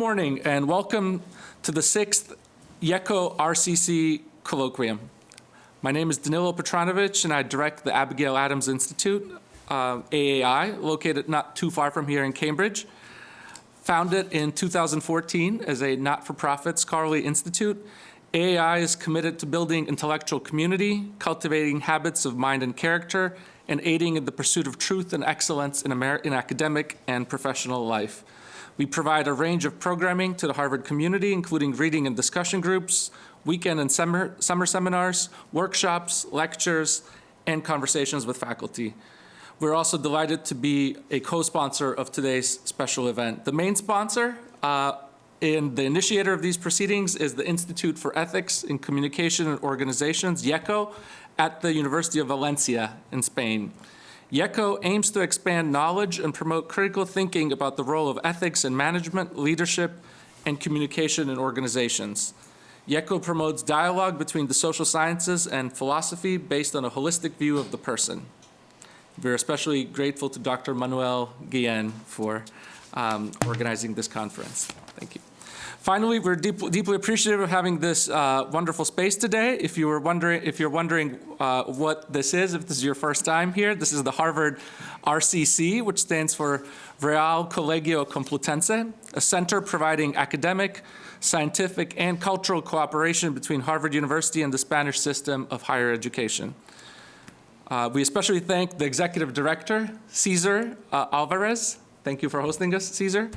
morning and welcome to the 6th IECO-RCC Colloquium. My name is Danilo Petranovic and I direct the Abigail Adams Institute, AAI, located not too far from here in Cambridge. Founded in 2014 as a not-for-profit scholarly institute, AAI is committed to building intellectual community, cultivating habits of mind and character, and aiding in the pursuit of truth and excellence in academic and professional life. We provide a range of programming to the Harvard community, including reading and discussion groups, weekend and summer seminars, workshops, lectures, and conversations with faculty. We're also delighted to be a co-sponsor of today's special event. The main sponsor and the initiator of these proceedings is the Institute for Ethics in Communication and Organizations, IECO, at the University of Valencia in Spain. IECO aims to expand knowledge and promote critical thinking about the role of ethics in management, leadership, and communication in organizations. IECO promotes dialogue between the social sciences and philosophy based on a holistic view of the person. We're especially grateful to Dr. Manuel Guillén for organizing this conference. Thank you. Finally, we're deeply appreciative of having this wonderful space today. If you're wondering what this is, if this is your first time here, this is the Harvard RCC, which stands for Real Colegio Complutense, a center providing academic, scientific, and cultural cooperation between Harvard University and the Spanish system of higher education. We especially thank the executive director, Cesar Alvarez. Thank you for hosting us, Cesar.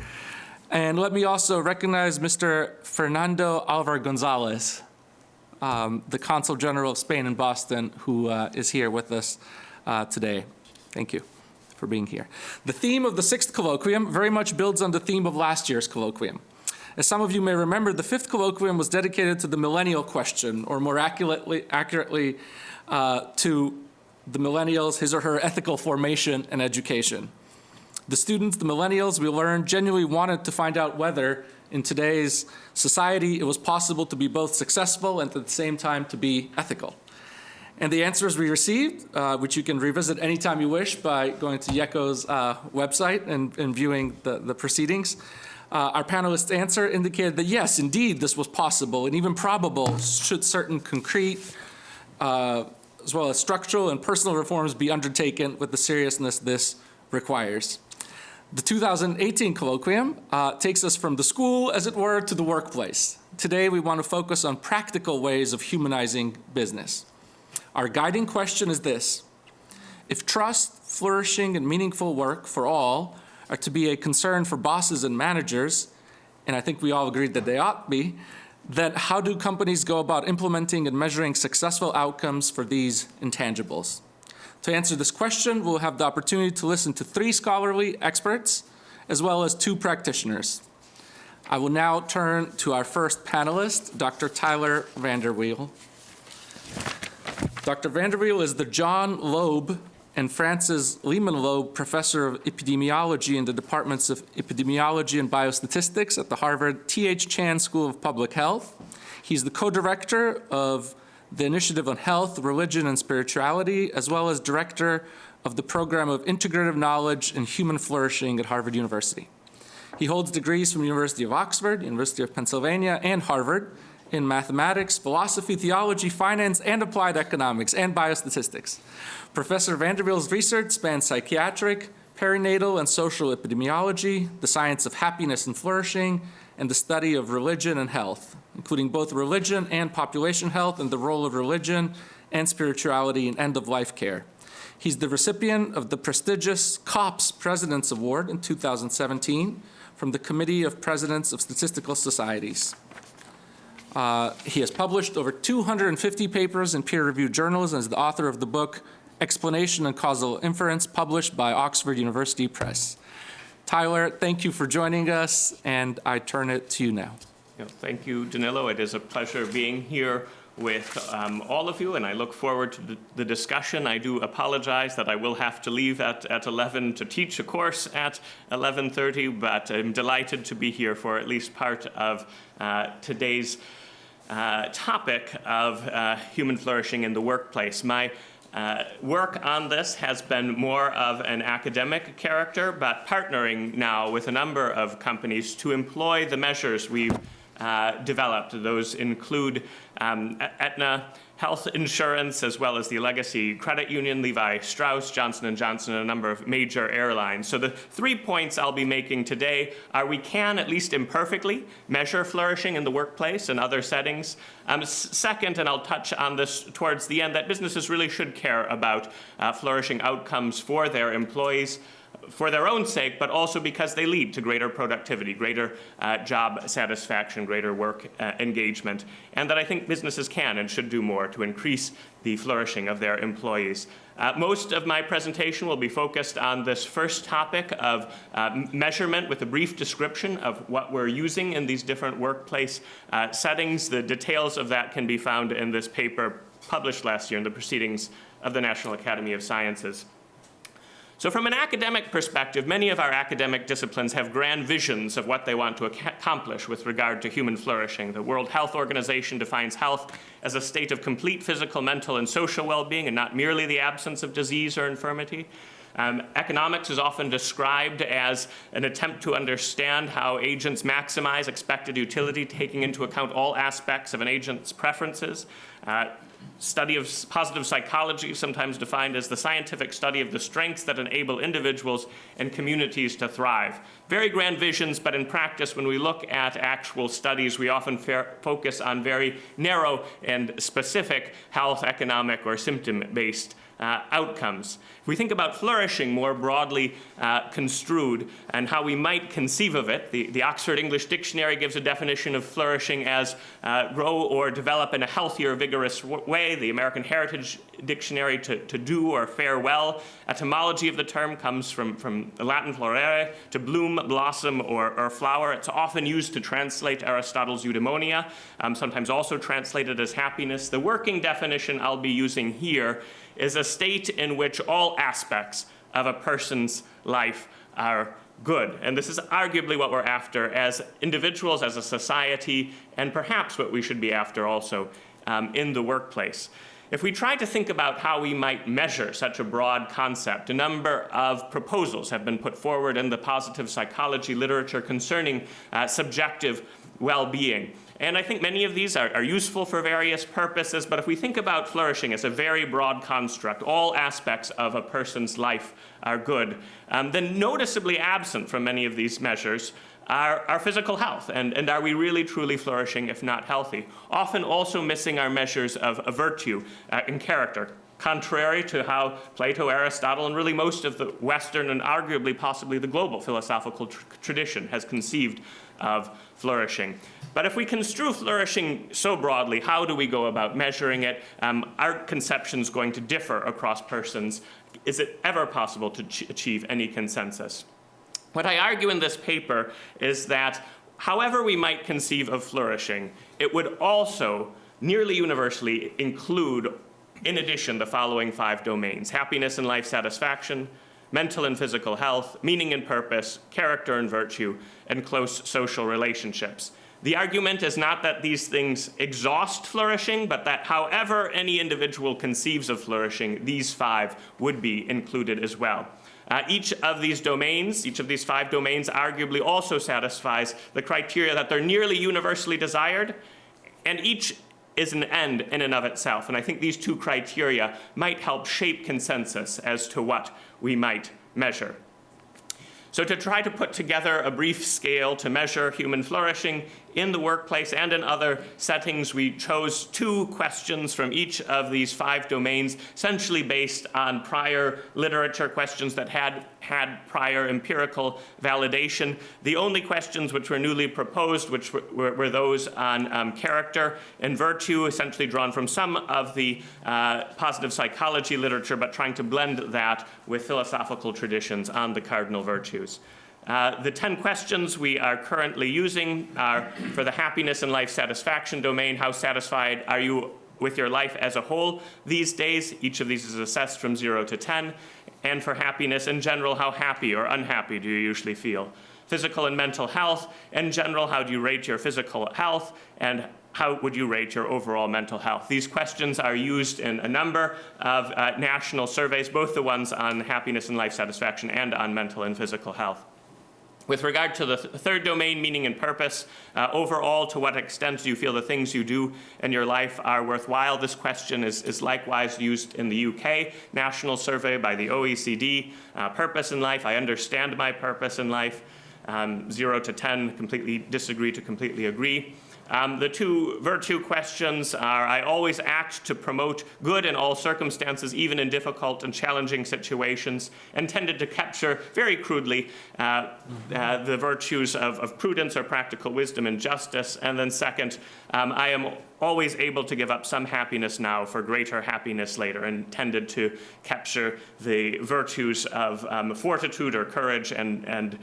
And let me also recognize Mr. Fernando Alvar Gonzalez, the Consul General of Spain in Boston, who is here with us today. Thank you for being here. The theme of the 6th colloquium very much builds on the theme of last year's colloquium. As some of you may remember, the 5th colloquium was dedicated to the millennial question, or more accurately to the millennials, his or her ethical formation and education. The students, the millennials, we learned genuinely wanted to find out whether in today's society it was possible to be both successful and at the same time to be ethical. And the answers we received, which you can revisit anytime you wish by going to IECO's website and viewing the proceedings, our panelists' answer indicated that yes, indeed, this was possible and even probable should certain concrete as well as structural and personal reforms be undertaken with the seriousness this requires. The 2018 colloquium takes us from the school, as it were, to the workplace. Today, we want to focus on practical ways of humanizing business. Our guiding question is this: if trust, flourishing, and meaningful work for all are to be a concern for bosses and managers, and I think we all agreed that they ought to be, then how do companies go about implementing and measuring successful outcomes for these intangibles? To answer this question, we'll have the opportunity to listen to 3 scholarly experts, as well as 2 practitioners. I will now turn to our first panelist, Dr. Tyler Vanderweel. Dr. Vanderweel is the John Loeb and Frances Lehman Loeb Professor of Epidemiology in the Departments of Epidemiology and Biostatistics at the Harvard T.H. Chan School of Public Health. He's the co-director of the Initiative on Health, Religion, and Spirituality, as well as director of the Program of Integrative Knowledge and Human Flourishing at Harvard University. He holds degrees from the University of Oxford, University of Pennsylvania, and Harvard in mathematics, philosophy, theology, finance, and applied economics, and biostatistics. Professor Vanderweel's research spans psychiatric, perinatal, and social epidemiology, the science of happiness and flourishing, and the study of religion and health, including both religion and population health and the role of religion and spirituality in end-of-life care. He's the recipient of the prestigious COPS President's Award in 2017 from the Committee of Presidents of Statistical Societies. He has published over 250 papers in peer-reviewed journals and is the author of the book Explanation and Causal Inference, published by Oxford University Press. Tyler, thank you for joining us, and I turn it to you now. Thank you, Danilo. It is a pleasure being here with all of you, and I look forward to the discussion. I do apologize that I will have to leave at 11 to teach a course at 11:30, but I'm delighted to be here for at least part of today's topic of human flourishing in the workplace. My work on this has been more of an academic character, but partnering now with a number of companies to employ the measures we've developed. Those include Aetna Health Insurance, as well as the Legacy Credit Union, Levi Strauss, Johnson & Johnson, and a number of major airlines. So the 3 points I'll be making today are we can, at least imperfectly, measure flourishing in the workplace and other settings. Second, and I'll touch on this towards the end, that businesses really should care about flourishing outcomes for their employees, for their own sake, but also because they lead to greater productivity, greater job satisfaction, greater work engagement, and that I think businesses can and should do more to increase the flourishing of their employees. Most of my presentation will be focused on this first topic of measurement, with a brief description of what we're using in these different workplace settings. The details of that can be found in this paper published last year in the Proceedings of the National Academy of Sciences. So from an academic perspective, many of our academic disciplines have grand visions of what they want to accomplish with regard to human flourishing. The World Health Organization defines health as a state of complete physical, mental, and social well-being, and not merely the absence of disease or infirmity. Economics is often described as an attempt to understand how agents maximize expected utility, taking into account all aspects of an agent's preferences. Study of positive psychology, sometimes defined as the scientific study of the strengths that enable individuals and communities to thrive. Very grand visions, but in practice, when we look at actual studies, we often focus on very narrow and specific health, economic, or symptom-based outcomes. If we think about flourishing more broadly construed and how we might conceive of it, the Oxford English Dictionary gives a definition of flourishing as grow or develop in a healthier, vigorous way. The American Heritage Dictionary, to do or fare well. Etymology of the term comes from the Latin florere, to bloom, blossom, or flower. It's often used to translate Aristotle's eudaimonia, sometimes also translated as happiness. The working definition I'll be using here is a state in which all aspects of a person's life are good. And this is arguably what we're after as individuals, as a society, and perhaps what we should be after also in the workplace. If we try to think about how we might measure such a broad concept, a number of proposals have been put forward in the positive psychology literature concerning subjective well-being. And I think many of these are useful for various purposes, but if we think about flourishing as a very broad construct, all aspects of a person's life are good, then noticeably absent from many of these measures our physical health, and are we really truly flourishing if not healthy? Often also missing our measures of virtue and character, contrary to how Plato, Aristotle, and really most of the Western and arguably possibly the global philosophical tradition has conceived of flourishing. But if we construe flourishing so broadly, how do we go about measuring it? Are conceptions going to differ across persons? Is it ever possible to achieve any consensus? What I argue in this paper is that however we might conceive of flourishing, it would also nearly universally include, in addition, the following 5 domains: happiness and life satisfaction, mental and physical health, meaning and purpose, character and virtue, and close social relationships. The argument is not that these things exhaust flourishing, but that however any individual conceives of flourishing, these 5 would be included as well. Each of these 5 domains, arguably also satisfies the criteria that they're nearly universally desired, and each is an end in and of itself. And I think these 2 criteria might help shape consensus as to what we might measure. So to try to put together a brief scale to measure human flourishing in the workplace and in other settings, we chose 2 questions from each of these 5 domains, essentially based on prior literature, questions that had prior empirical validation. The only questions which were newly proposed, which were those on character and virtue, essentially drawn from some of the positive psychology literature, but trying to blend that with philosophical traditions on the cardinal virtues. The 10 questions we are currently using are for the happiness and life satisfaction domain. How satisfied are you with your life as a whole these days? Each of these is assessed from 0 to 10. And for happiness in general, how happy or unhappy do you usually feel? Physical and mental health in general, how do you rate your physical health? And how would you rate your overall mental health? These questions are used in a number of national surveys, both the ones on happiness and life satisfaction and on mental and physical health. With regard to the third domain, meaning and purpose, overall, to what extent do you feel the things you do in your life are worthwhile? This question is likewise used in the UK national survey by the OECD. Purpose in life, I understand my purpose in life. 0 to 10, completely disagree to completely agree. The two virtue questions are, I always act to promote good in all circumstances, even in difficult and challenging situations, intended to capture, very crudely, the virtues of prudence or practical wisdom and justice. And then second, I am always able to give up some happiness now for greater happiness later, intended to capture the virtues of fortitude or courage and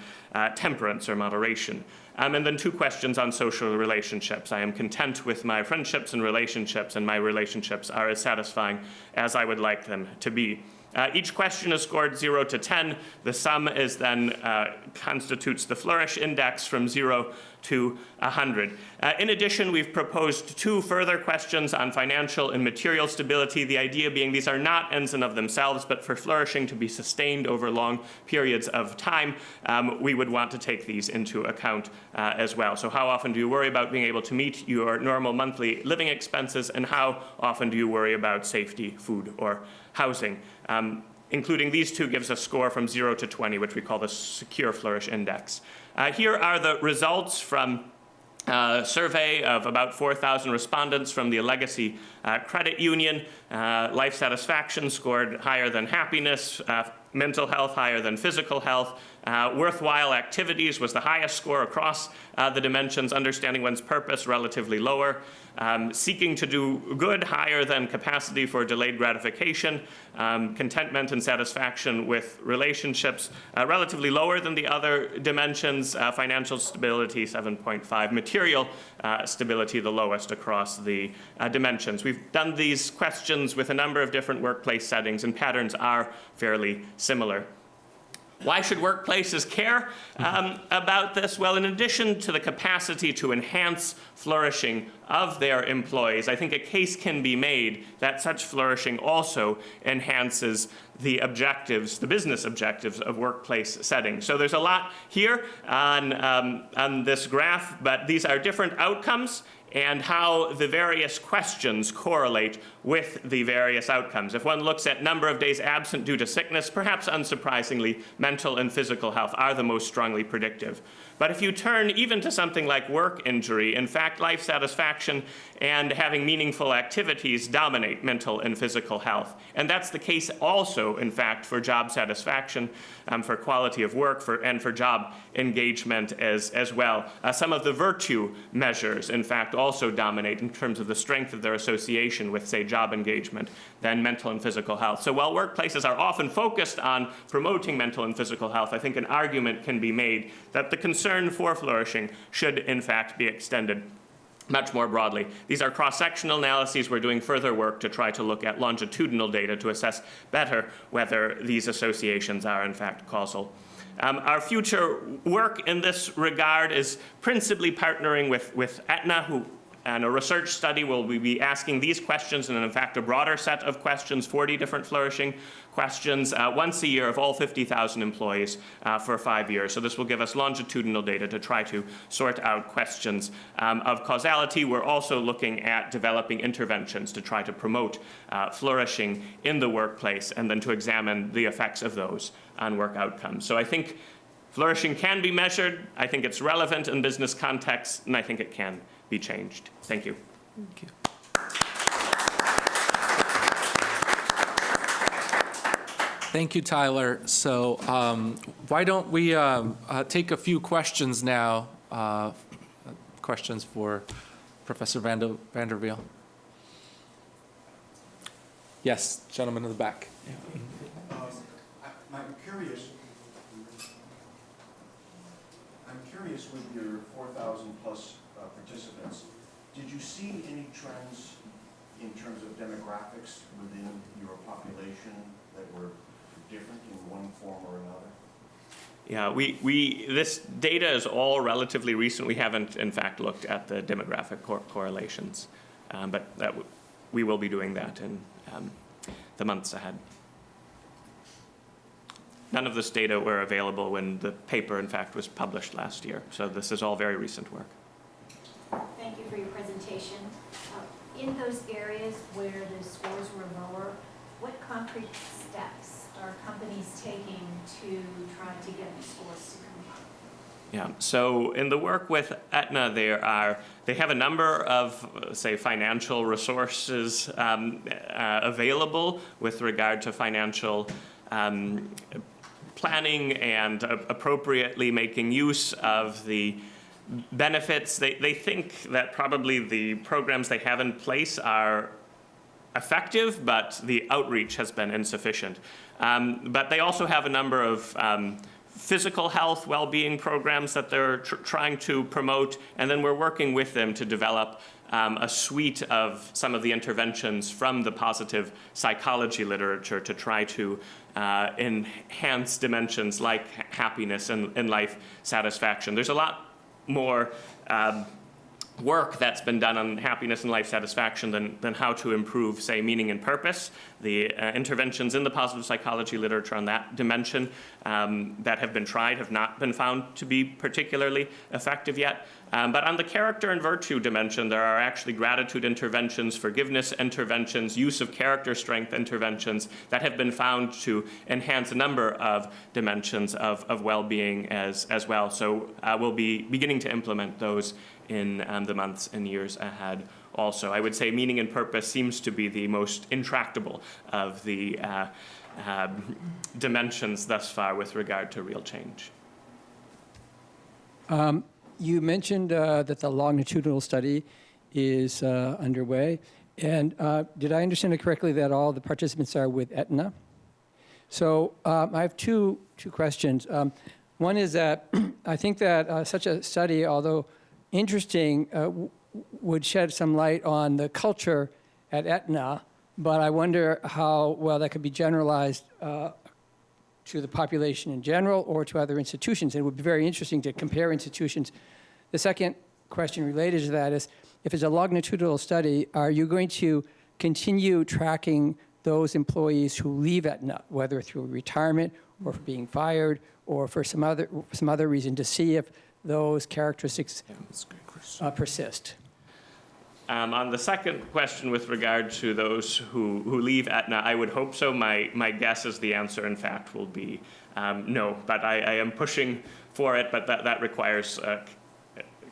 temperance or moderation. And then two questions on social relationships. I am content with my friendships and relationships, and my relationships are as satisfying as I would like them to be. Each question is scored 0 to 10. The sum is then constitutes the Flourish index from 0 to 100. In addition, we've proposed two further questions on financial and material stability, the idea being these are not ends in of themselves, but for flourishing to be sustained over long periods of time, we would want to take these into account as well. So how often do you worry about being able to meet your normal monthly living expenses, and how often do you worry about safety, food, or housing? Including these two gives a score from 0 to 20, which we call the Secure Flourish Index. Here are the results from a survey of about 4,000 respondents from the Legacy Credit Union. Life satisfaction scored higher than happiness, mental health higher than physical health. Worthwhile activities was the highest score across the dimensions. Understanding one's purpose, relatively lower. Seeking to do good, higher than capacity for delayed gratification. Contentment and satisfaction with relationships, relatively lower than the other dimensions. Financial stability, 7.5. Material stability, the lowest across the dimensions. We've done these questions with a number of different workplace settings, and patterns are fairly similar. Why should workplaces care about this? Well, in addition to the capacity to enhance flourishing of their employees, I think a case can be made that such flourishing also enhances the objectives, the business objectives of workplace settings. So there's a lot here on this graph, but these are different outcomes and how the various questions correlate with the various outcomes. If one looks at number of days absent due to sickness, perhaps unsurprisingly, mental and physical health are the most strongly predictive. But if you turn even to something like work injury, in fact, life satisfaction and having meaningful activities dominate mental and physical health. And that's the case also, in fact, for job satisfaction, for quality of work, and for job engagement as well. Some of the virtue measures, in fact, also dominate in terms of the strength of their association with, say, job engagement than mental and physical health. So while workplaces are often focused on promoting mental and physical health, I think an argument can be made that the concern for flourishing should, in fact, be extended much more broadly. These are cross-sectional analyses. We're doing further work to try to look at longitudinal data to assess better whether these associations are, in fact, causal. Our future work in this regard is principally partnering with Aetna, and a research study will be asking these questions, and in fact a broader set of questions, 40 different flourishing questions, once a year of all 50,000 employees for 5 years. So this will give us longitudinal data to try to sort out questions of causality. We're also looking at developing interventions to try to promote flourishing in the workplace, and then to examine the effects of those on work outcomes. So I think flourishing can be measured. I think it's relevant in business contexts, and I think it can be changed. Thank you. Thank you. Thank you, Tyler. So why don't we take a few questions now, questions for Professor Vanderveel. Yes, gentleman in the back. I'm curious with your 4,000 plus participants, did you see any trends in terms of demographics within your population that were different in one form or another? Yeah, this data is all relatively recent. We haven't, in fact, looked at the demographic correlations, but we will be doing that in the months ahead. None of this data were available when the paper, in fact, was published last year. So this is all very recent work. Thank you for your presentation. In those areas where the scores were lower, what concrete steps are companies taking to try to get the scores to come up? Yeah, so in the work with Aetna, they have a number of, say, financial resources available with regard to financial planning and appropriately making use of the benefits. They think that probably the programs they have in place are effective, but the outreach has been insufficient. But they also have a number of physical health, well-being programs that they're trying to promote, and then we're working with them to develop a suite of some of the interventions from the positive psychology literature to try to enhance dimensions like happiness and life satisfaction. There's a lot more work that's been done on happiness and life satisfaction than how to improve, say, meaning and purpose. The interventions in the positive psychology literature on that dimension that have been tried have not been found to be particularly effective yet. But on the character and virtue dimension, there are actually gratitude interventions, forgiveness interventions, use of character strength interventions that have been found to enhance a number of dimensions of well-being as well. So we'll be beginning to implement those in the months and years ahead also. I would say meaning and purpose seems to be the most intractable of the dimensions thus far with regard to real change. You mentioned that the longitudinal study is underway. And did I understand it correctly that all the participants are with Aetna? So I have two questions. One is that I think that such a study, although interesting, would shed some light on the culture at Aetna, but I wonder how well that could be generalized to the population in general or to other institutions. It would be very interesting to compare institutions. The second question related to that is, if it's a longitudinal study, are you going to continue tracking those employees who leave Aetna, whether through retirement or for being fired or for some other reason, to see if those characteristics persist? On the second question with regard to those who leave Aetna, I would hope so. My guess is the answer, in fact, will be no. But I am pushing for it, but that requires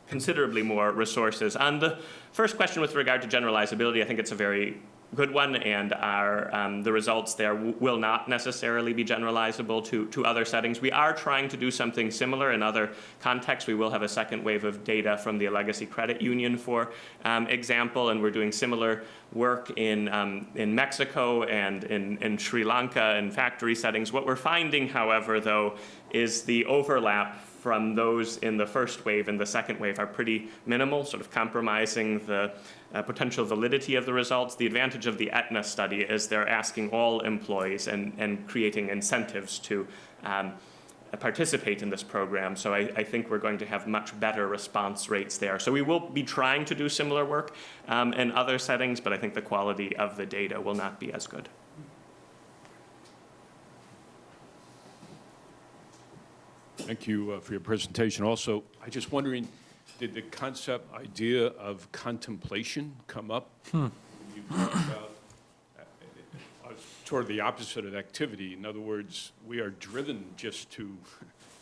considerably more resources. On the first question with regard to generalizability, I think it's a very good one, and the results there will not necessarily be generalizable to other settings. We are trying to do something similar in other contexts. We will have a second wave of data from the Legacy Credit Union, for example, and we're doing similar work in Mexico and in Sri Lanka in factory settings. What we're finding, however, though, is the overlap from those in the first wave and the second wave are pretty minimal, sort of compromising the potential validity of the results. The advantage of the Aetna study is they're asking all employees and creating incentives to participate in this program. So I think we're going to have much better response rates there. So we will be trying to do similar work in other settings, but I think the quality of the data will not be as good. Thank you for your presentation. Also, I'm just wondering, did the idea of contemplation come up? You talked about sort of the opposite of activity. In other words, we are driven just to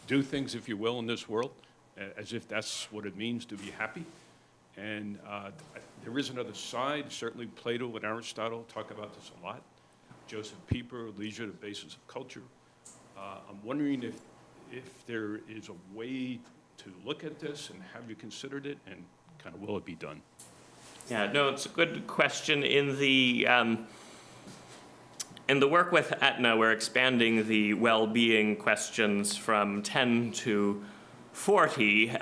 do things, if you will, in this world, as if that's what it means to be happy. And there is another side. Certainly Plato and Aristotle talk about this a lot. Joseph Pieper, Leisure, the Basis of Culture. I'm wondering if there is a way to look at this, and have you considered it, and kind of will it be done? Yeah, no, it's a good question. In the work with Aetna, we're expanding the well-being questions from 10 to 40,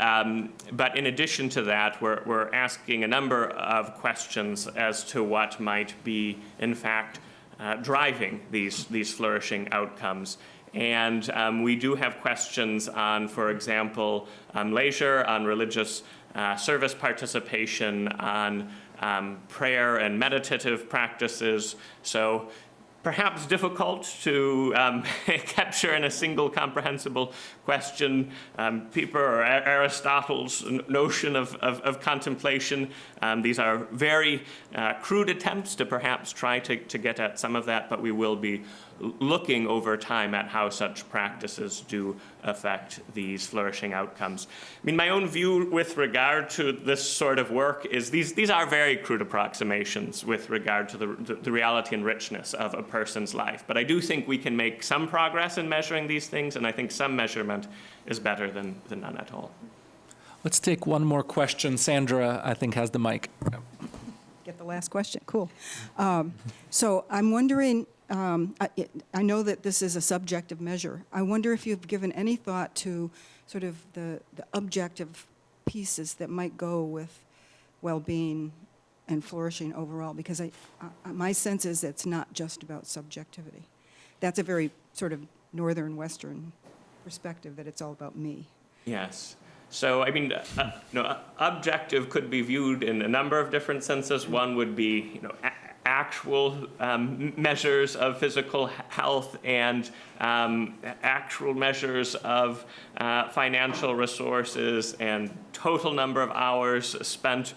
but in addition to that, we're asking a number of questions as to what might be, in fact, driving these flourishing outcomes. And we do have questions on, for example, leisure, on religious service participation, on prayer and meditative practices. So perhaps difficult to capture in a single comprehensible question. Pieper or Aristotle's notion of contemplation. These are very crude attempts to perhaps try to get at some of that, but we will be looking over time at how such practices do affect these flourishing outcomes. I mean, my own view with regard to this sort of work is these are very crude approximations with regard to the reality and richness of a person's life. But I do think we can make some progress in measuring these things, and I think some measurement is better than none at all. Let's take one more question. Sandra, I think, has the mic. Get the last question. Cool. So I'm wondering, I know that this is a subjective measure. I wonder if you've given any thought to sort of the objective pieces that might go with well-being and flourishing overall, because my sense is it's not just about subjectivity. That's a very sort of northern Western perspective, that it's all about me. Yes. So, I mean, objective could be viewed in a number of different senses. One would be, actual measures of physical health and actual measures of financial resources and total number of hours spent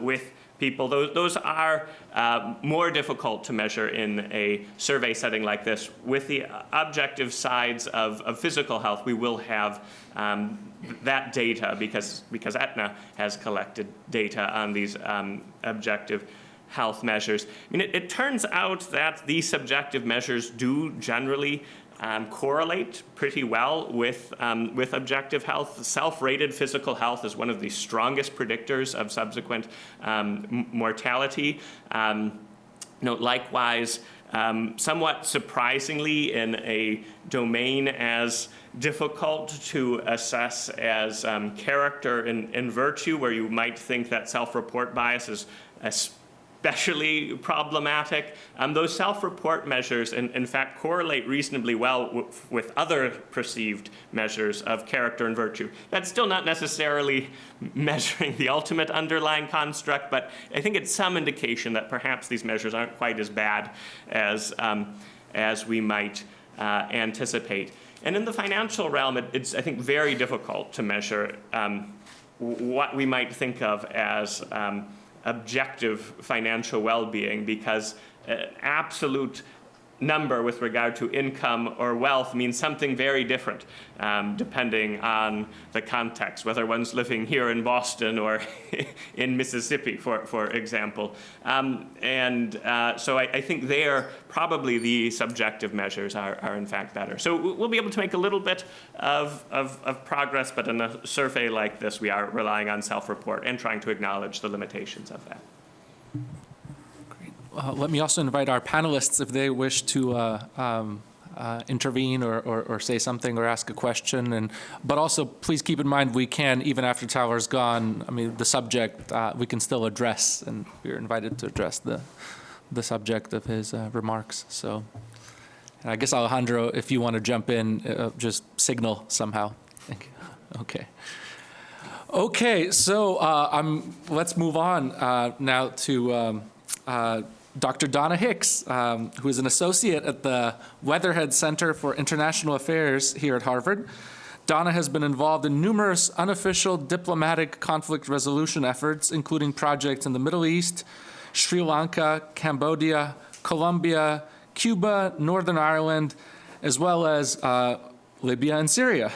with people. Those are more difficult to measure in a survey setting like this. With the objective sides of physical health, we will have that data because Aetna has collected data on these objective health measures. I mean, it turns out that these subjective measures do generally correlate pretty well with objective health. Self-rated physical health is one of the strongest predictors of subsequent mortality. Likewise, somewhat surprisingly, in a domain as difficult to assess as character and virtue, where you might think that self-report bias is especially problematic. Those self-report measures, in fact, correlate reasonably well with other perceived measures of character and virtue. That's still not necessarily measuring the ultimate underlying construct, but I think it's some indication that perhaps these measures aren't quite as bad as we might anticipate. And in the financial realm, it's, I think, very difficult to measure what we might think of as objective financial well-being, because an absolute number with regard to income or wealth means something very different depending on the context, whether one's living here in Boston or in Mississippi, for example. So I think there probably the subjective measures are in fact better. So we'll be able to make a little bit of progress, but in a survey like this, we are relying on self-report and trying to acknowledge the limitations of that. Let me also invite our panelists if they wish to intervene or say something or ask a question. But also, please keep in mind, we can, even after Tyler's gone, I mean, the subject we can still address, and we're invited to address the subject of his remarks. So, and I guess, Alejandro, if you want to jump in, just signal somehow. Thank you. Okay. Okay, so let's move on now to Dr. Donna Hicks, who is an associate at the Weatherhead Center for International Affairs here at Harvard. Donna has been involved in numerous unofficial diplomatic conflict resolution efforts, including projects in the Middle East, Sri Lanka, Cambodia, Colombia, Cuba, Northern Ireland, as well as Libya and Syria.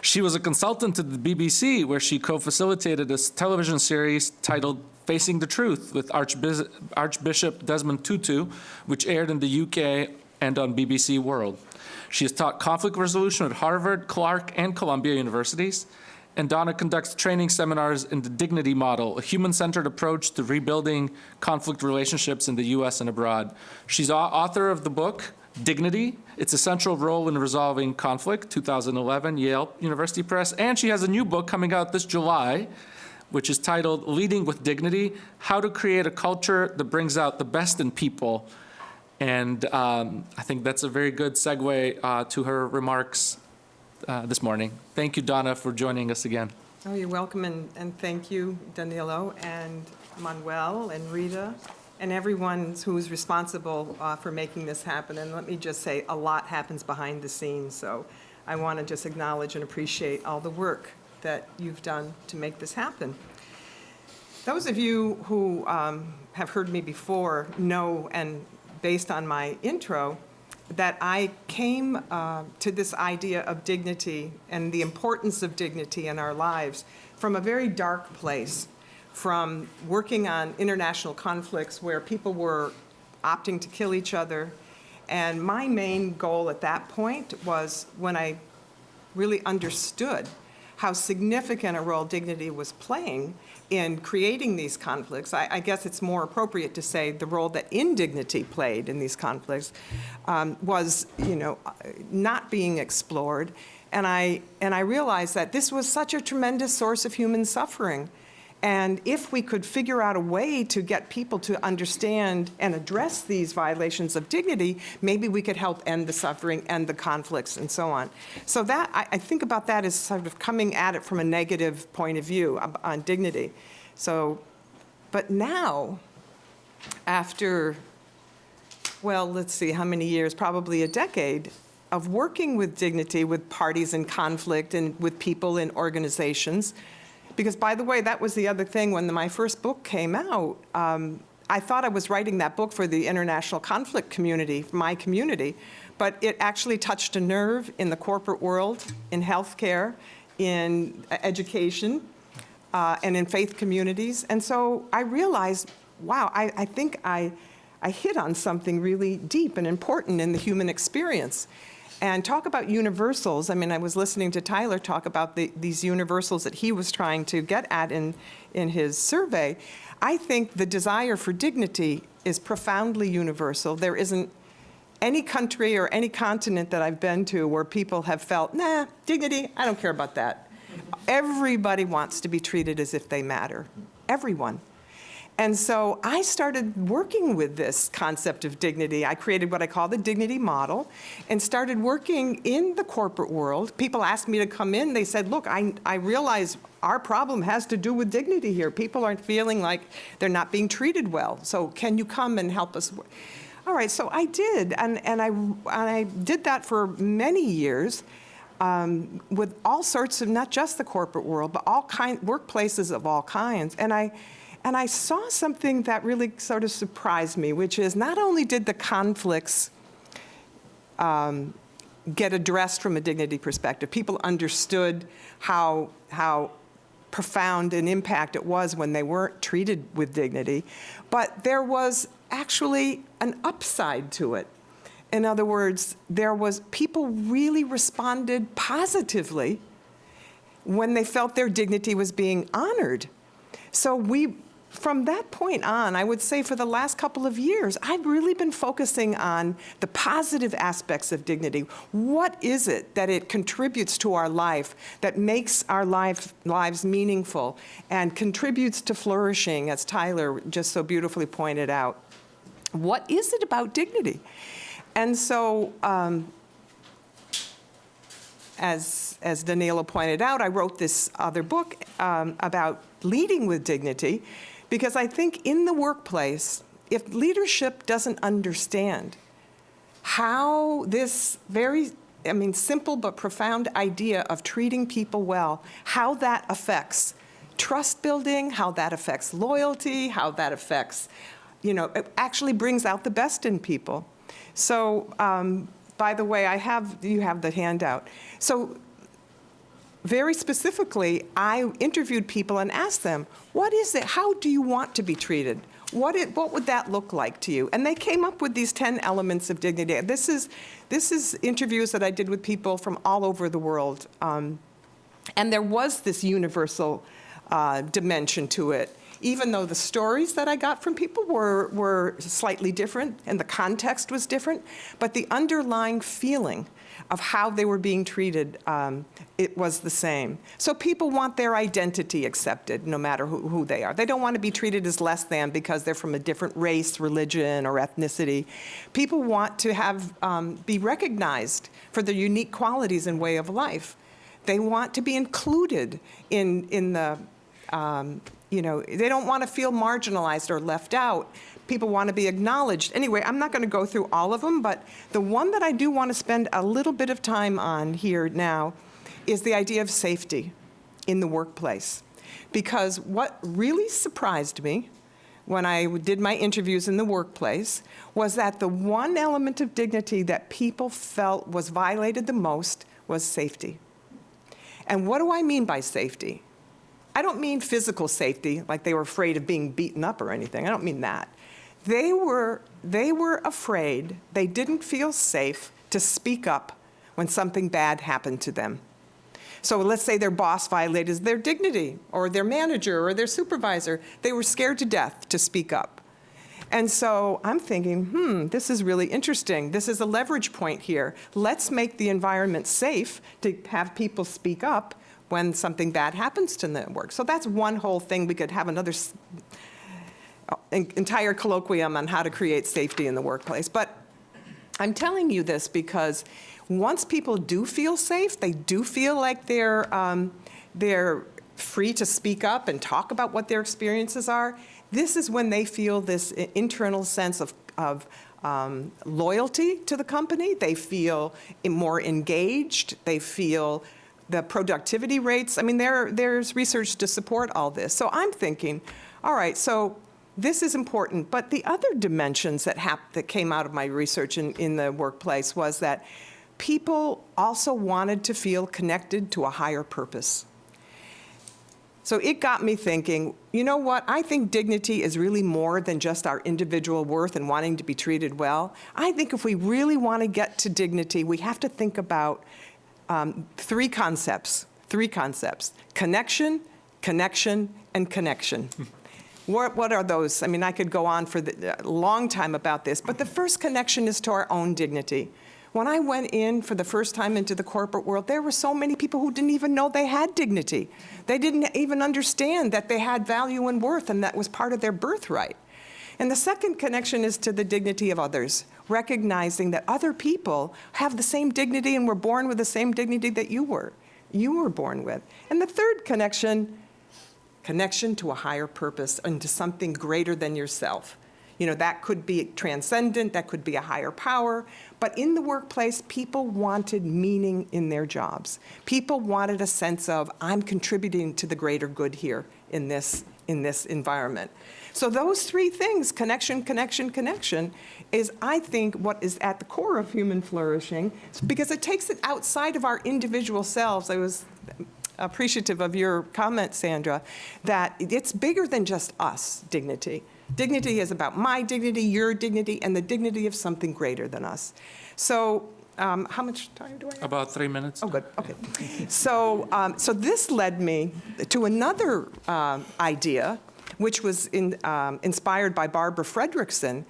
She was a consultant to the BBC, where she co-facilitated a television series titled Facing the Truth with Archbishop Desmond Tutu, which aired in the UK and on BBC World. She has taught conflict resolution at Harvard, Clark, and Columbia universities. And Donna conducts training seminars in the Dignity Model, a human-centered approach to rebuilding conflict relationships in the US and abroad. She's author of the book, Dignity, Its Essential Role in Resolving Conflict, 2011, Yale University Press. And she has a new book coming out this July, which is titled Leading with Dignity, How to Create a Culture that Brings Out the Best in People. And I think that's a very good segue to her remarks this morning. Thank you, Donna, for joining us again. Oh, you're welcome, and thank you, Danilo, and Manuel, and Rita, and everyone who's responsible for making this happen. And let me just say, a lot happens behind the scenes, so I want to just acknowledge and appreciate all the work that you've done to make this happen. Those of you who have heard me before know, and based on my intro, that I came to this idea of dignity and the importance of dignity in our lives from a very dark place, from working on international conflicts where people were opting to kill each other. And my main goal at that point was when I really understood how significant a role dignity was playing in creating these conflicts. I guess it's more appropriate to say the role that indignity played in these conflicts was, not being explored. And I realized that this was such a tremendous source of human suffering. And if we could figure out a way to get people to understand and address these violations of dignity, maybe we could help end the suffering, end the conflicts, and so on. So that, I think about that as sort of coming at it from a negative point of view on dignity. So, but now, after, well, let's see, how many years, probably a decade, of working with dignity, with parties in conflict and with people in organizations, because, by the way, that was the other thing when my first book came out. I thought I was writing that book for the international conflict community, my community, but it actually touched a nerve in the corporate world, in healthcare, in education, and in faith communities. And so I realized, wow, I think I hit on something really deep and important in the human experience. And talk about universals. I mean, I was listening to Tyler talk about these universals that he was trying to get at in his survey. I think the desire for dignity is profoundly universal. There isn't any country or any continent that I've been to where people have felt, nah, dignity, I don't care about that. Everybody wants to be treated as if they matter. Everyone. And so I started working with this concept of dignity. I created what I call the dignity model and started working in the corporate world. People asked me to come in. They said, look, I realize our problem has to do with dignity here. People aren't feeling like they're not being treated well. So can you come and help us? All right, so I did. And I did that for many years with all sorts of, not just the corporate world, but workplaces of all kinds. And I saw something that really sort of surprised me, which is not only did the conflicts get addressed from a dignity perspective, people understood how profound an impact it was when they weren't treated with dignity, but there was actually an upside to it. In other words, people really responded positively when they felt their dignity was being honored. So from that point on, I would say for the last couple of years, I've really been focusing on the positive aspects of dignity. What is it that it contributes to our life, that makes our lives meaningful and contributes to flourishing, as Tyler just so beautifully pointed out? What is it about dignity? And so, as Danilo pointed out, I wrote this other book about leading with dignity, because I think in the workplace, if leadership doesn't understand how this simple but profound idea of treating people well, how that affects trust building, how that affects loyalty, how that affects, it actually brings out the best in people. So, by the way, you have the handout. So, very specifically, I interviewed people and asked them, what is it? How do you want to be treated? What would that look like to you? And they came up with these 10 elements of dignity. This is interviews that I did with people from all over the world. And there was this universal dimension to it, even though the stories that I got from people were slightly different and the context was different, but the underlying feeling of how they were being treated, it was the same. So people want their identity accepted, no matter who they are. They don't want to be treated as less than because they're from a different race, religion, or ethnicity. People want to have, be recognized for their unique qualities and way of life. They want to be included in the, they don't want to feel marginalized or left out. People want to be acknowledged. Anyway, I'm not going to go through all of them, but the one that I do want to spend a little bit of time on here now is the idea of safety in the workplace. Because what really surprised me when I did my interviews in the workplace was that the one element of dignity that people felt was violated the most was safety. And what do I mean by safety? I don't mean physical safety, like they were afraid of being beaten up or anything. I don't mean that. They were afraid, they didn't feel safe to speak up when something bad happened to them. So let's say their boss violated their dignity, or their manager, or their supervisor. They were scared to death to speak up. And so I'm thinking, this is really interesting. This is a leverage point here. Let's make the environment safe to have people speak up when something bad happens to them at work. So that's one whole thing. We could have another entire colloquium on how to create safety in the workplace. But I'm telling you this because once people do feel safe, they do feel like they're free to speak up and talk about what their experiences are. This is when they feel this internal sense of loyalty to the company. They feel more engaged. They feel the productivity rates. I mean, there's research to support all this. So I'm thinking, all right, so this is important. But the other dimensions that came out of my research in the workplace was that people also wanted to feel connected to a higher purpose. So it got me thinking, you know what? I think dignity is really more than just our individual worth and wanting to be treated well. I think if we really want to get to dignity, we have to think about three concepts. Connection, connection, and connection. What are those? I mean, I could go on for a long time about this, but the first connection is to our own dignity. When I went in for the first time into the corporate world, there were so many people who didn't even know they had dignity. They didn't even understand that they had value and worth, and that was part of their birthright. And the second connection is to the dignity of others, recognizing that other people have the same dignity and were born with the same dignity that you were born with. And the third connection to a higher purpose and to something greater than yourself. You know, that could be transcendent, that could be a higher power. But in the workplace, people wanted meaning in their jobs. People wanted a sense of, I'm contributing to the greater good here in this environment. So those three things, connection, connection, connection, is, I think, what is at the core of human flourishing, because it takes it outside of our individual selves. I was appreciative of your comment, Sandra, that it's bigger than just us, dignity. Dignity is about my dignity, your dignity, and the dignity of something greater than us. So how much time do I have? About 3 minutes. Oh, good, okay. So this led me to another idea, which was inspired by Barbara Fredrickson.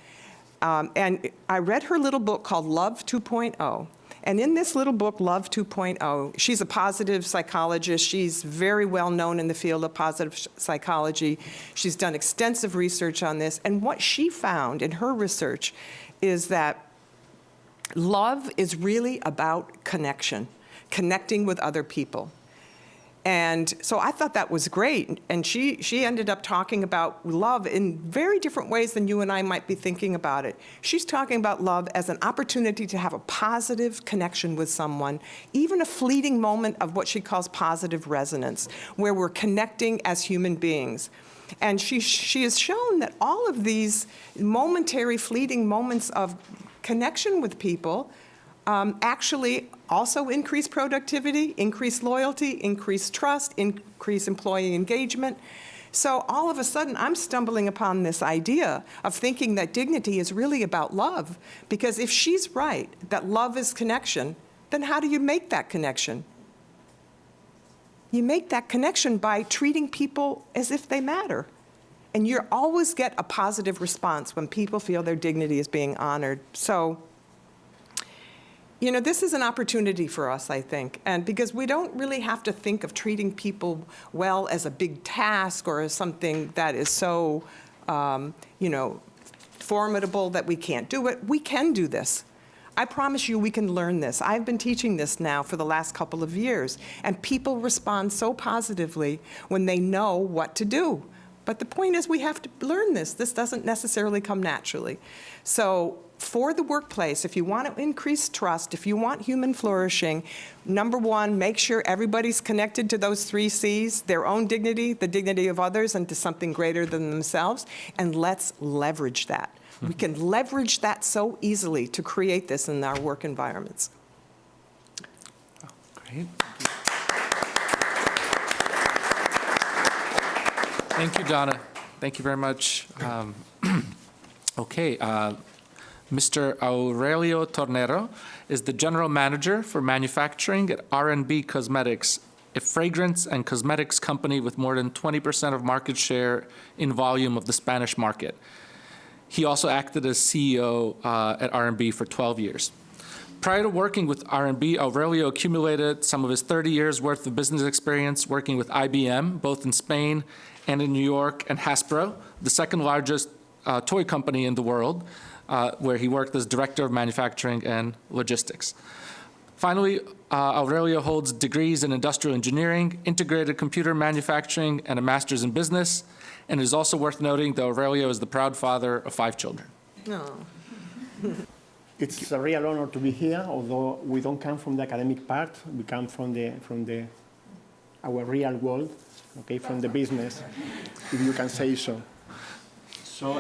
And I read her little book called Love 2.0. And in this little book, Love 2.0, she's a positive psychologist. She's very well known in the field of positive psychology. She's done extensive research on this. And what she found in her research is that love is really about connection, connecting with other people. And so I thought that was great. And she ended up talking about love in very different ways than you and I might be thinking about it. She's talking about love as an opportunity to have a positive connection with someone, even a fleeting moment of what she calls positive resonance, where we're connecting as human beings. And she has shown that all of these momentary, fleeting moments of connection with people actually also increase productivity, increase loyalty, increase trust, increase employee engagement. So all of a sudden, I'm stumbling upon this idea of thinking that dignity is really about love. Because if she's right, that love is connection, then how do you make that connection? You make that connection by treating people as if they matter. And you always get a positive response when people feel their dignity is being honored. So You know, this is an opportunity for us, I think, and because we don't really have to think of treating people well as a big task or as something that is so, you know, formidable that we can't do it. We can do this. I promise you we can learn this. I've been teaching this now for the last couple of years, and people respond so positively when they know what to do. But the point is we have to learn this. This doesn't necessarily come naturally. So for the workplace, if you want to increase trust, if you want human flourishing, number one, make sure everybody's connected to those 3 C's, their own dignity, the dignity of others, and to something greater than themselves, and let's leverage that. We can leverage that so easily to create this in our work environments. Great. Thank you, Donna. Thank you very much. Okay, Mr. Aurelio Tornero is the General Manager for Manufacturing at R&B Cosmetics, a fragrance and cosmetics company with more than 20% of market share in volume of the Spanish market. He also acted as CEO at R&B for 12 years. Prior to working with R&B, Aurelio accumulated some of his 30 years' worth of business experience working with IBM, both in Spain and in New York, and Hasbro, the second largest toy company in the world, where he worked as Director of Manufacturing and Logistics. Finally, Aurelio holds degrees in industrial engineering, integrated computer manufacturing, and a master's in business. And it is also worth noting that Aurelio is the proud father of 5 children. No. It's a real honor to be here, although we don't come from the academic part. We come from our real world, okay, from the business, if you can say so. So,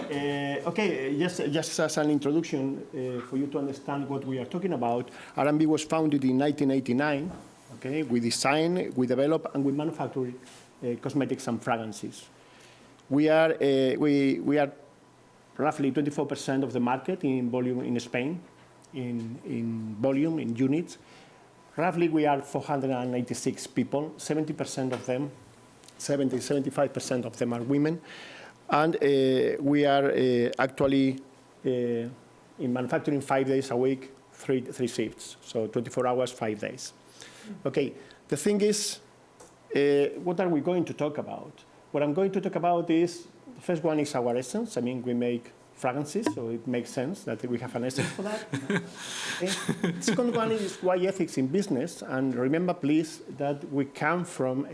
okay, just as an introduction for you to understand what we are talking about, R&B was founded in 1989. Okay, we design, we develop, and we manufacture cosmetics and fragrances. We are roughly 24% of the market in volume in Spain, in volume, in units. Roughly, we are 486 people. 70% of them, 75% of them are women. And we are actually in manufacturing 5 days a week, three shifts. So 24 hours, 5 days. Okay, the thing is, what are we going to talk about? What I'm going to talk about is, the first one is our essence. I mean, we make fragrances, so it makes sense that we have an essence for that. The second one is why ethics in business. And remember, please, that we come from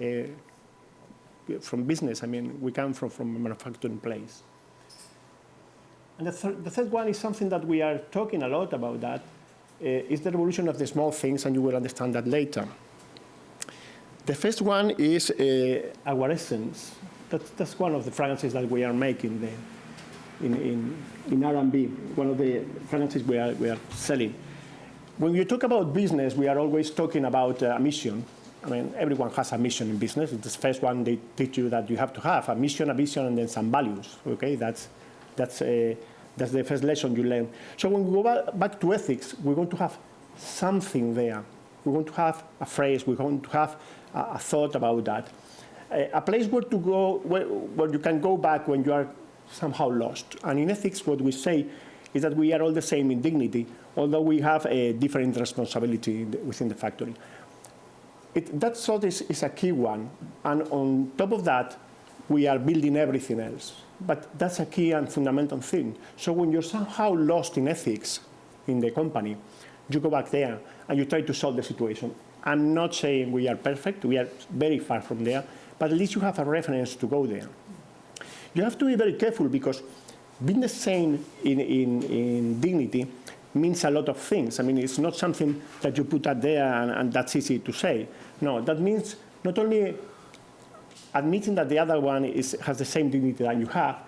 business. I mean, we come from a manufacturing place. And the third one is something that we are talking a lot about that, is the revolution of the small things, and you will understand that later. The first one is our essence. That's one of the fragrances that we are making in R&B, one of the fragrances we are selling. When you talk about business, we are always talking about a mission. I mean, everyone has a mission in business. It's the first one they teach you that you have to have, a mission, a vision, and then some values. Okay, that's the first lesson you learn. So when we go back to ethics, we're going to have something there. We're going to have a phrase. We're going to have a thought about that. A place where to go, where you can go back when you are somehow lost. And in ethics, what we say is that we are all the same in dignity, although we have a different responsibility within the factory. That thought is a key one. And on top of that, we are building everything else. But that's a key and fundamental thing. So when you're somehow lost in ethics in the company, you go back there and you try to solve the situation. I'm not saying we are perfect. We are very far from there. But at least you have a reference to go there. You have to be very careful because being the same in dignity means a lot of things. I mean, it's not something that you put out there and that's easy to say. No, that means not only admitting that the other one has the same dignity that you have,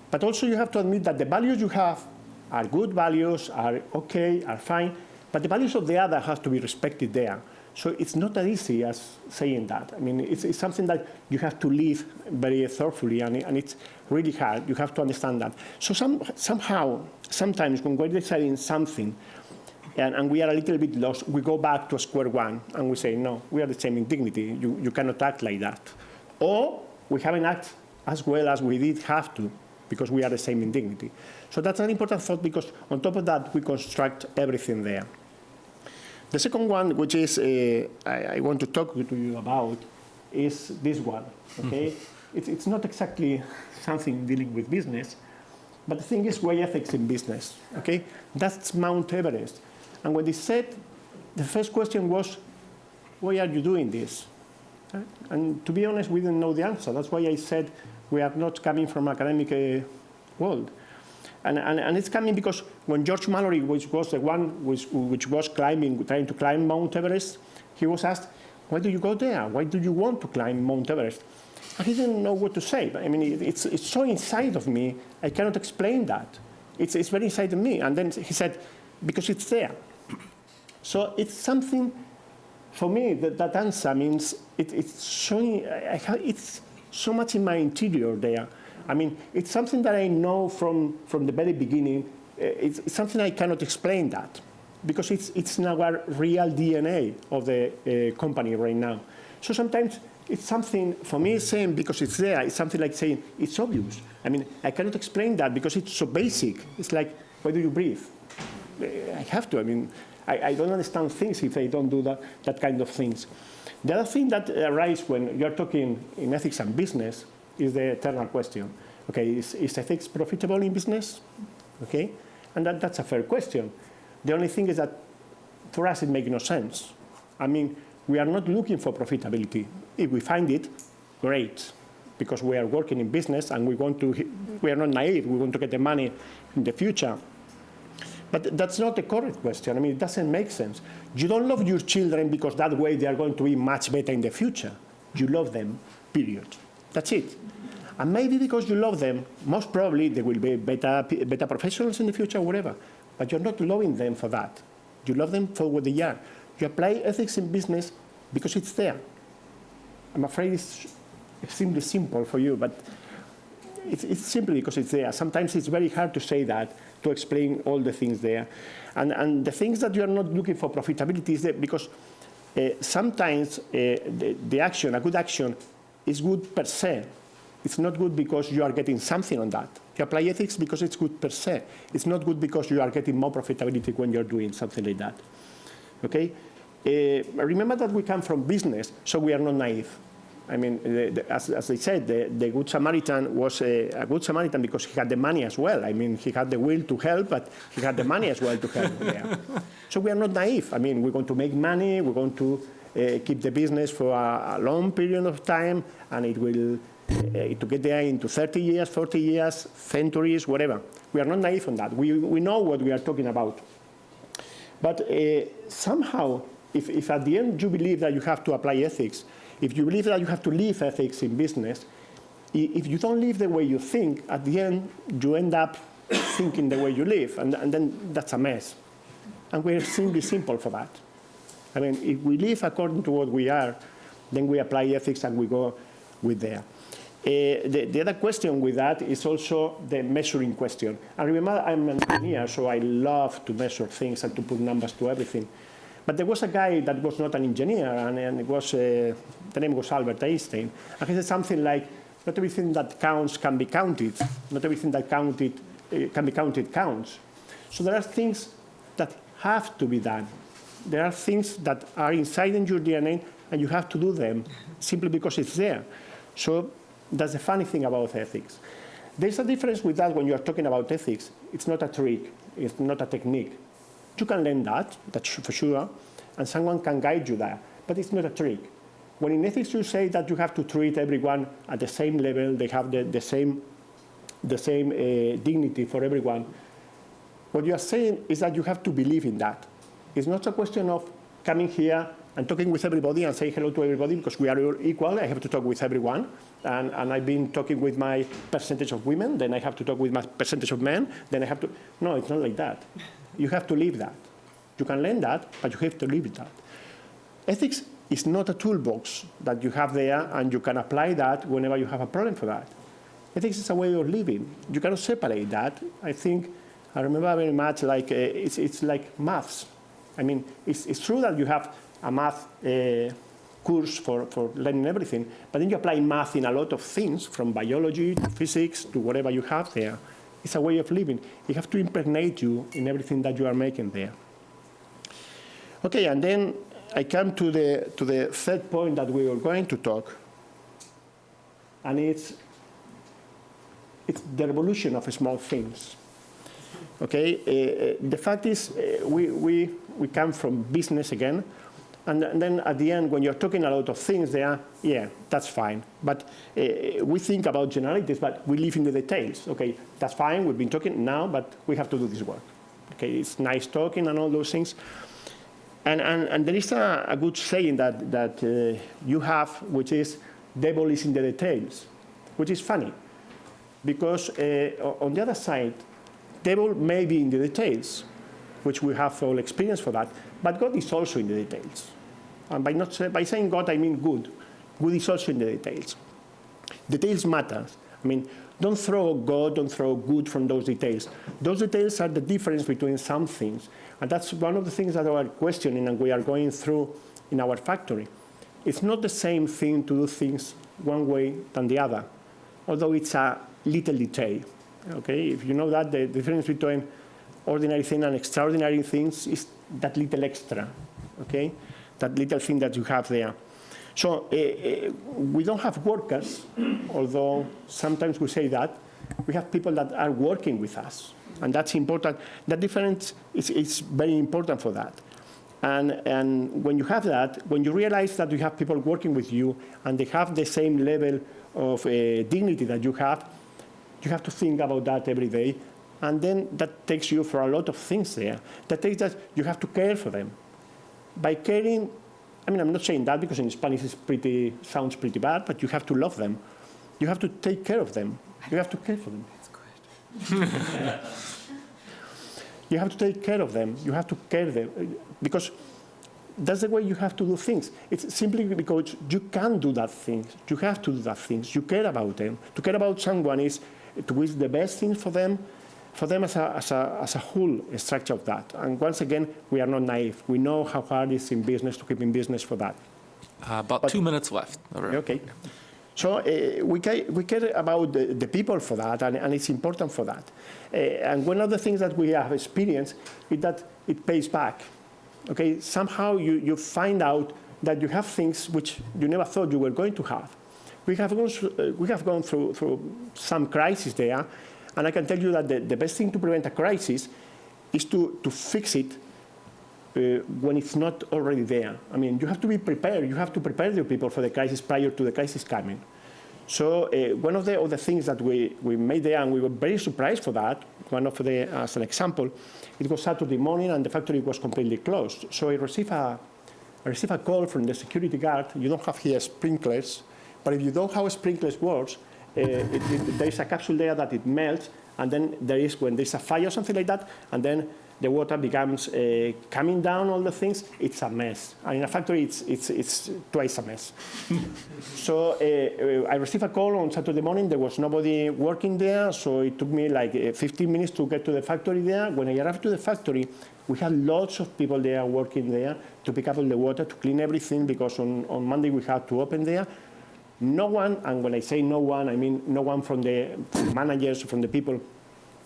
but also you have to admit that the values you have are good values, are okay, are fine, but the values of the other have to be respected there. So it's not that easy as saying that. I mean, it's something that you have to live very thoughtfully, and it's really hard. You have to understand that. So sometimes when we're deciding something, and we are a little bit lost, we go back to square one, and we say, no, we are the same in dignity. You cannot act like that. Or we haven't acted as well as we did have to, because we are the same in dignity. So that's an important thought, because on top of that, we construct everything there. The second one, which is I want to talk to you about, is this one. Okay, it's not exactly something dealing with business, but the thing is why ethics in business. Okay, that's Mount Everest. And when they said, the first question was, why are you doing this? And to be honest, we didn't know the answer. That's why I said we are not coming from academic world. And it's coming because when George Mallory, which was the one which was trying to climb Mount Everest, he was asked, why do you go there? Why do you want to climb Mount Everest? And he didn't know what to say. I mean, it's so inside of me, I cannot explain that. It's very inside of me. And then he said, because it's there. So it's something, for me, that answer means it's showing, it's so much in my interior there. I mean, it's something that I know from the very beginning. It's something I cannot explain that, because it's in our real DNA of the company right now. So sometimes it's something, for me, saying because it's there, it's something like saying it's obvious. I mean, I cannot explain that because it's so basic. It's like, why do you breathe? I have to. I mean, I don't understand things if I don't do that kind of things. The other thing that arises when you're talking in ethics and business is the eternal question. Okay, is ethics profitable in business? Okay, and that's a fair question. The only thing is that for us it makes no sense. I mean, we are not looking for profitability. If we find it, great, because we are working in business and we are not naive, we want to get the money in the future. But that's not the correct question. I mean, it doesn't make sense. You don't love your children because that way they are going to be much better in the future. You love them, period. That's it. And maybe because you love them, most probably they will be better professionals in the future, whatever. But you're not loving them for that. You love them for what they are. You apply ethics in business because it's there. I'm afraid it's extremely simple for you, but it's simply because it's there. Sometimes it's very hard to say that, to explain all the things there. And the things that you are not looking for profitability is there because sometimes the action, a good action, is good per se. It's not good because you are getting something on that. You apply ethics because it's good per se. It's not good because you are getting more profitability when you're doing something like that. Okay? Remember that we come from business, so we are not naive. I mean, as I said, the Good Samaritan was a Good Samaritan because he had the money as well. I mean, he had the will to help, but he had the money as well to help there. So we are not naive. I mean, we're going to make money, we're going to keep the business for a long period of time, and it will to get there into 30 years, 40 years, centuries, whatever. We are not naive on that. We know what we are talking about. But somehow, if at the end you believe that you have to apply ethics, if you believe that you have to live ethics in business, if you don't live the way you think, at the end you end up thinking the way you live, and then that's a mess. And we're simply simple for that. I mean, if we live according to what we are, then we apply ethics and we go with there. The other question with that is also the measuring question. And remember, I'm an engineer, so I love to measure things and to put numbers to everything. But there was a guy that was not an engineer, and it was, the name was Albert Einstein. And he said something like, not everything that counts can be counted. Not everything that can be counted counts. So there are things that have to be done. There are things that are inside in your DNA, and you have to do them simply because it's there. So that's the funny thing about ethics. There's a difference with that when you are talking about ethics. It's not a trick. It's not a technique. You can learn that, that's for sure, and someone can guide you there, but it's not a trick. When in ethics you say that you have to treat everyone at the same level, they have the same dignity for everyone, what you are saying is that you have to believe in that. It's not a question of coming here and talking with everybody and saying hello to everybody because we are all equal. I have to talk with everyone. And I've been talking with my percentage of women, then I have to talk with my percentage of men, then I have to... No, it's not like that. You have to live that. You can learn that, but you have to live that. Ethics is not a toolbox that you have there and you can apply that whenever you have a problem for that. Ethics is a way of living. You cannot separate that. I remember very much like it's like maths. I mean, it's true that you have a math course for learning everything, but then you apply math in a lot of things, from biology to physics to whatever you have there. It's a way of living. You have to impregnate you in everything that you are making there. Okay, and then I come to the third point that we were going to talk, and it's the revolution of small things. Okay, the fact is we come from business again, and then at the end, when you're talking a lot of things there, yeah, that's fine. But we think about generalities, but we live in the details. Okay, that's fine, we've been talking now, but we have to do this work. Okay, it's nice talking and all those things. And there is a good saying that you have, which is, devil is in the details, which is funny. Because on the other side, devil may be in the details, which we have all experience for that, but God is also in the details. And by saying God, I mean good. Good is also in the details. Details matter. I mean, don't throw God, don't throw good from those details. Those details are the difference between some things. And that's one of the things that we are questioning and we are going through in our factory. It's not the same thing to do things one way than the other, although it's a little detail. Okay, if you know that, the difference between ordinary thing and extraordinary things is that little extra, okay? That little thing that you have there. So we don't have workers, although sometimes we say that. We have people that are working with us, and that's important. That difference is very important for that. And when you have that, when you realize that you have people working with you and they have the same level of dignity that you have to think about that every day. And then that takes you for a lot of things there. That takes that you have to care for them. By caring, I mean, I'm not saying that because in Spanish it sounds pretty bad, but you have to love them. You have to take care of them. You have to care for them. That's good. You have to take care of them. You have to care them because that's the way you have to do things. It's simply because you can do that thing. You have to do that things. You care about them. To care about someone is to wish the best thing for them as a whole structure of that. And once again, we are not naive. We know how hard it is in business to keep in business for that. About 2 minutes left. Okay. So we care about the people for that, and it's important for that. And one of the things that we have experienced is that it pays back. Okay, somehow you find out that you have things which you never thought you were going to have. We have gone through some crisis there, and I can tell you that the best thing to prevent a crisis is to fix it when it's not already there. I mean, you have to be prepared. You have to prepare your people for the crisis prior to the crisis coming. So one of the things that we made there, and we were very surprised for that, as an example, it was Saturday morning and the factory was completely closed. So I received a call from the security guard. You don't have here sprinklers, but if you know how sprinklers works, there is a capsule there that it melts, and then when there's a fire or something like that, and then the water becomes coming down, all the things, it's a mess. And in a factory, it's twice a mess. So I received a call on Saturday morning. There was nobody working there, so it took me like 15 minutes to get to the factory there. When I arrived to the factory, we had lots of people there working there to pick up all the water, to clean everything, because on Monday we had to open there. No one, and when I say no one, I mean no one from the managers, from the people,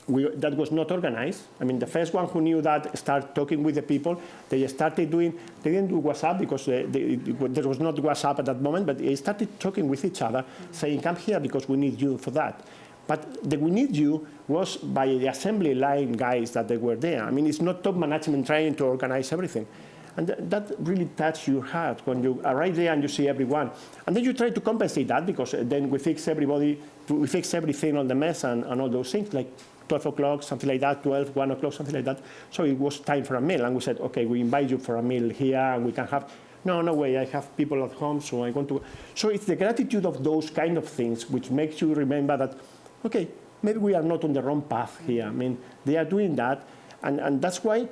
that was not organized. I mean, the first one who knew that started talking with the people. They started they didn't do WhatsApp because there was not WhatsApp at that moment, but they started talking with each other, saying, come here because we need you for that. But the we need you was by the assembly line guys that they were there. I mean, it's not top management trying to organize everything. And that really touches your heart when you arrive there and you see everyone. And then you try to compensate that because then we fix everything on the mess and all those things, like 12 o'clock, something like that, 12, 1 o'clock, something like that. So it was time for a meal. And we said, okay, we invite you for a meal here and we can have, no way, I have people at home, so I want to. So it's the gratitude of those kind of things which makes you remember that, okay, maybe we are not on the wrong path here. I mean, they are doing that, and that's why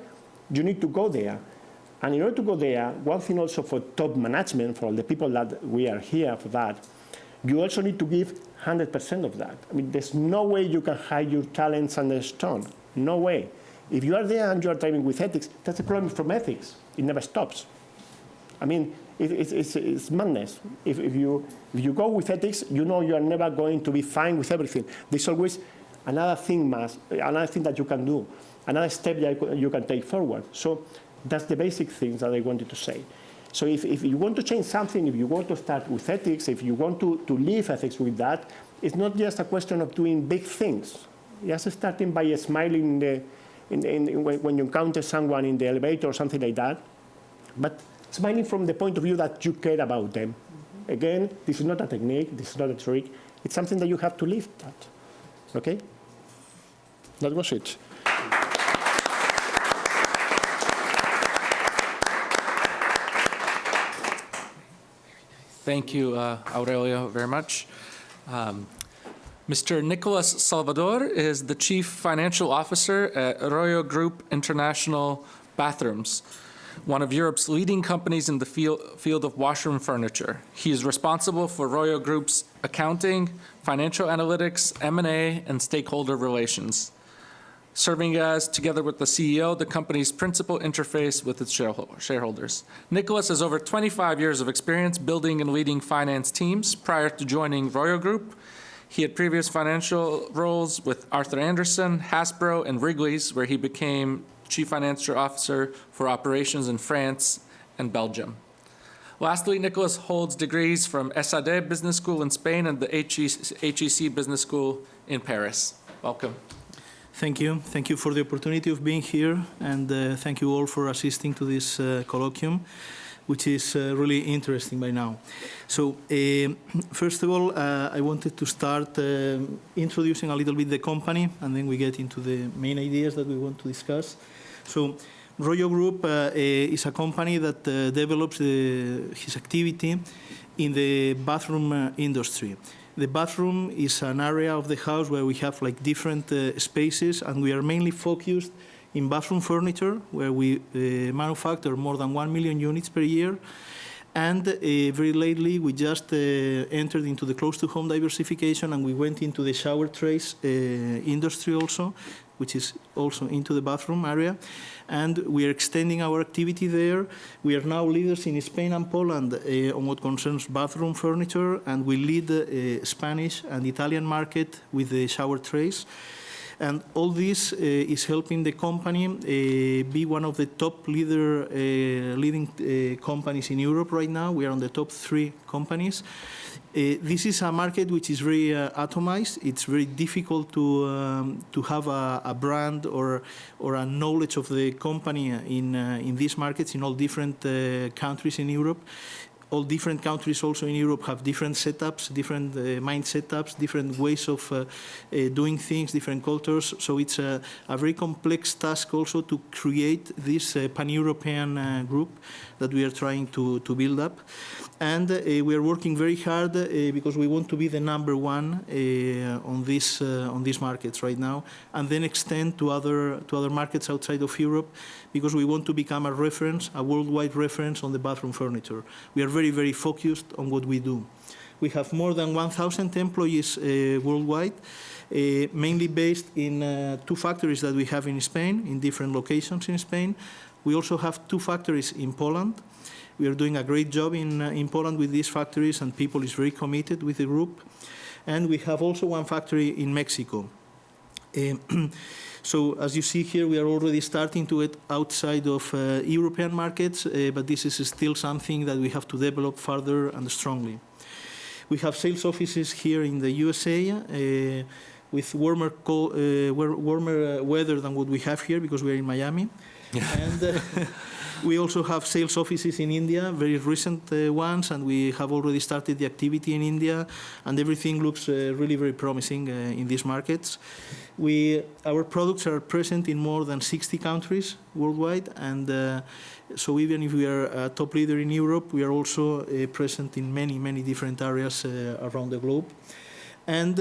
you need to go there. And in order to go there, one thing also for top management, for all the people that we are here for that, you also need to give 100% of that. I mean, there's no way you can hide your talents under stone. No way. If you are there and you are driving with ethics, that's a problem from ethics. It never stops. I mean, it's madness. If you go with ethics, you know you are never going to be fine with everything. There's always another thing that you can do, another step that you can take forward. So That's the basic things that I wanted to say. So if you want to change something, if you want to start with ethics, if you want to live ethics with that, it's not just a question of doing big things. Just starting by smiling when you encounter someone in the elevator or something like that, but smiling from the point of view that you care about them. Again, this is not a technique, this is not a trick. It's something that you have to live at. Okay? That was it. Thank you, Aurelio, very much. Mr. Nicolas Salvador is the Chief Financial Officer at Royo Group International Bathrooms, one of Europe's leading companies in the field of washroom furniture. He is responsible for Royo Group's accounting, financial analytics, M&A, and stakeholder relations, serving as, together with the CEO, the company's principal interface with its shareholders. Nicolas has over 25 years of experience building and leading finance teams. Prior to joining Royo Group, he had previous financial roles with Arthur Andersen, Hasbro, and Wrigley's, where he became Chief Financial Officer for operations in France and Belgium. Lastly, Nicolas holds degrees from ESADE Business School in Spain and the HEC Business School in Paris. Welcome. Thank you. Thank you for the opportunity of being here, and thank you all for assisting to this colloquium, which is really interesting by now. So, first of all, I wanted to start introducing a little bit the company, and then we get into the main ideas that we want to discuss. So, Royo Group is a company that develops his activity in the bathroom industry. The bathroom is an area of the house where we have like different spaces, and we are mainly focused in bathroom furniture, where we manufacture more than 1 million units per year. And very lately, we just entered into the close-to-home diversification, and we went into the shower trays industry also, which is also into the bathroom area. And we are extending our activity there. We are now leaders in Spain and Poland on what concerns bathroom furniture, and we lead the Spanish and Italian market with the shower trays. And all this is helping the company be one of the top leading companies in Europe right now. We are on the top 3 companies. This is a market which is very atomized. It's very difficult to have a brand or a knowledge of the company in these markets in all different countries in Europe. All different countries also in Europe have different setups, different mind setups, different ways of doing things, different cultures. So it's a very complex task also to create this pan-European group that we are trying to build up. And we are working very hard because we want to be the number 1 on these markets right now, and then extend to other markets outside of Europe, because we want to become a reference, a worldwide reference on the bathroom furniture. We are very, very focused on what we do. We have more than 1,000 employees worldwide, mainly based in 2 factories that we have in Spain, in different locations in Spain. We also have 2 factories in Poland. We are doing a great job in Poland with these factories, and people is very committed with the group. And we have also 1 factory in Mexico. So as you see here, we are already starting to get outside of European markets, but this is still something that we have to develop further and strongly. We have sales offices here in the USA with warmer weather than what we have here, because we are in Miami. And we also have sales offices in India, very recent ones, and we have already started the activity in India, and everything looks really very promising in these markets. Our products are present in more than 60 countries worldwide, and so even if we are a top leader in Europe, we are also present in many, many different areas around the globe. And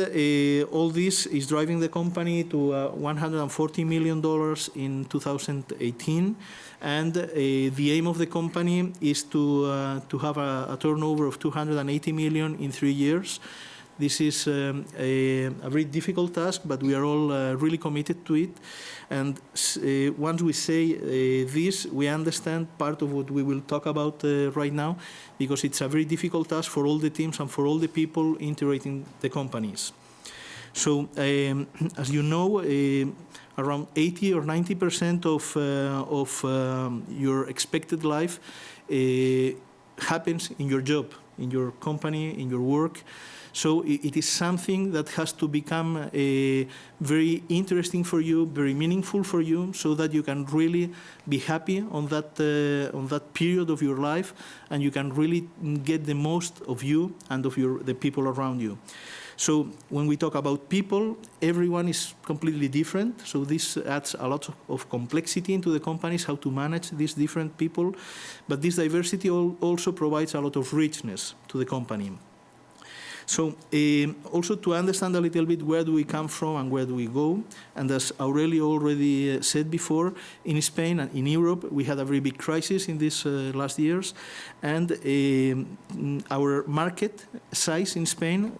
all this is driving the company to $140 million in 2018. And the aim of the company is to have a turnover of 280 million in 3 years. This is a very difficult task, but we are all really committed to it. And once we say this, we understand part of what we will talk about right now, because it's a very difficult task for all the teams and for all the people integrating the companies. So, as you know, around 80 or 90% of your expected life happens in your job, in your company, in your work. So it is something that has to become very interesting for you, very meaningful for you, so that you can really be happy on that period of your life, and you can really get the most of you and of the people around you. So when we talk about people, everyone is completely different. So this adds a lot of complexity into the companies, how to manage these different people. But this diversity also provides a lot of richness to the company. So also to understand a little bit where do we come from and where do we go, and as Aurelio already said before, in Spain and in Europe we had a very big crisis in these last years, and our market size in Spain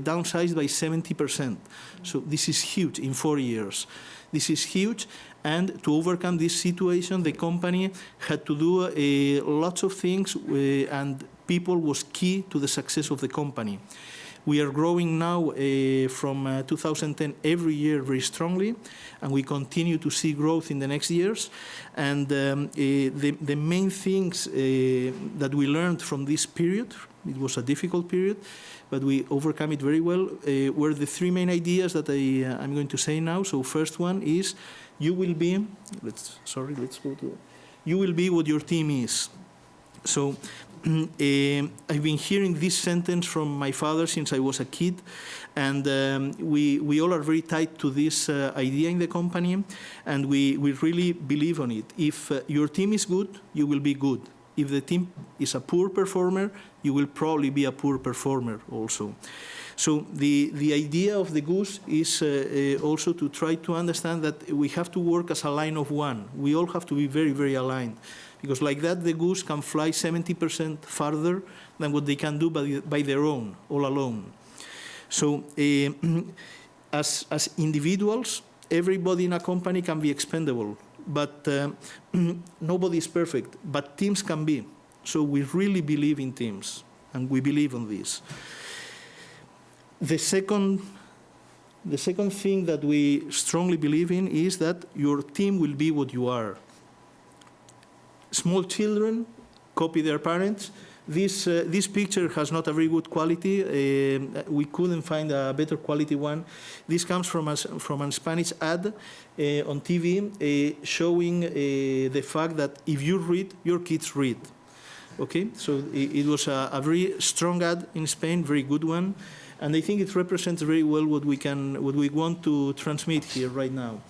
downsized by 70%. So this is huge in 4 years. This is huge, and to overcome this situation, the company had to do lots of things, and people was key to the success of the company. We are growing now from 2010 every year very strongly, and we continue to see growth in the next years. And the main things that we learned from this period, it was a difficult period, but we overcome it very well, were the three main ideas that I'm going to say now. So first one is, you will be, you will be what your team is. So I've been hearing this sentence from my father since I was a kid, and we all are very tied to this idea in the company, and we really believe on it. If your team is good, you will be good. If the team is a poor performer, you will probably be a poor performer also. So the idea of the goose is also to try to understand that we have to work as a line of one. We all have to be very, very aligned, because like that the goose can fly 70% farther than what they can do by their own, all alone. So as individuals, everybody in a company can be expendable, but nobody is perfect, but teams can be. So we really believe in teams, and we believe on this. The second thing that we strongly believe in is that your team will be what you are. Small children copy their parents. This picture has not a very good quality. We couldn't find a better quality one. This comes from a Spanish ad on TV showing the fact that if you read, your kids read. Okay, so it was a very strong ad in Spain, very good one. And I think it represents very well what we want to transmit here right now.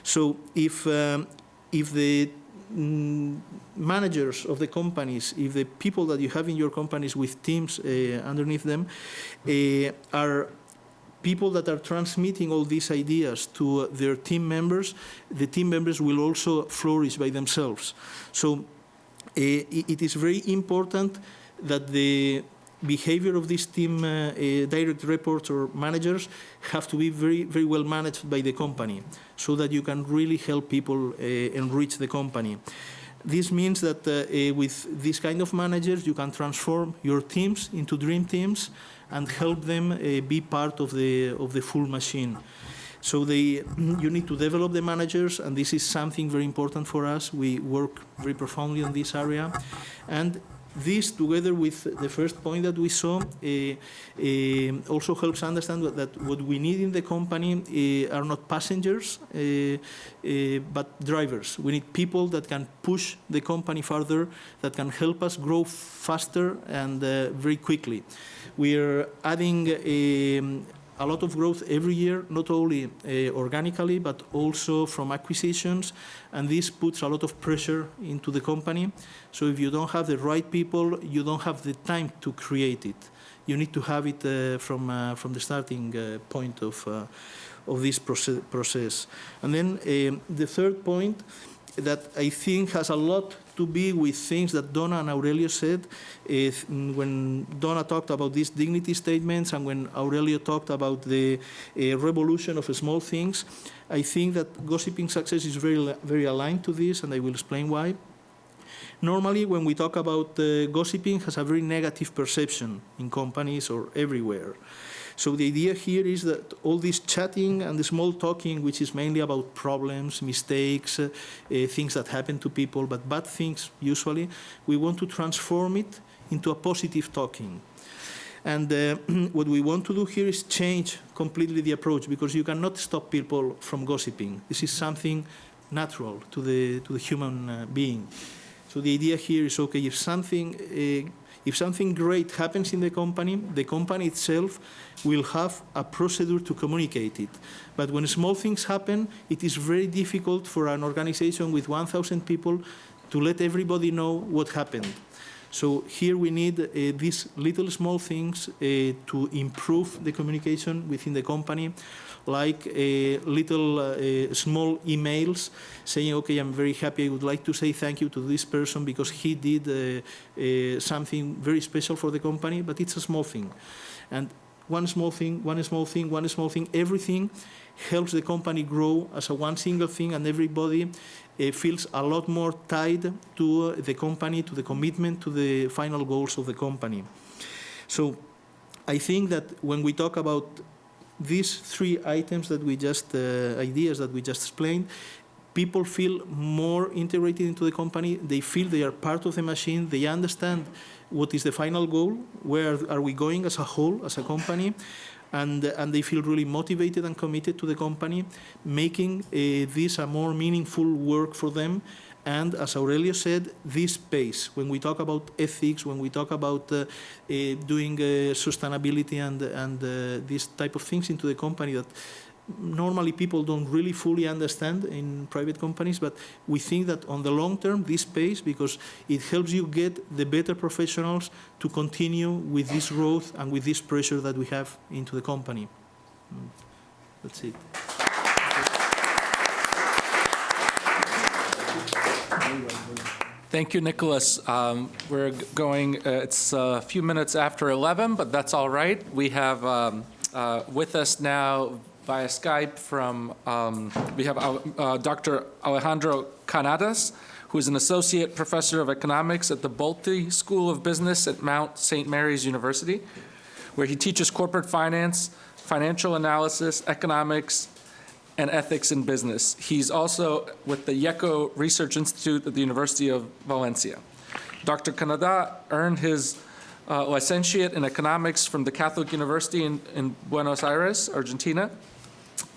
So if the managers of the companies, if the people that you have in your companies with teams underneath them are people that are transmitting all these ideas to their team members, the team members will also flourish by themselves. So it is very important that the behavior of this team, direct reports or managers, have to be very, very well managed by the company, so that you can really help people enrich the company. This means that with this kind of managers, you can transform your teams into dream teams and help them be part of the full machine. So you need to develop the managers, and this is something very important for us. We work very profoundly on this area. And this, together with the first point that we saw, also helps understand that what we need in the company are not passengers, but drivers. We need people that can push the company further, that can help us grow faster and very quickly. We are adding a lot of growth every year, not only organically, but also from acquisitions, and this puts a lot of pressure into the company. So if you don't have the right people, you don't have the time to create it. You need to have it from the starting point of this process. And then the third point that I think has a lot to be with things that Donna and Aurelio said. When Donna talked about these dignity statements and when Aurelio talked about the revolution of small things, I think that gossiping success is very, very aligned to this, and I will explain why. Normally, when we talk about gossiping, it has a very negative perception in companies or everywhere. So the idea here is that all this chatting and the small talking, which is mainly about problems, mistakes, things that happen to people, but bad things usually, we want to transform it into a positive talking. And what we want to do here is change completely the approach, because you cannot stop people from gossiping. This is something natural to the human being. So the idea here is, okay, if something great happens in the company itself will have a procedure to communicate it. But when small things happen, it is very difficult for an organization with 1,000 people to let everybody know what happened. So here we need these little small things to improve the communication within the company, like little small emails saying, okay, I'm very happy, I would like to say thank you to this person because he did something very special for the company, but it's a small thing. And one small thing, everything helps the company grow as a one single thing, and everybody feels a lot more tied to the company, to the commitment, to the final goals of the company. So I think that when we talk about these three items that we just, ideas that we just explained, people feel more integrated into the company, they feel they are part of the machine, they understand what is the final goal, where are we going as a whole, as a company, and they feel really motivated and committed to the company, making this a more meaningful work for them. And as Aurelio said, this space, when we talk about ethics, when we talk about doing sustainability and these type of things into the company that normally people don't really fully understand in private companies, but we think that on the long term, this space, because it helps you get the better professionals to continue with this growth and with this pressure that we have into the company. That's it. Thank you, Nicolas. We're going, it's a few minutes after 11, but that's all right. We have with us now via Skype from, we have Dr. Alejandro Canadas, who is an associate professor of economics at the Bolte School of Business at Mount St. Mary's University, where he teaches corporate finance, financial analysis, economics, and ethics in business. He's also with the IECO Research Institute at the University of Valencia. Dr. Canada earned his licentiate in economics from the Catholic University in Buenos Aires, Argentina,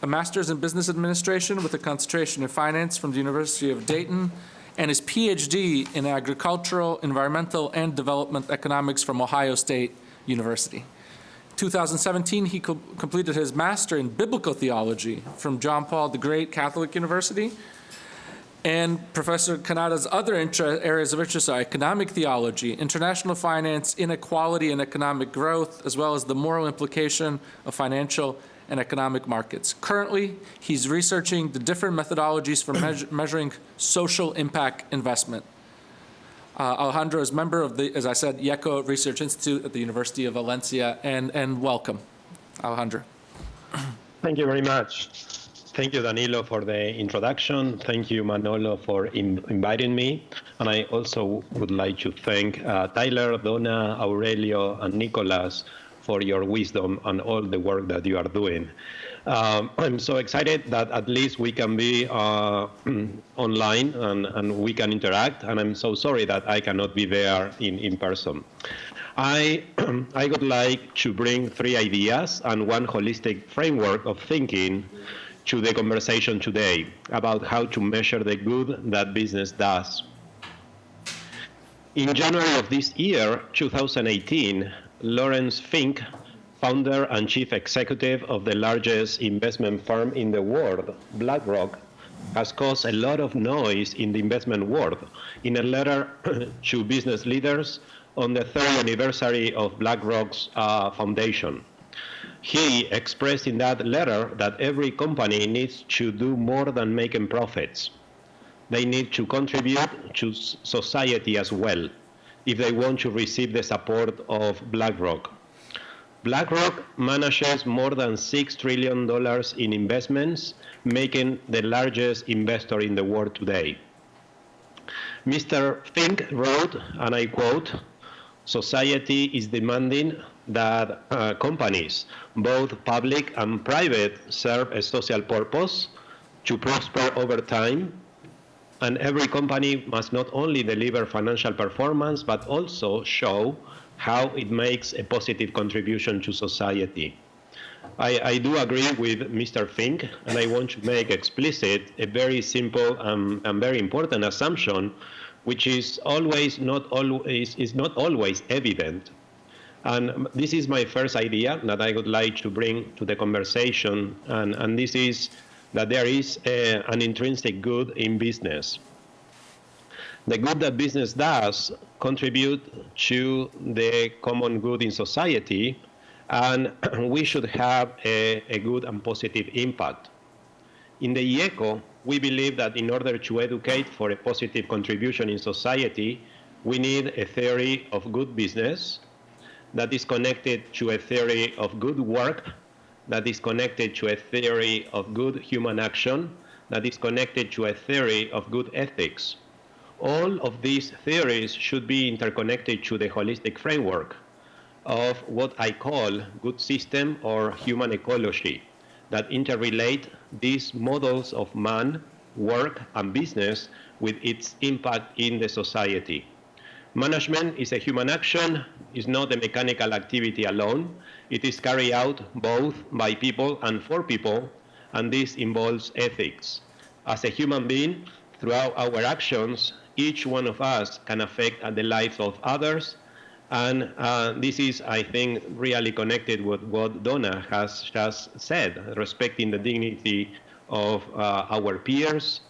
a master's in business administration with a concentration in finance from the University of Dayton, and his PhD in agricultural, environmental, and development economics from Ohio State University. 2017, he completed his master in biblical theology from John Paul the Great Catholic University. And Professor Canada's other areas of interest are economic theology, international finance, inequality and economic growth, as well as the moral implication of financial and economic markets. Currently, he's researching the different methodologies for measuring social impact investment. Alejandro is member of the, as I said, IECO Research Institute at the University of Valencia, and welcome, Alejandro. Thank you very much. Thank you, Danilo, for the introduction. Thank you, Manolo, for inviting me. And I also would like to thank Tyler, Donna, Aurelio, and Nicolas for your wisdom and all the work that you are doing. I'm so excited that at least we can be online and we can interact, and I'm so sorry that I cannot be there in person. I would like to bring three ideas and one holistic framework of thinking to the conversation today about how to measure the good that business does. In January of this year, 2018, Lawrence Fink, founder and chief executive of the largest investment firm in the world, BlackRock, has caused a lot of noise in the investment world in a letter to business leaders on the 3rd anniversary of BlackRock's foundation. He expressed in that letter that every company needs to do more than making profits. They need to contribute to society as well if they want to receive the support of BlackRock. BlackRock manages more than $6 trillion in investments, making the largest investor in the world today. Mr. Fink wrote, and I quote, Society is demanding that companies, both public and private, serve a social purpose to prosper over time. And every company must not only deliver financial performance, but also show how it makes a positive contribution to society. I do agree with Mr. Fink, and I want to make explicit a very simple and very important assumption, which is not always evident. And this is my first idea that I would like to bring to the conversation, and this is that there is an intrinsic good in business. The good that business does contribute to the common good in society, and we should have a good and positive impact. In the IECO, we believe that in order to educate for a positive contribution in society, we need a theory of good business that is connected to a theory of good work, that is connected to a theory of good human action, that is connected to a theory of good ethics. All of these theories should be interconnected to the holistic framework of what I call good system or human ecology, that interrelate these models of man, work, and business with its impact in the society. Management is a human action, is not a mechanical activity alone. It is carried out both by people and for people, and this involves ethics. As a human being, throughout our actions, each one of us can affect the lives of others, and this is, I think, really connected with what Donna has just said, respecting the dignity of our peers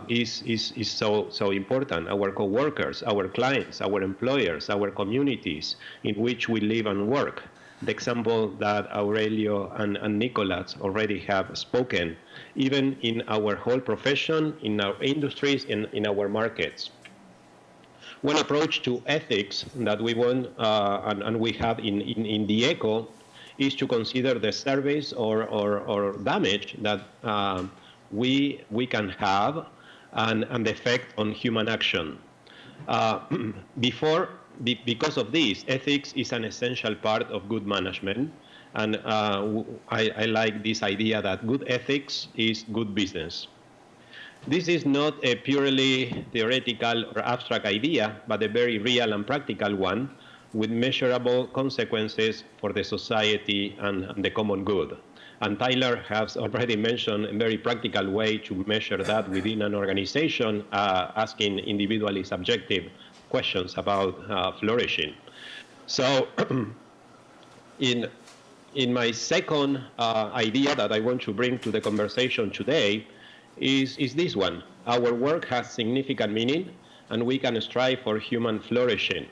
is so important. Our co-workers, our clients, our employers, our communities in which we live and work. The example that Aurelio and Nicolas already have spoken, even in our whole profession, in our industries, in our markets. One approach to ethics that we want and we have in the IECO is to consider the service or damage that we can have and the effect on human action. Because of this, ethics is an essential part of good management, and I like this idea that good ethics is good business. This is not a purely theoretical or abstract idea, but a very real and practical one with measurable consequences for the society and the common good. And Tyler has already mentioned a very practical way to measure that within an organization, asking individually subjective questions about flourishing. So in my second idea that I want to bring to the conversation today is this one. Our work has significant meaning, and we can strive for human flourishing.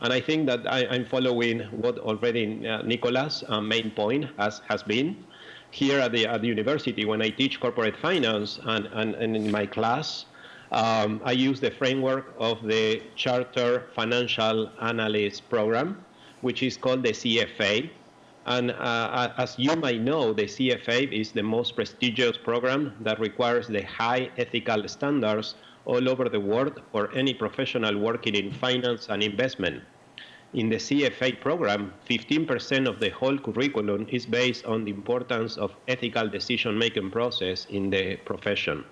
And I think that I'm following what already Nicolas' main point has been. Here at the university, when I teach corporate finance and in my class, I use the framework of the Charter Financial Analyst Program, which is called the CFA. And as you might know, the CFA is the most prestigious program that requires the high ethical standards all over the world for any professional working in finance and investment. In the CFA program, 15% of the whole curriculum is based on the importance of ethical decision-making process in the profession.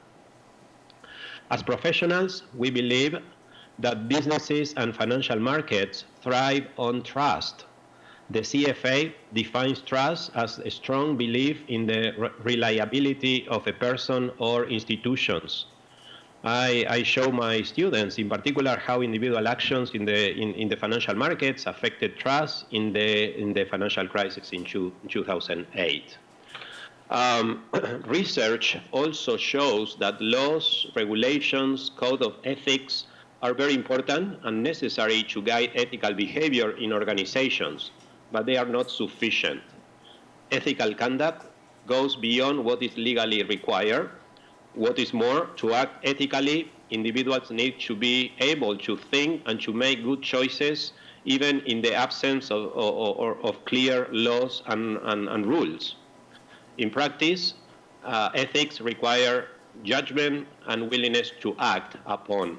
As professionals, we believe that businesses and financial markets thrive on trust. The CFA defines trust as a strong belief in the reliability of a person or institutions. I show my students, in particular, how individual actions in the financial markets affected trust in the financial crisis in 2008. Research also shows that laws, regulations, code of ethics are very important and necessary to guide ethical behavior in organizations, but they are not sufficient. Ethical conduct goes beyond what is legally required. What is more, to act ethically, individuals need to be able to think and to make good choices, even in the absence of clear laws and rules. In practice, ethics require judgment and willingness to act upon.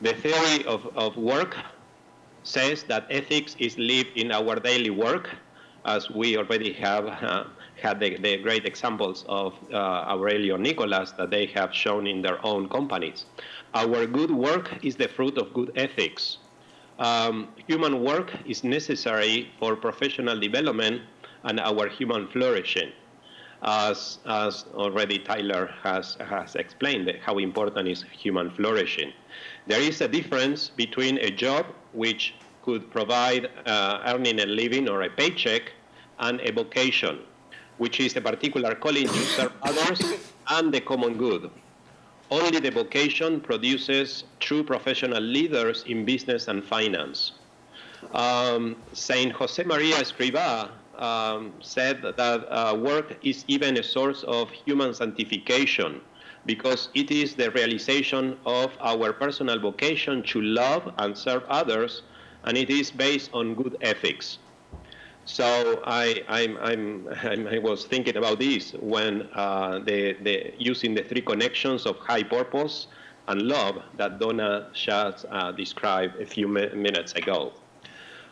The theory of work says that ethics is lived in our daily work, as we already have had the great examples of Aurelio and Nicolas that they have shown in their own companies. Our good work is the fruit of good ethics. Human work is necessary for professional development and our human flourishing, as already Tyler has explained how important is human flourishing. There is a difference between a job which could provide earning a living or a paycheck and a vocation, which is a particular calling to serve others and the common good. Only the vocation produces true professional leaders in business and finance. Saint Jose Maria Escrivá said that work is even a source of human sanctification because it is the realization of our personal vocation to love and serve others, and it is based on good ethics. So I was thinking about this when using the three connections of high purpose and love that Donna just described a few minutes ago.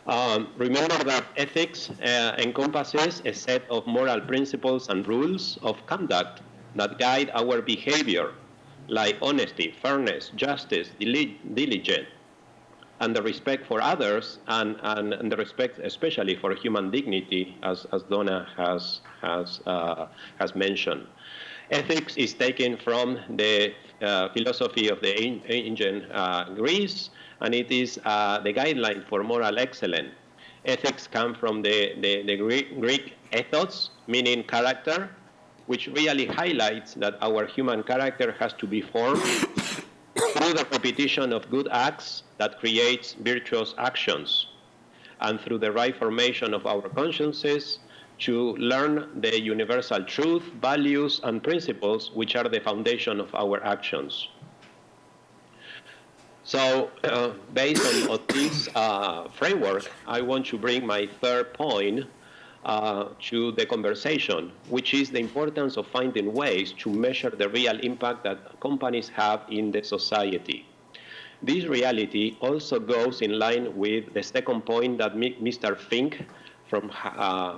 Remember that ethics encompasses a set of moral principles and rules of conduct that guide our behavior, like honesty, fairness, justice, diligence, and the respect for others, and the respect especially for human dignity, as Donna has mentioned. Ethics is taken from the philosophy of the ancient Greece, and it is the guideline for moral excellence. Ethics come from the Greek ethos, meaning character, which really highlights that our human character has to be formed through the repetition of good acts that creates virtuous actions, and through the right formation of our consciences to learn the universal truth, values, and principles which are the foundation of our actions. So based on this framework, I want to bring my third point to the conversation, which is the importance of finding ways to measure the real impact that companies have in the society. This reality also goes in line with the second point that Mr. Fink from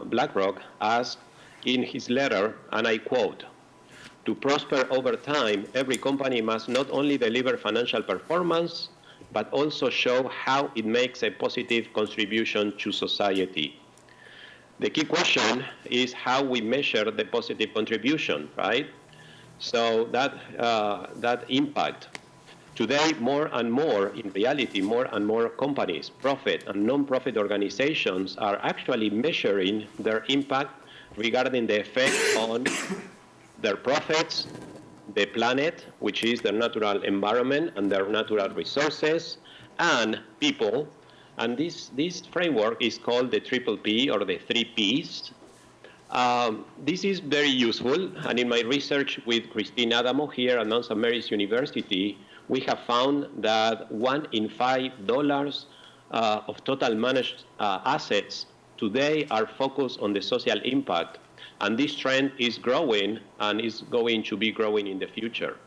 BlackRock asked in his letter, and I quote, "To prosper over time, every company must not only deliver financial performance, but also show how it makes a positive contribution to society." The key question is how we measure the positive contribution, right? So that impact. Today, more and more, in reality, more and more companies, profit and non-profit organizations are actually measuring their impact regarding the effect on their profits, the planet, which is their natural environment and their natural resources, and people. And this framework is called the Triple P, or the 3 Ps. This is very useful, and in my research with Christine Adamo here at Mount St. Mary's University, we have found that $1 in $5 of total managed assets today are focused on the social impact, and this trend is growing and is going to be growing in the future.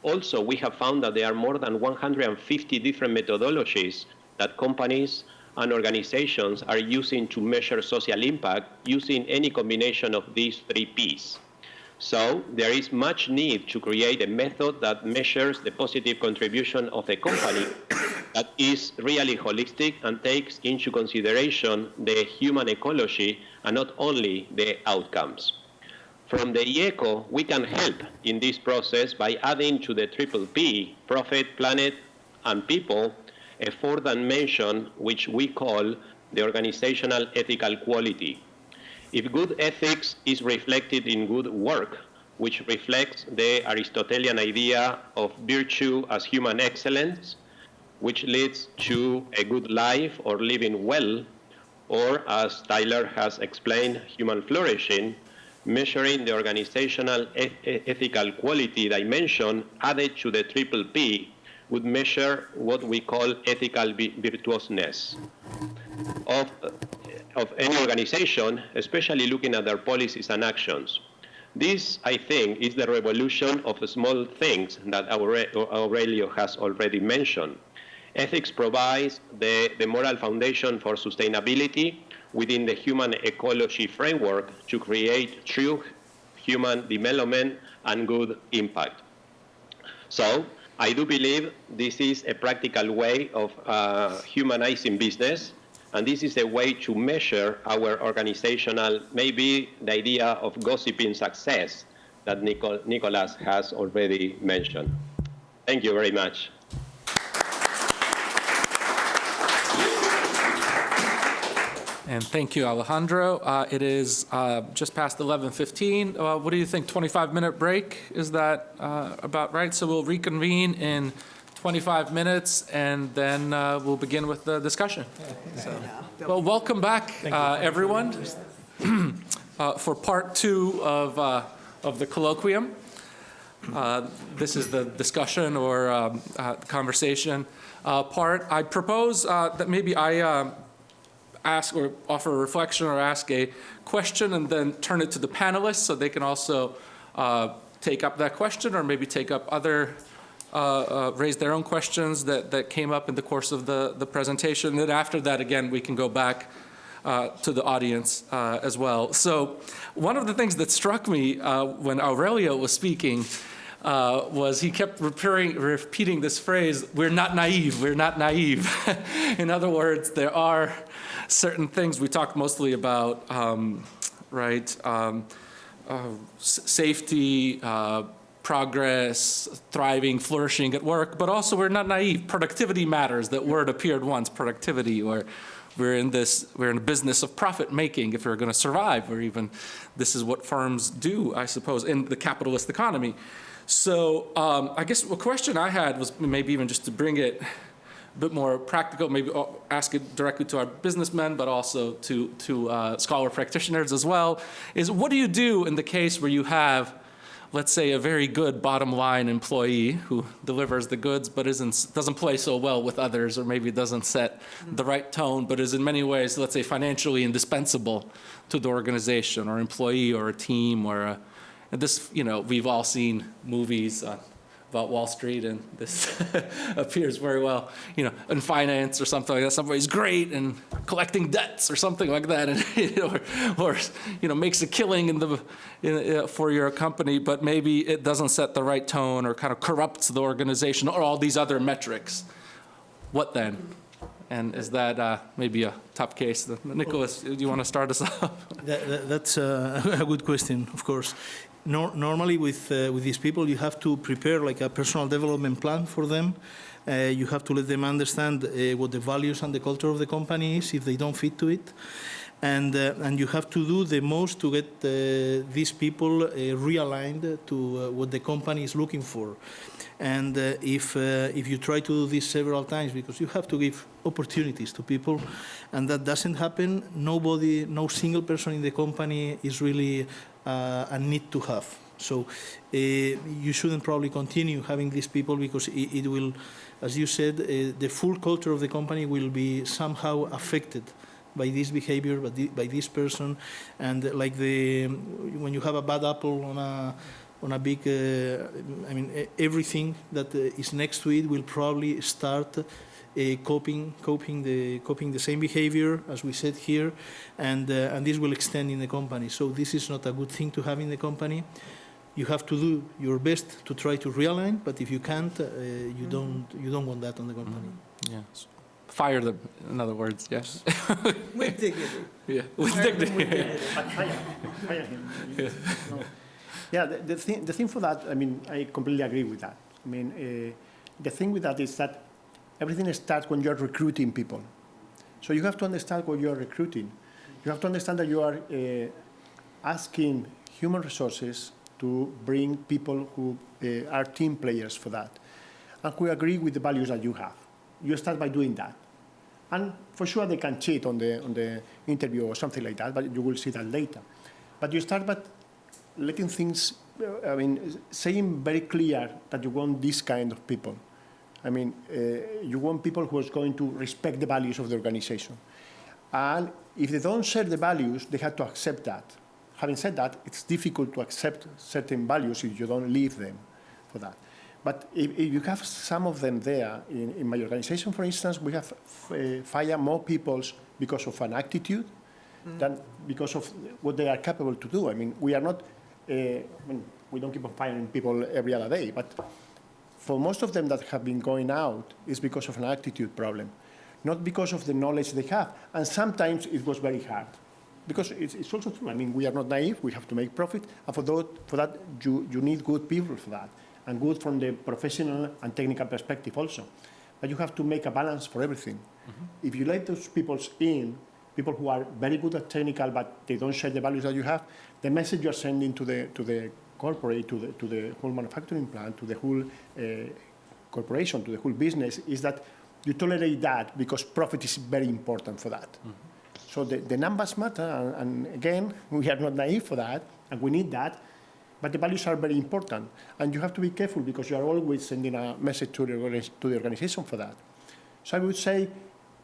Also, we have found that there are more than 150 different methodologies that companies and organizations are using to measure social impact using any combination of these 3 Ps. So there is much need to create a method that measures the positive contribution of a company that is really holistic and takes into consideration the human ecology and not only the outcomes. From the IECO, we can help in this process by adding to the Triple P, profit, planet, and people, a fourth dimension which we call the organizational ethical quality. If good ethics is reflected in good work, which reflects the Aristotelian idea of virtue as human excellence, which leads to a good life or living well, or as Tyler has explained, human flourishing, measuring the organizational ethical quality dimension added to the Triple P would measure what we call ethical virtuousness of any organization, especially looking at their policies and actions. This, I think, is the revolution of small things that Aurelio has already mentioned. Ethics provides the moral foundation for sustainability within the human ecology framework to create true human development and good impact. So I do believe this is a practical way of humanizing business, and this is a way to measure our organizational, maybe the idea of gossiping success that Nicolas has already mentioned. Thank you very much. And thank you, Alejandro. It is just past 11:15. What do you think, 25-minute break? Is that about right? So we'll reconvene in 25 minutes, and then we'll begin with the discussion. So, well, welcome back, everyone, for part 2 of the colloquium. This is the discussion or conversation part. I propose that maybe I ask or offer a reflection or ask a question and then turn it to the panelists so they can also take up that question or maybe take up other, raise their own questions that came up in the course of the presentation. And then after that, again, we can go back to the audience as well. So one of the things that struck me when Aurelio was speaking was he kept repeating this phrase, "We're not naive, we're not naive." In other words, there are certain things we talked mostly about, safety, progress, thriving, flourishing at work, but also we're not naive. Productivity matters. That word appeared once, productivity, or we're in a business of profit making if we're going to survive, or even this is what firms do, I suppose, in the capitalist economy. So I guess a question I had was maybe even just to bring it a bit more practical, maybe ask it directly to our businessmen, but also to scholar practitioners as well, is what do you do in the case where you have, let's say, a very good bottom line employee who delivers the goods but doesn't play so well with others, or maybe doesn't set the right tone, but is in many ways, let's say, financially indispensable to the organization or employee or a team or and this, we've all seen movies about Wall Street, and this appears very well, in finance or something like that. Somebody's great and collecting debts or something like that, and or makes a killing for your company, but maybe it doesn't set the right tone or kind of corrupts the organization or all these other metrics. What then? And is that maybe a tough case? Nicolas, do you want to start us off? That's a good question, of course. Normally with these people, you have to prepare like a personal development plan for them. You have to let them understand what the values and the culture of the company is if they don't fit to it. And you have to do the most to get these people realigned to what the company is looking for. And if you try to do this several times, because you have to give opportunities to people, and that doesn't happen, no single person in the company is really a need to have. So you shouldn't probably continue having these people, because it will, as you said, the full culture of the company will be somehow affected by this behavior, by this person. And like when you have a bad apple on a big, everything that is next to it will probably start copying the same behavior as we said here, and this will extend in the company. So this is not a good thing to have in the company. You have to do your best to try to realign, but if you can't, you don't want that on the company. Yes. Fire them, in other words, yes. With dignity. Yeah, with dignity. Fire him. Yeah. No. Yeah, the thing for that, I completely agree with that. The thing with that is that everything starts when you're recruiting people. So you have to understand what you're recruiting. You have to understand that you are asking human resources to bring people who are team players for that, and who agree with the values that you have. You start by doing that. And for sure they can cheat on the interview or something like that, but you will see that later. But you start by letting things, saying very clear that you want this kind of people. You want people who are going to respect the values of the organization. And if they don't share the values, they have to accept that. Having said that, it's difficult to accept certain values if you don't leave them for that. But if you have some of them there, in my organization, for instance, we have fired more people because of an attitude than because of what they are capable to do. I mean, we are not, we don't keep on firing people every other day, but for most of them that have been going out, it's because of an attitude problem, not because of the knowledge they have. And sometimes it was very hard. Because it's also true. I mean, we are not naive. We have to make profit. And for that, you need good people for that, and good from the professional and technical perspective also. But you have to make a balance for everything. Mm-hmm. If you let those people in, people who are very good at technical, but they don't share the values that you have, the message you are sending to the corporate, to the whole manufacturing plant, to the whole corporation, to the whole business, is that you tolerate that because profit is very important for that. Mm-hmm. So the numbers matter, and again, we are not naive for that, and we need that, but the values are very important. And you have to be careful because you are always sending a message to the organization for that. So I would say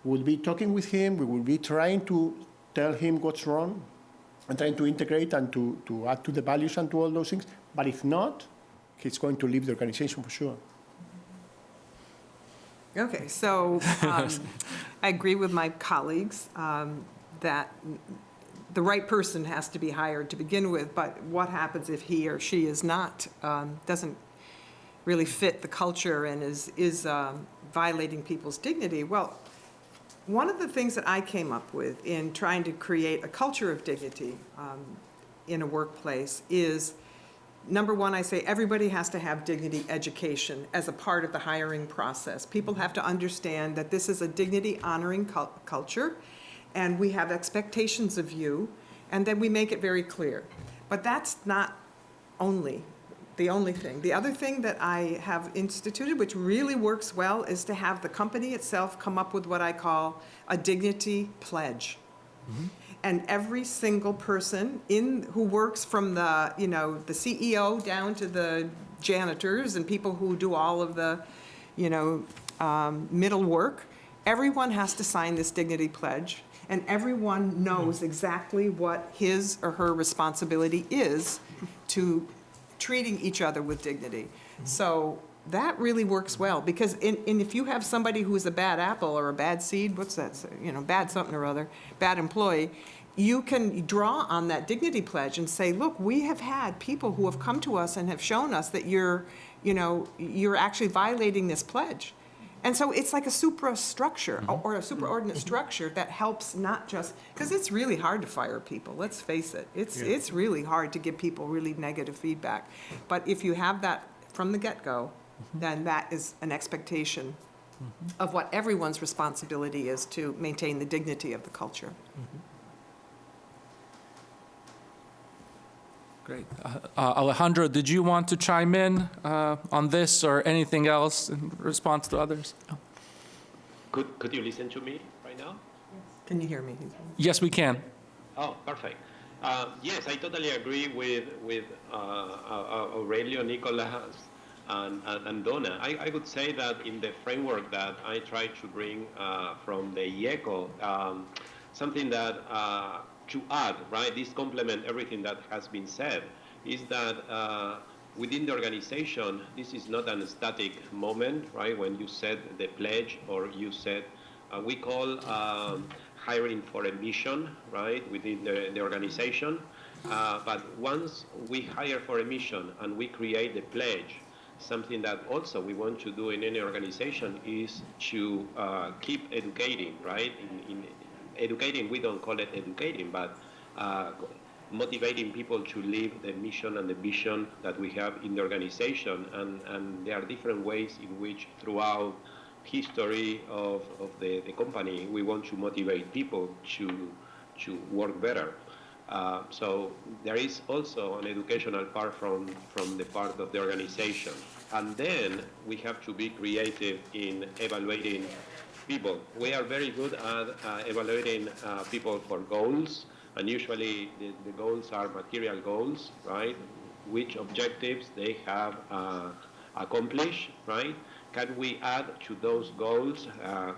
we'll be talking with him, we will be trying to tell him what's wrong, and trying to integrate and to add to the values and to all those things. But if not, he's going to leave the organization for sure. Okay, so I agree with my colleagues that the right person has to be hired to begin with, but what happens if he or she is not, doesn't really fit the culture and is violating people's dignity? Well, one of the things that I came up with in trying to create a culture of dignity in a workplace is, number one, I say everybody has to have dignity education as a part of the hiring process. People have to understand that this is a dignity honoring culture, and we have expectations of you, and then we make it very clear. But that's not the only thing. The other thing that I have instituted, which really works well, is to have the company itself come up with what I call a dignity pledge. Mm-hmm. And every single person who works from the CEO down to the janitors and people who do all of the, middle work, everyone has to sign this dignity pledge, and everyone knows exactly what his or her responsibility is to treating each other with dignity. So that really works well, because if you have somebody who's a bad apple or a bad seed, what's that, bad something or other, bad employee, you can draw on that dignity pledge and say, look, we have had people who have come to us and have shown us that you're actually violating this pledge. And so it's like a suprastructure or a superordinate structure that helps not just, because it's really hard to fire people, let's face it. It's really hard to give people really negative feedback. But if you have that from the get-go, then that is an expectation of what everyone's responsibility is to maintain the dignity of the culture. Great. Alejandro, did you want to chime in on this or anything else in response to others? No. Could you listen to me right now? Can you hear me? Yes, we can. Oh, perfect. Yes, I totally agree with Aurelio, Nicolas, and Donna. I would say that in the framework that I try to bring from the IECO, something that to add, right, this complement everything that has been said, is that within the organization, this is not a static moment, right, when you set the pledge or you set, we call hiring for a mission, right, within the organization. But once we hire for a mission and we create the pledge, something that also we want to do in any organization is to keep educating, right? In educating, we don't call it educating, but motivating people to live the mission and the vision that we have in the organization. And there are different ways in which throughout history of the company, we want to motivate people to work better. So there is also an educational part from the part of the organization. And then we have to be creative in evaluating people. We are very good at evaluating people for goals, and usually the goals are material goals, right? Which objectives they have accomplished, right? Can we add to those goals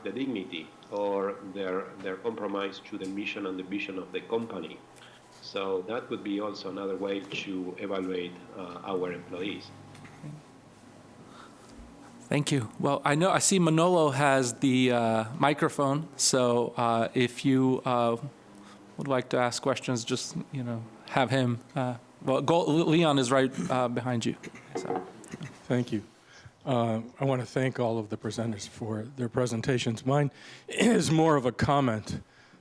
the dignity or their compromise to the mission and the vision of the company? So that would be also another way to evaluate our employees. Thank you. Well, I see Manolo has the microphone, so if you would like to ask questions, just, have him. Leon is right behind you. So. Thank you. I want to thank all of the presenters for their presentations. Mine is more of a comment.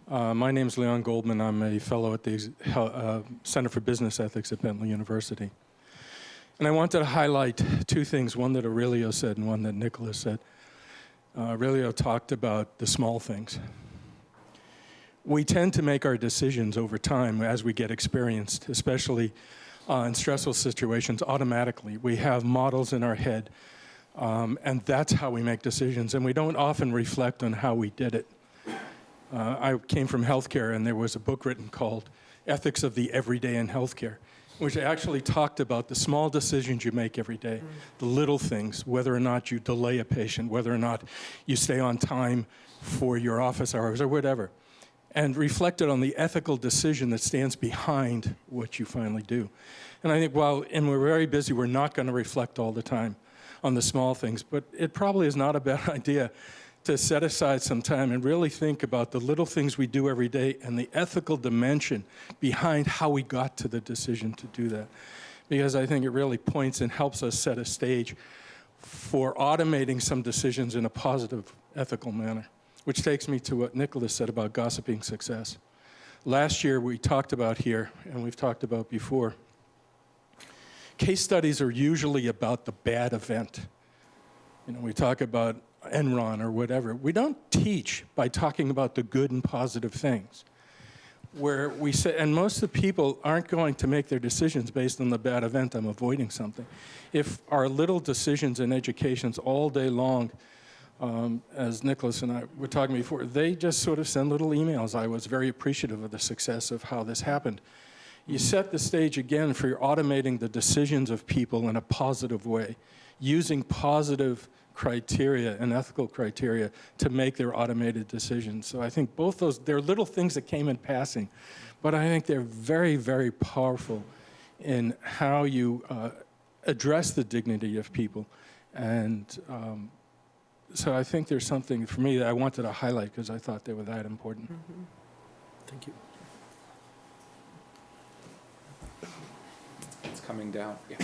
My name is Leon Goldman. I'm a fellow at the Center for Business Ethics at Bentley University. And I wanted to highlight two things, one that Aurelio said and one that Nicolas said. Aurelio talked about the small things. We tend to make our decisions over time as we get experienced, especially in stressful situations, automatically. We have models in our head, and that's how we make decisions, and we don't often reflect on how we did it. I came from healthcare, and there was a book written called Ethics of the Everyday in Healthcare, which actually talked about the small decisions you make every day, the little things, whether or not you delay a patient, whether or not you stay on time for your office hours or whatever, and reflected on the ethical decision that stands behind what you finally do. And I think and we're very busy, we're not going to reflect all the time on the small things, but it probably is not a bad idea to set aside some time and really think about the little things we do every day and the ethical dimension behind how we got to the decision to do that. Because I think it really points and helps us set a stage for automating some decisions in a positive, ethical manner, which takes me to what Nicolas said about gossiping success. Last year we talked about here, and we've talked about before, case studies are usually about the bad event. We talk about Enron or whatever. We don't teach by talking about the good and positive things. Where we say, and most of the people aren't going to make their decisions based on the bad event, I'm avoiding something. If our little decisions in educations all day long, as Nicolas and I were talking before, they just sort of send little emails. I was very appreciative of the success of how this happened. You set the stage again for your automating the decisions of people in a positive way, using positive criteria and ethical criteria to make their automated decisions. So I think both those, they're little things that came in passing, but I think they're very, very powerful in how you address the dignity of people. And so I think there's something for me that I wanted to highlight because I thought they were that important. Mm-hmm. Thank you. It's coming down. Yeah.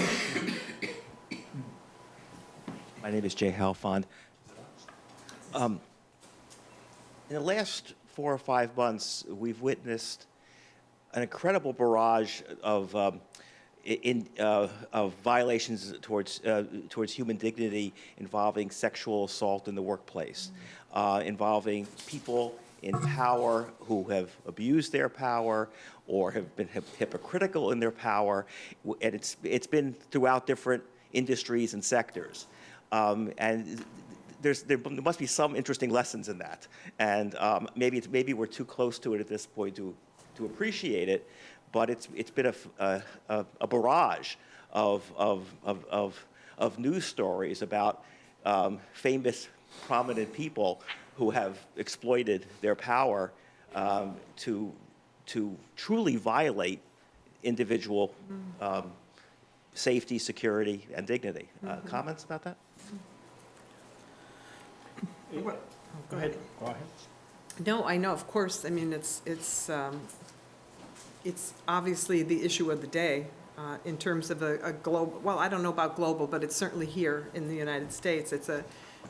My name is Jay Halfond. In the last 4 or 5 months, we've witnessed an incredible barrage of violations towards human dignity involving sexual assault in the workplace, involving people in power who have abused their power or have been hypocritical in their power, and it's been throughout different industries and sectors. And there must be some interesting lessons in that, and maybe we're too close to it at this point to appreciate it, but it's been a barrage of news stories about famous, prominent people who have exploited their power to truly violate individual safety, security, and dignity. Comments about that? Go ahead. Go ahead. No, I know, of course. I mean, it's obviously the issue of the day in terms of a global, well, I don't know about global, but it's certainly here in the United States.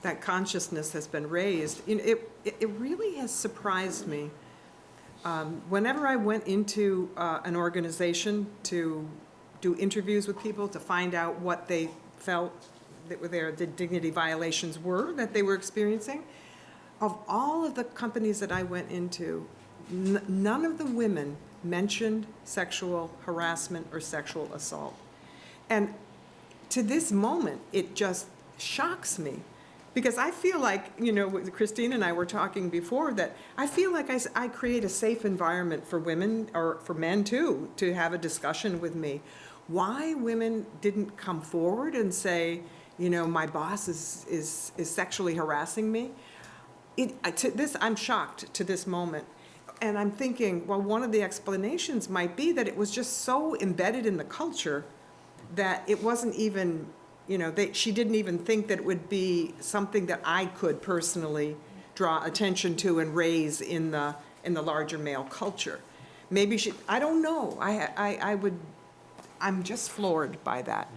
That consciousness has been raised. It really has surprised me. Whenever I went into an organization to do interviews with people to find out what they felt that their dignity violations were that they were experiencing, of all of the companies that I went into, none of the women mentioned sexual harassment or sexual assault. And to this moment, it just shocks me. Because I feel like, Christine and I were talking before, that I feel like I create a safe environment for women, or for men too, to have a discussion with me. Why women didn't come forward and say, my boss is sexually harassing me? I'm shocked to this moment. And I'm thinking, well, one of the explanations might be that it was just so embedded in the culture that it wasn't even she didn't even think that it would be something that I could personally draw attention to and raise in the larger male culture. Maybe I don't know. I'm just floored by that.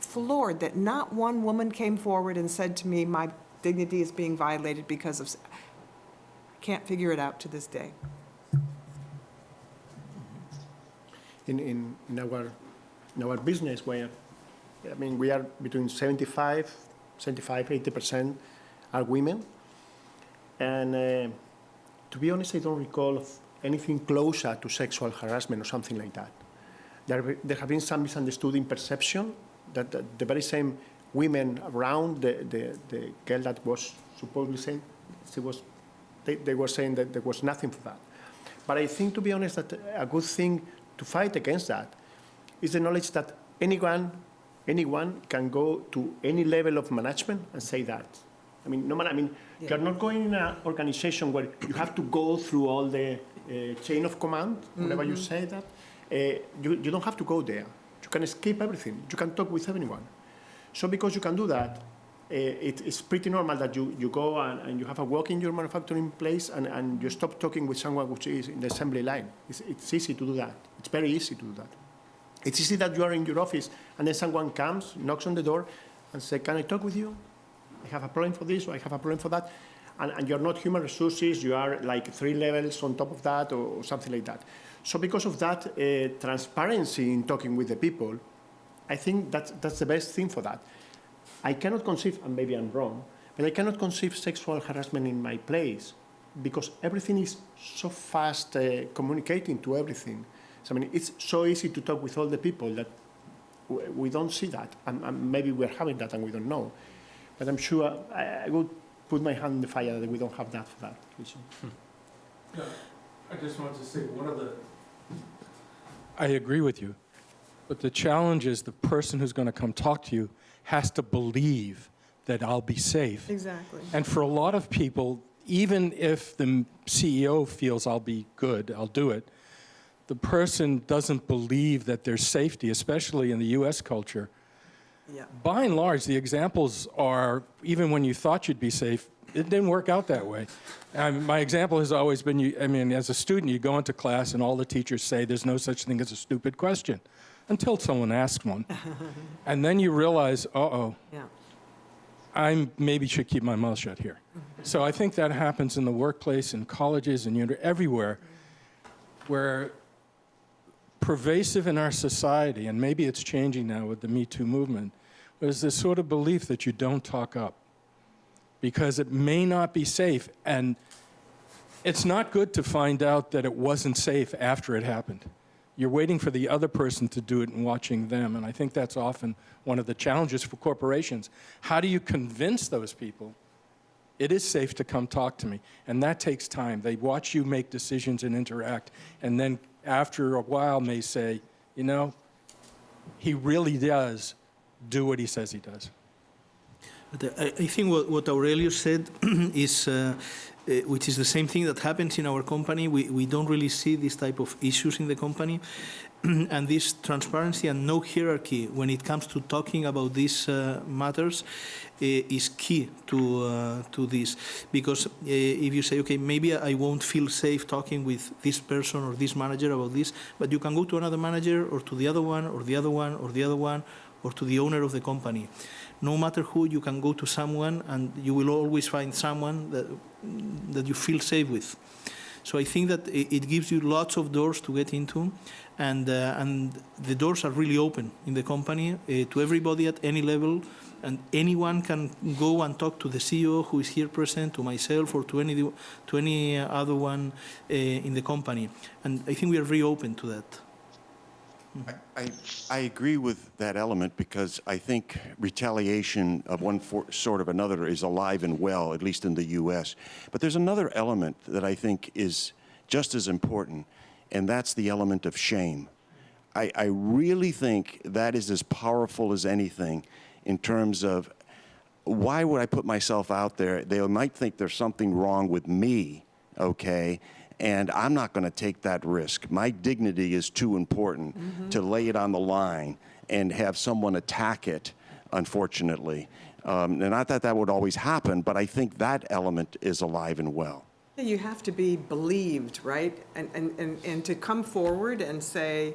Floored that not one woman came forward and said to me, my dignity is being violated because of, I can't figure it out to this day. In our business, where, I mean, we are between 75, 80% are women. And to be honest, I don't recall of anything closer to sexual harassment or something like that. There have been some misunderstanding perception that the very same women around the girl that was supposedly saying, they were saying that there was nothing for that. But I think, to be honest, that a good thing to fight against that is the knowledge that anyone can go to any level of management and say that. I mean, you're not going in an organization where you have to go through all the chain of command, whenever you say that. You don't have to go there. You can escape everything. You can talk with everyone. So because you can do that, it's pretty normal that you go and you have a walk in your manufacturing place and you stop talking with someone which is in the assembly line. It's easy to do that. It's very easy to do that. It's easy that you are in your office and then someone comes, knocks on the door and says, can I talk with you? I have a problem for this or I have a problem for that. And you're not human resources, you are like 3 levels on top of that or something like that. So because of that transparency in talking with the people, I think that's the best thing for that. I cannot conceive, and maybe I'm wrong, but I cannot conceive sexual harassment in my place because everything is so fast communicating to everything. So, I mean, it's so easy to talk with all the people that we don't see that. And maybe we're having that and we don't know. But I'm sure I would put my hand in the fire that we don't have that for that reason. Yeah, I just wanted to say I agree with you, but the challenge is the person who's going to come talk to you has to believe that I'll be safe. Exactly. And for a lot of people, even if the CEO feels I'll be good, I'll do it, the person doesn't believe that there's safety, especially in the US culture. Yeah. By and large, the examples are, even when you thought you'd be safe, it didn't work out that way. My example has always been, as a student, you go into class and all the teachers say there's no such thing as a stupid question until someone asks one. And then you realize, uh-oh, Yeah. I maybe should keep my mouth shut here. So I think that happens in the workplace, in colleges, and everywhere, where pervasive in our society, and maybe it's changing now with the Me Too movement, is this sort of belief that you don't talk up because it may not be safe. And it's not good to find out that it wasn't safe after it happened. You're waiting for the other person to do it and watching them. And I think that's often one of the challenges for corporations. How do you convince those people it is safe to come talk to me? And that takes time. They watch you make decisions and interact. And then after a while may say, he really does do what he says he does. But I think what Aurelio said is, which is the same thing that happens in our company. We don't really see this type of issues in the company. And this transparency and no hierarchy when it comes to talking about these matters is key to this. Because if you say, okay, maybe I won't feel safe talking with this person or this manager about this, but you can go to another manager or to the other one or the other one or the other one or to the owner of the company. No matter who, you can go to someone and you will always find someone that you feel safe with. So I think that it gives you lots of doors to get into, and the doors are really open in the company to everybody at any level, and anyone can go and talk to the CEO who is here present, to myself, or to any other one in the company. And I think we are very open to that. I agree with that element because I think retaliation of one sort or another is alive and well, at least in the U.S. But there's another element that I think is just as important, and that's the element of shame. I really think that is as powerful as anything in terms of why would I put myself out there? They might think there's something wrong with me, okay? And I'm not going to take that risk. My dignity is too important to lay it on the line and have someone attack it unfortunately. And not that that would always happen, but I think that element is alive and well. You have to be believed, right? And to come forward and say,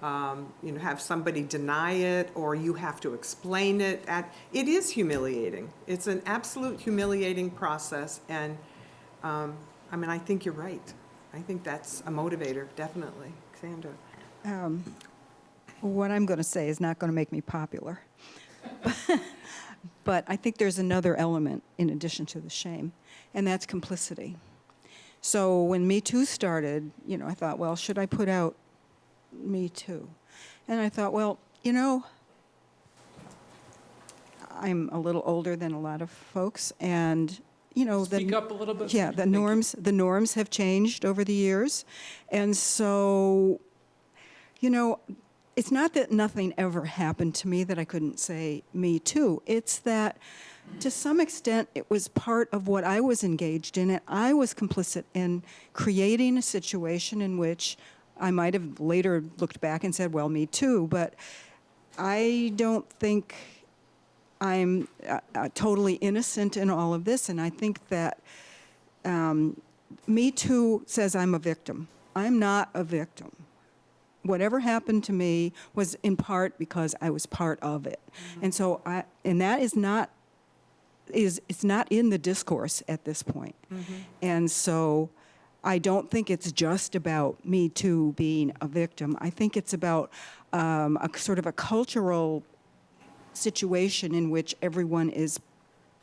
have somebody deny it, or you have to explain it. It is humiliating. It's an absolute humiliating process, and I think you're right. I think that's a motivator, definitely. Sandra? What I'm going to say is not going to make me popular. But I think there's another element in addition to the shame, and that's complicity. So when Me Too started, I thought, well, should I put out Me Too? And I thought, well, I'm a little older than a lot of folks, and Speak up a little bit. yeah, the norms have changed over the years, and so it's not that nothing ever happened to me that I couldn't say Me Too. It's that to some extent it was part of what I was engaged in, and I was complicit in creating a situation in which I might have later looked back and said, well, Me Too, but I don't think I'm totally innocent in all of this, and I think that Me Too says I'm a victim. I'm not a victim. Whatever happened to me was in part because I was part of it. Mm-hmm. And so that is not it's not in the discourse at this point. Mm-hmm. And so I don't think it's just about Me Too being a victim. I think it's about a sort of a cultural situation in which everyone is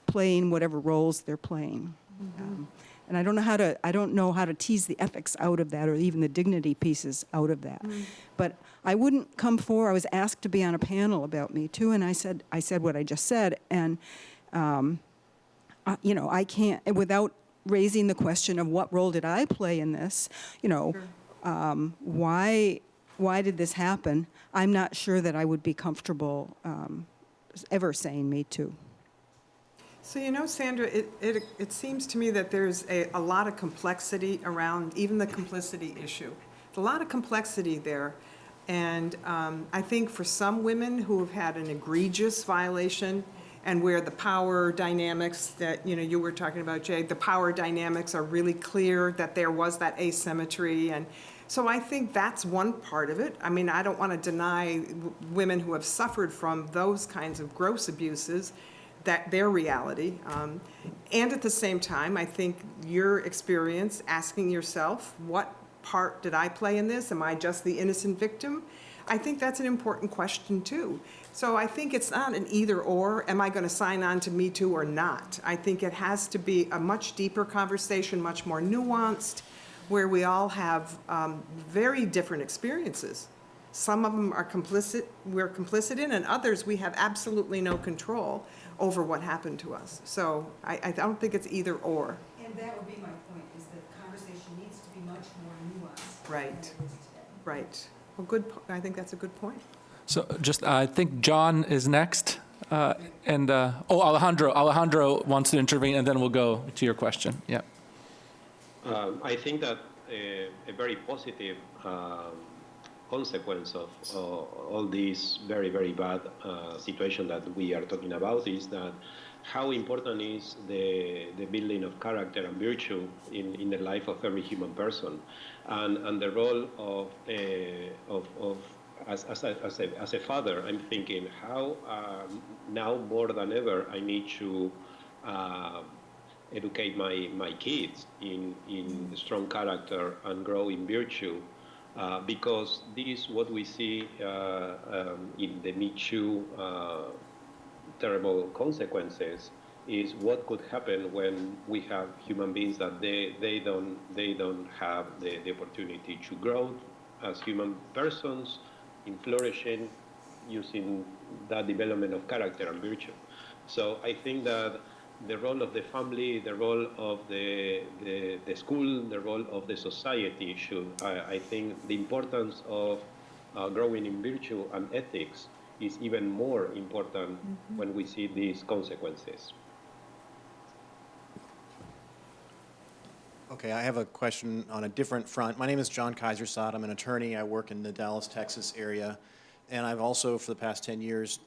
playing whatever roles they're playing. Mm-hmm. And I don't know how to tease the ethics out of that, or even the dignity pieces out of that. Mm. But I wouldn't come forward. I was asked to be on a panel about Me Too, and I said what I just said, and I can't, without raising the question of what role did I play in this. Sure. Why did this happen? I'm not sure that I would be comfortable ever saying Me Too. So, Sandra, it seems to me that there's a lot of complexity around even the complicity issue. There's a lot of complexity there. And I think for some women who have had an egregious violation, and where the power dynamics that you were talking about, Jay, the power dynamics are really clear, that there was that asymmetry. And so I think that's one part of it. I mean, I don't want to deny women who have suffered from those kinds of gross abuses that their reality. And at the same time, I think your experience asking yourself, what part did I play in this? Am I just the innocent victim? I think that's an important question too. So I think it's not an either or, am I going to sign on to Me Too or not? I think it has to be a much deeper conversation, much more nuanced, where we all have very different experiences. Some of them are we're complicit in, and others we have absolutely no control over what happened to us. So I don't think it's either or. And that would be my point, is that the conversation needs to be much more nuanced. Right. Right. Well, good. I think that's a good point. So I think John is next. Alejandro wants to intervene, and then we'll go to your question. Yeah. I think that a very positive consequence of all this very, very bad situation that we are talking about is that how important is the building of character and virtue in the life of every human person, and the role of as a father. I'm thinking how now more than ever I need to educate my kids in strong character and grow in virtue. Because this, what we see in the Me Too terrible consequences, is what could happen when we have human beings that they don't have the opportunity to grow as human persons in flourishing, using that development of character and virtue. So I think that the role of the family, the role of the school, the role of the society should, I think the importance of growing in virtue and ethics is even more important when we see these consequences. Okay, I have a question on a different front. My name is John Kaisersad. I'm an attorney. I work in the Dallas, Texas area. And I've also, for the past 10 years,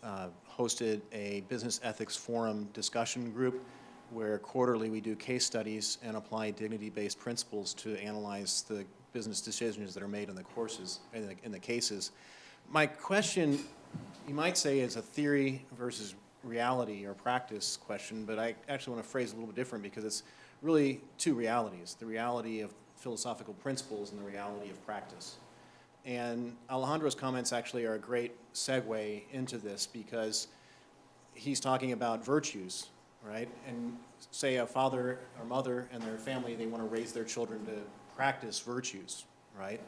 hosted a business ethics forum discussion group where quarterly we do case studies and apply dignity-based principles to analyze the business decisions that are made in the courses, in the cases. My question, you might say, is a theory versus reality or practice question, but I actually want to phrase it a little bit different because it's really two realities, the reality of philosophical principles and the reality of practice. And Alejandro's comments actually are a great segue into this because he's talking about virtues, right? And say a father or mother and their family, they want to raise their children to practice virtues, right?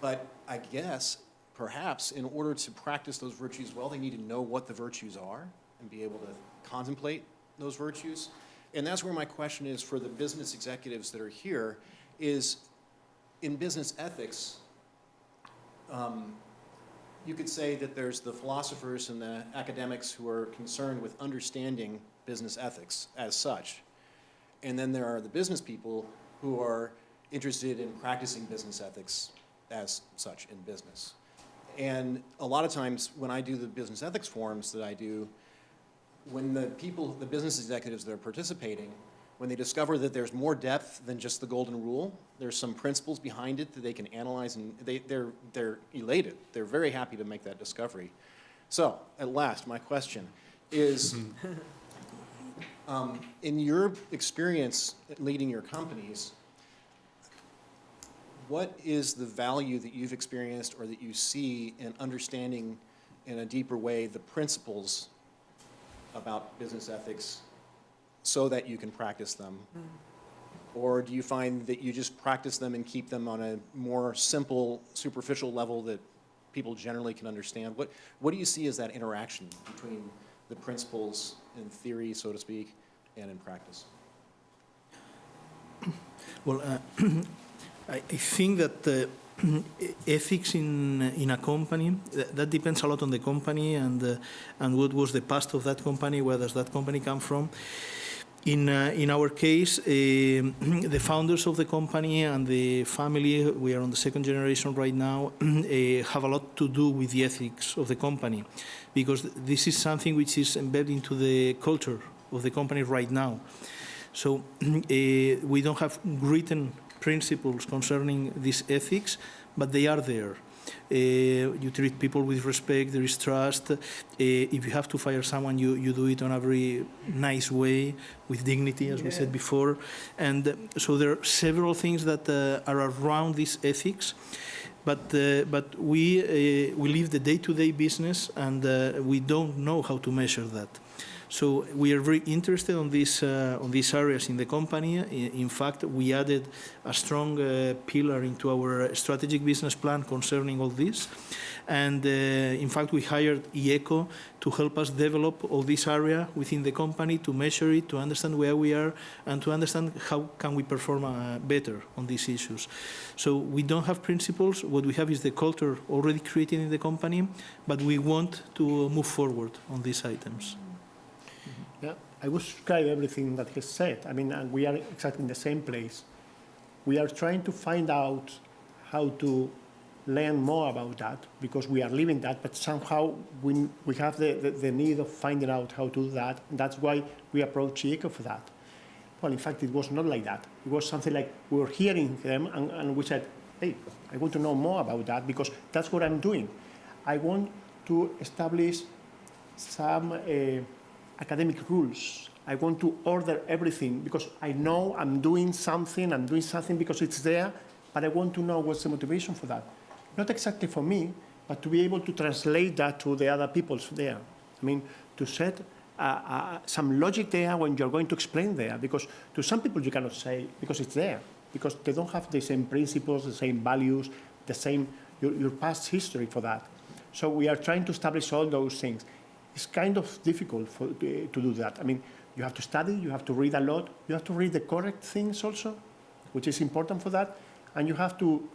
But I guess, perhaps, in order to practice those virtues well, they need to know what the virtues are and be able to contemplate those virtues. And that's where my question is for the business executives that are here, is in business ethics, you could say that there's the philosophers and the academics who are concerned with understanding business ethics as such. And then there are the business people who are interested in practicing business ethics as such in business. And a lot of times when I do the business ethics forums that I do, when the people, the business executives that are participating, when they discover that there's more depth than just the golden rule, there's some principles behind it that they can analyze, and they're elated. They're very happy to make that discovery. So, at last, my question is, in your experience leading your companies, what is the value that you've experienced or that you see in understanding in a deeper way the principles about business ethics so that you can practice them? Or do you find that you just practice them and keep them on a more simple, superficial level that people generally can understand? What do you see as that interaction between the principles in theory, so to speak, and in practice? Well, I think that ethics in a company, that depends a lot on the company and what was the past of that company, where does that company come from. In our case, the founders of the company and the family, we are on the second generation right now, have a lot to do with the ethics of the company, because this is something which is embedded into the culture of the company right now. So we don't have written principles concerning these ethics, but they are there. You treat people with respect, there is trust. If you have to fire someone, you do it in a very nice way, with dignity, as we said before. And so there are several things that are around these ethics. But we live the day-to-day business, and we don't know how to measure that. So we are very interested on these areas in the company. In fact, we added a strong pillar into our strategic business plan concerning all this. And in fact, we hired IECO to help us develop all this area within the company, to measure it, to understand where we are, and to understand how can we perform better on these issues. So we don't have principles. What we have is the culture already created in the company, but we want to move forward on these items. Yeah, I would subscribe everything that he said. I mean, and we are exactly in the same place. We are trying to find out how to learn more about that, because we are living that, but somehow we have the need of finding out how to do that. And that's why we approach IECO for that. Well, in fact, it was not like that. It was something like we were hearing them, and we said, hey, I want to know more about that, because that's what I'm doing. I want to establish some academic rules. I want to order everything because I know I'm doing something because it's there, but I want to know what's the motivation for that. Not exactly for me, but to be able to translate that to the other people's there. I mean, to set some logic there when you're going to explain there, because to some people you cannot say, because it's there, because they don't have the same principles, the same values, the same, your past history for that. So we are trying to establish all those things. It's kind of difficult to do that. I mean, you have to study, you have to read a lot, you have to read the correct things also, which is important for that, and you have to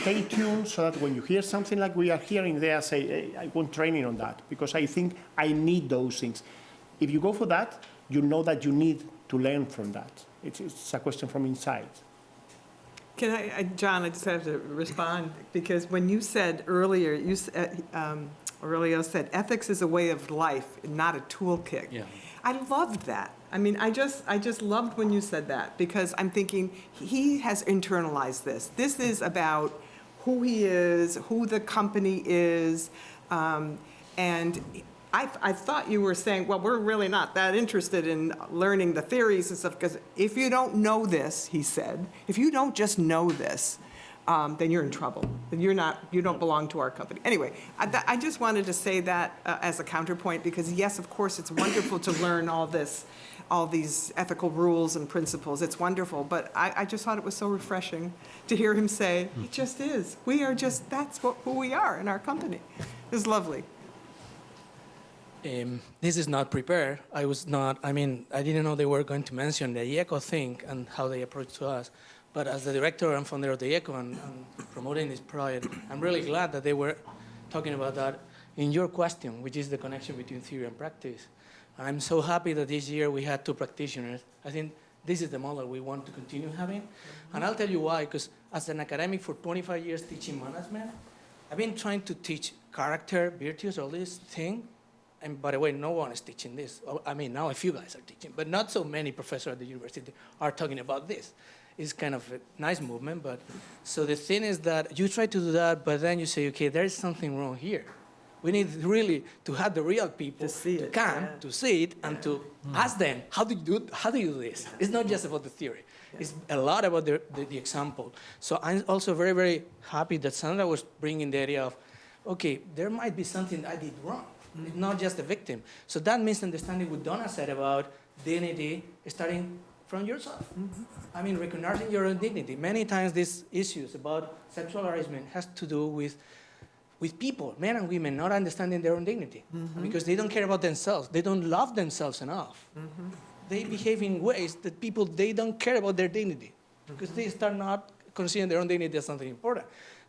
stay tuned so that when you hear something like we are hearing there, say, hey, I want training on that, because I think I need those things. If you go for that, you know that you need to learn from that. It's a question from inside. Can John, I just have to respond, because when you said earlier, Aurelio said, ethics is a way of life, not a toolkit. Yeah. I loved that. I mean, I just loved when you said that, because I'm thinking, he has internalized this. This is about who he is, who the company is, and I thought you were saying, well, we're really not that interested in learning the theories and stuff, because if you don't know this, he said, if you don't just know this, then you're in trouble. Then you don't belong to our company. Anyway, I just wanted to say that as a counterpoint, because yes, of course, it's wonderful to learn all these ethical rules and principles. It's wonderful, but I just thought it was so refreshing to hear him say, it just is. We are just, who we are in our company. It was lovely. This is not prepared. I didn't know they were going to mention the IECO thing and how they approach to us. But as the director and founder of the IECO and promoting this project, I'm really glad that they were talking about that in your question, which is the connection between theory and practice. And I'm so happy that this year we had 2 practitioners. I think this is the model we want to continue having. And I'll tell you why, because as an academic for 25 years teaching management, I've been trying to teach character, virtues, all this thing. And by the way, no one is teaching this. I mean, now a few guys are teaching, but not so many professors at the university are talking about this. It's kind of a nice movement, but so the thing is that you try to do that, but then you say, okay, there is something wrong here. We need really to have the real people to see it, and to ask them, how do you do this? It's not just about the theory. It's a lot about the example. So I'm also very, very happy that Sandra was bringing the idea of, okay, there might be something I did wrong. It's not just the victim. So that misunderstanding what Donna said about dignity starting from yourself. I mean, recognizing your own dignity. Many times these issues about sexual harassment has to do with people, men and women, not understanding their own dignity. Because they don't care about themselves. They don't love themselves enough. They behave in ways that they don't care about their dignity. Because they start not considering their own dignity as something important.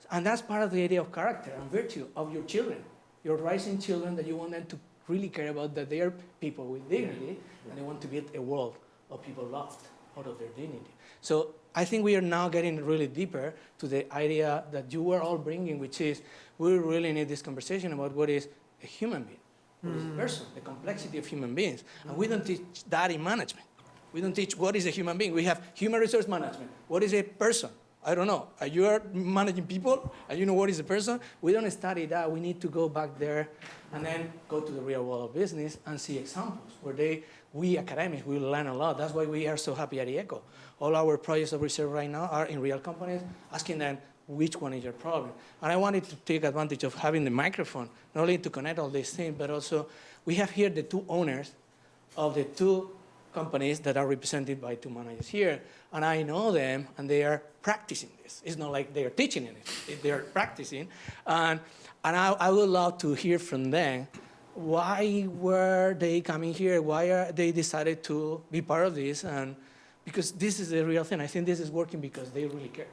And that's part of the idea of character and virtue of your children. Your rising children, that you want them to really care about that they are people with dignity, and they want to build a world of people loved out of their dignity. So I think we are now getting really deeper to the idea that you were all bringing, which is we really need this conversation about what is a human being, what is a person, the complexity of human beings. And we don't teach that in management. We don't teach what is a human being. We have human resource management. What is a person? I don't know. You are managing people, and you know what is a person. We don't study that. We need to go back there and then go to the real world of business and see examples where we academics will learn a lot. That's why we are so happy at IECO. All our projects of research right now are in real companies, asking them which one is your problem. And I wanted to take advantage of having the microphone, not only to connect all these things, but also we have here the 2 owners of the 2 companies that are represented by 2 managers here, and I know them, and they are practicing this. It's not like they are teaching it; they are practicing, and I would love to hear from them. Why were they coming here? Why are they decided to be part of this? And because this is the real thing. I think this is working because they really care,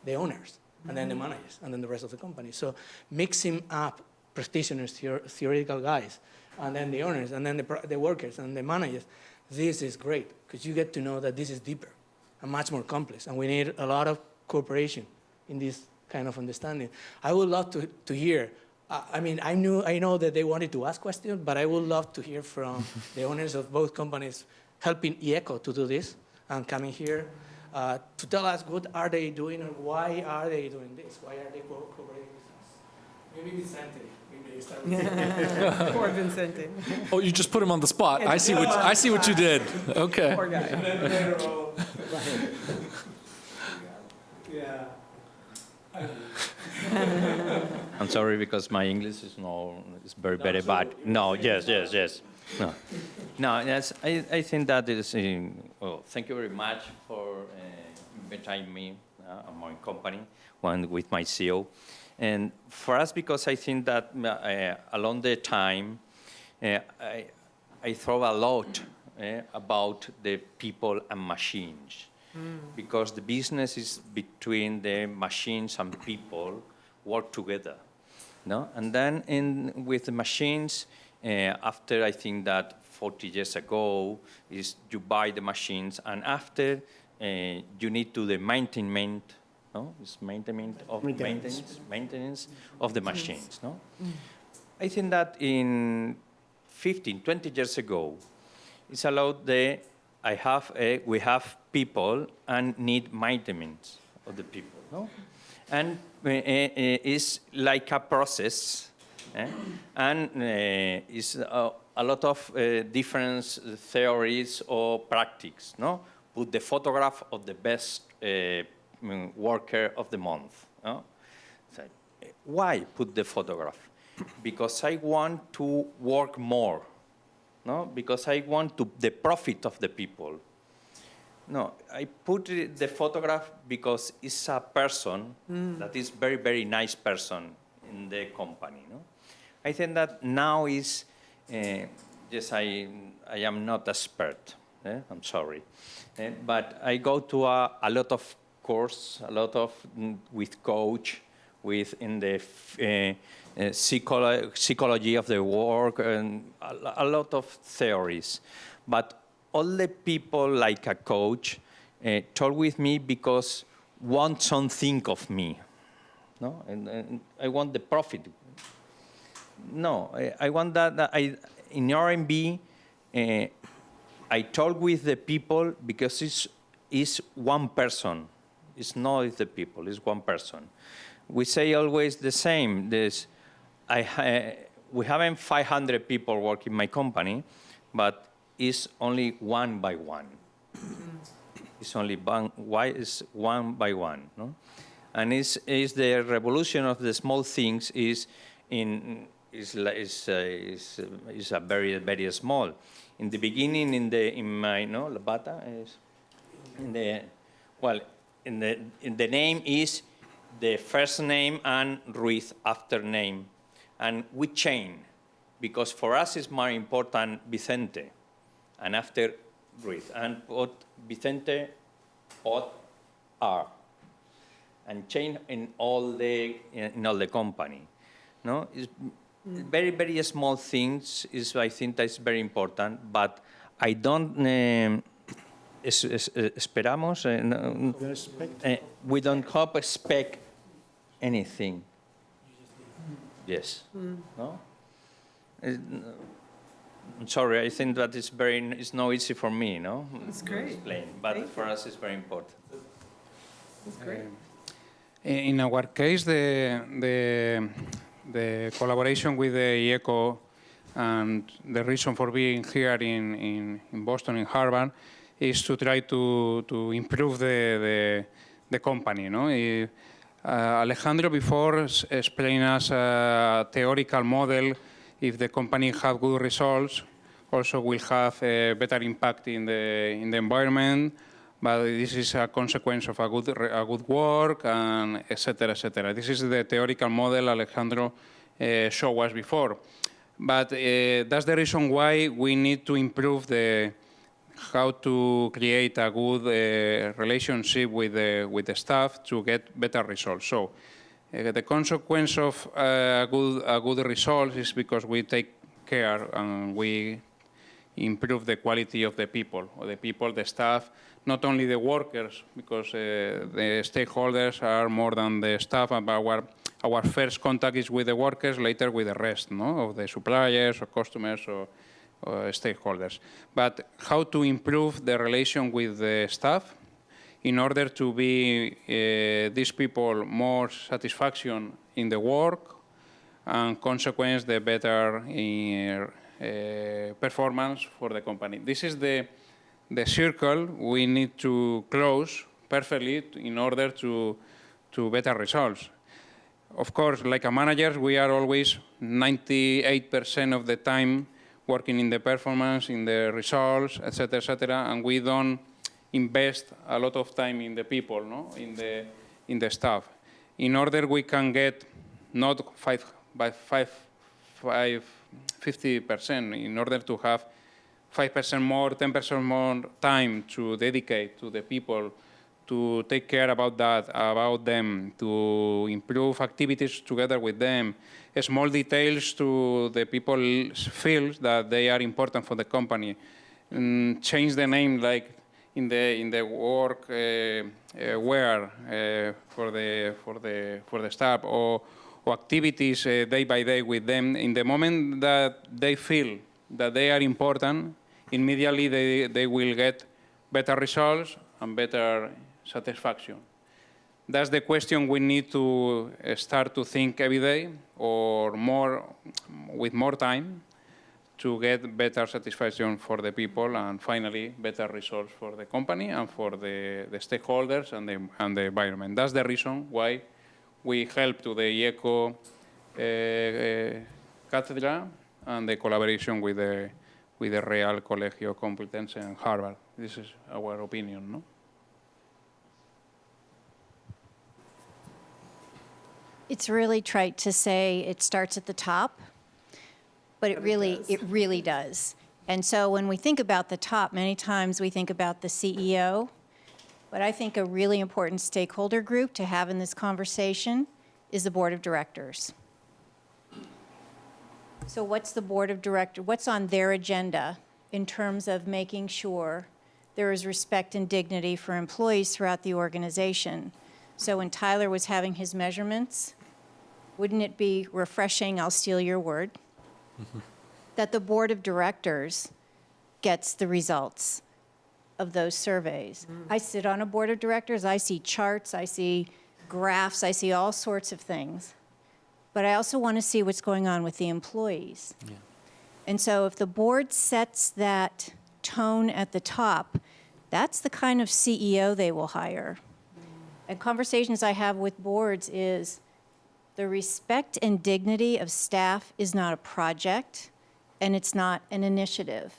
the owners, and then the managers, and then the rest of the company. So mixing up practitioners, theoretical guys, and then the owners, and then the workers, and the managers. This is great, because you get to know that this is deeper and much more complex, and we need a lot of cooperation in this kind of understanding. I would love to hear. I mean, I know that they wanted to ask questions, but I would love to hear from the owners of both companies helping IECO to do this and coming here to tell us what are they doing and why are they doing this? Why are they cooperating with us? Maybe Vicente. Poor Vincente. Oh, you just put him on the spot. I see what you did. Okay. Poor guy. Yeah. I'm sorry because my English is very bad. No, yes. No, yes, I think that is, well, thank you very much for inviting me and my company, one with my CEO. And for us, because I think that along the time, I thought a lot about the people and machines. Because the business is between the machines and people work together, no? And then with the machines, after I think that 40 years ago, is you buy the machines, and after you need to the maintenance no? It's maintenance of the machines, no? I think that in 15, 20 years ago, it's allowed we have people and need maintenance of the people, no? And it's like a process, and it's a lot of different theories or practices, no? Put the photograph of the best worker of the month, no? So, why put the photograph? Because I want to work more, no? Because I want the profit of the people. No, I put the photograph because it's a person that is very, very nice person in the company, no? I think that now is, yes, I am not expert, I'm sorry. But I go to a lot of course, a lot of with coach, in the psychology of the work, and a lot of theories. But all the people, like a coach, talk with me because want something of me, no? And I want the profit. No, I want that in R&B, I talk with the people because it's one person. It's not the people, it's one person. We say always the same. We haven't 500 people work in my company, but it's only one by one. It's only one by one, no? And is the revolution of the small things is a very, very small. In the beginning, in my Labata is in the name is the first name and Ruiz after name, and we change because for us it's more important Vicente, and after Ruiz, and put Vicente or R, and change in all the company. No, it's very, very small things. I think that's very important, but I don't. Esperamos. We don't expect anything. Yes. No. I'm sorry. I think that it's not easy for me. No. It's great. To explain, but for us it's very important. It's great. In our case, the collaboration with the IECO and the reason for being here in Boston, in Harvard, is to try to improve the company. No? Alejandro before explained us a theoretical model. If the company have good results, also will have a better impact in the environment. But this is a consequence of a good work, and et cetera, et cetera. This is the theoretical model Alejandro showed us before. But that's the reason why we need to improve how to create a good relationship with the staff to get better results. So the consequence of a good result is because we take care and we improve the quality of the people, the staff, not only the workers, because the stakeholders are more than the staff, but our first contact is with the workers, later with the rest, no? Of the suppliers or customers or stakeholders. But how to improve the relation with the staff in order to be these people more satisfaction in the work and consequence the better performance for the company. This is the circle we need to close perfectly in order to better results. Of course, like a manager, we are always 98% of the time working in the performance, in the results, et cetera, and we don't invest a lot of time in the people, no? in the staff. In order we can get not 50%, in order to have 5% more, 10% more time to dedicate to the people, to take care about them, to improve activities together with them, small details to the people feel that they are important for the company. Change the name, like in the work wear for the staff, or activities day by day with them. In the moment that they feel that they are important, immediately they will get better results and better satisfaction. That's the question we need to start to think every day, or with more time, to get better satisfaction for the people, and finally better results for the company and for the stakeholders and the environment. That's the reason why we help to the IECO Cátedra and the collaboration with the Real Colegio Complutense and Harvard. This is our opinion, no? It's really trite to say it starts at the top, but it really does. And so when we think about the top, many times we think about the CEO, but I think a really important stakeholder group to have in this conversation is the board of directors. So what's the board of directors, what's on their agenda in terms of making sure there is respect and dignity for employees throughout the organization? So when Tyler was having his measurements, wouldn't it be refreshing, I'll steal your word, that the board of directors gets the results of those surveys? I sit on a board of directors, I see charts, I see graphs, I see all sorts of things. But I also want to see what's going on with the employees. Yeah. And so if the board sets that tone at the top, that's the kind of CEO they will hire. And conversations I have with boards is the respect and dignity of staff is not a project, and it's not an initiative.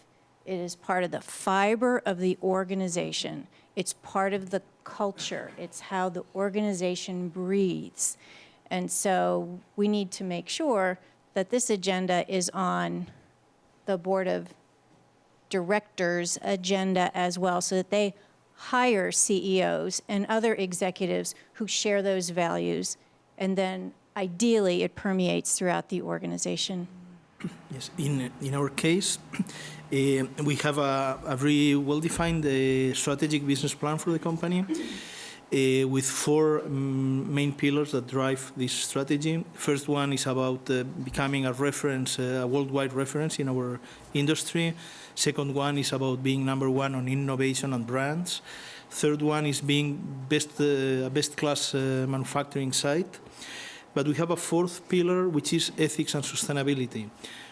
It is part of the fiber of the organization. It's part of the culture. It's how the organization breathes. And so we need to make sure that this agenda is on the board of directors' agenda as well, so that they hire CEOs and other executives who share those values, and then ideally it permeates throughout the organization. Yes, in our case, we have a very well-defined strategic business plan for the company with four main pillars that drive this strategy. First one is about becoming a reference, a worldwide reference in our industry. Second one is about being number one on innovation and brands. Third one is being best-class manufacturing site. But we have a fourth pillar, which is ethics and sustainability.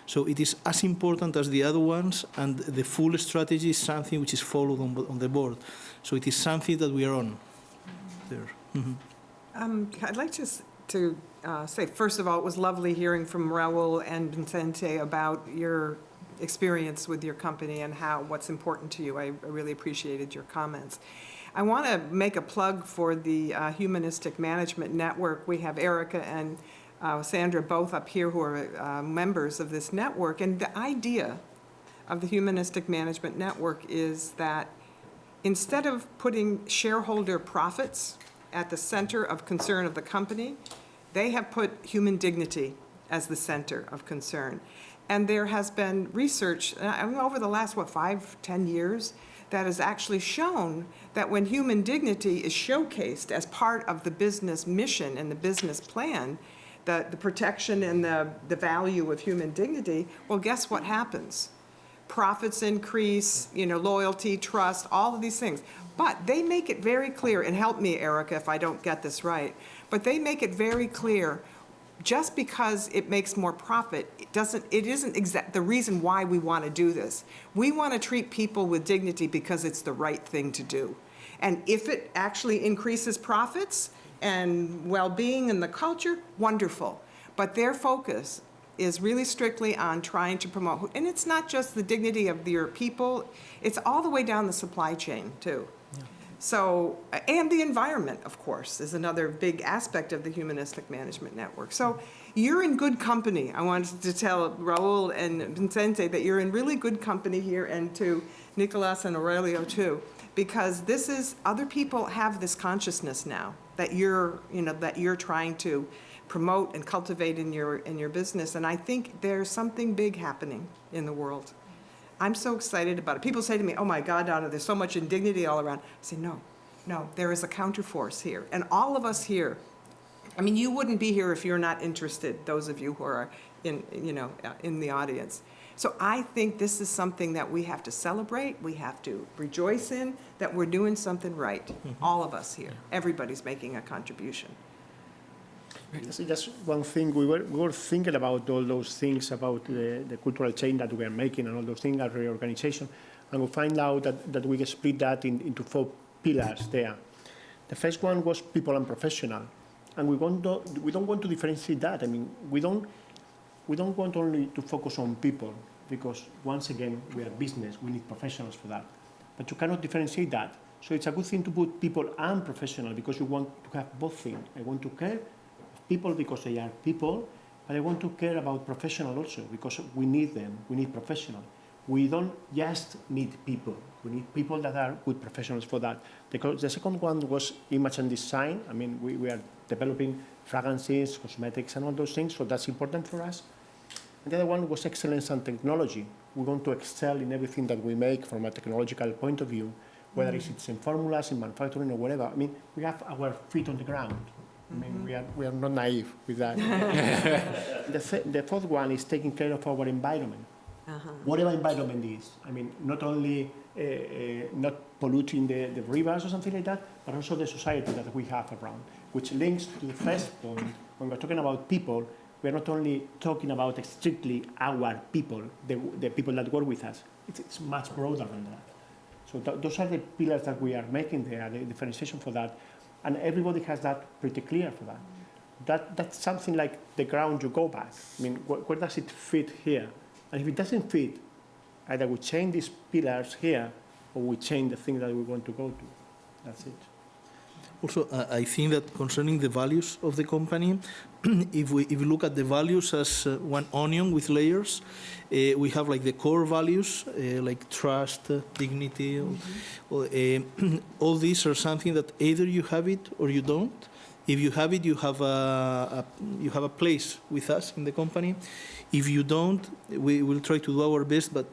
So it is as important as the other ones, and the full strategy is something which is followed on the board. So it is something that we are on there. Mm-hmm. I'd like to say, first of all, it was lovely hearing from Raul and Vicente about your experience with your company and what's important to you. I really appreciated your comments. I want to make a plug for the Humanistic Management Network. We have Erica and Sandra both up here who are members of this network. And the idea of the Humanistic Management Network is that instead of putting shareholder profits at the center of concern of the company, they have put human dignity as the center of concern. And there has been research over the last, 5-10 years, that has actually shown that when human dignity is showcased as part of the business mission and the business plan, the protection and the value of human dignity, well, guess what happens? Profits increase, loyalty, trust, all of these things. But they make it very clear, and help me, Erica, if I don't get this right, but they make it very clear, just because it makes more profit, it isn't the reason why we want to do this. We want to treat people with dignity because it's the right thing to do. And if it actually increases profits and well-being in the culture, wonderful. But their focus is really strictly on trying to promote, and it's not just the dignity of your people, it's all the way down the supply chain, too. Yeah. So, and the environment, of course, is another big aspect of the Humanistic Management Network. So you're in good company. I wanted to tell Raul and Vicente that you're in really good company here, and to Nicolas and Aurelio too, because other people have this consciousness now that you're trying to promote and cultivate in your business, and I think there's something big happening in the world. I'm so excited about it. People say to me, oh my God, Donna, there's so much indignity all around. I say, no, there is a counterforce here. And all of us here, I mean, you wouldn't be here if you're not interested, those of you who are in the audience. So I think this is something that we have to celebrate, we have to rejoice in, that we're doing something right. All of us here, everybody's making a contribution. Just one thing, we were thinking about all those things, about the cultural change that we are making and all those things, our reorganization, and we find out that we can split that into 4 pillars there. The first one was people and professional, and we don't want to differentiate that. I mean, we don't want only to focus on people, because once again, we are business, we need professionals for that. But you cannot differentiate that. So it's a good thing to put people and professional, because you want to have both things. I want to care of people because they are people, but I want to care about professional also, because we need them, we need professionals. We don't just need people, we need people that are good professionals for that. The second one was image and design. I mean, we are developing fragrances, cosmetics, and all those things, so that's important for us. And the other one was excellence and technology. We want to excel in everything that we make from a technological point of view, whether it's in formulas, in manufacturing, or whatever. I mean, we have our feet on the ground. I mean, we are not naive with that. The fourth one is taking care of our environment. Whatever environment is. I mean, not only not polluting the rivers or something like that, but also the society that we have around, which links to the first point. When we're talking about people, we're not only talking about strictly our people, the people that work with us. It's much broader than that. So those are the pillars that we are making there, the differentiation for that. And everybody has that pretty clear for that. That's something like the ground you go by. I mean, where does it fit here? And if it doesn't fit, either we change these pillars here, or we change the thing that we want to go to. That's it. Also, I think that concerning the values of the company, if we look at the values as one onion with layers, we have like the core values, like trust, dignity. All these are something that either you have it or you don't. If you have it, you have a place with us in the company. If you don't, we will try to do our best, but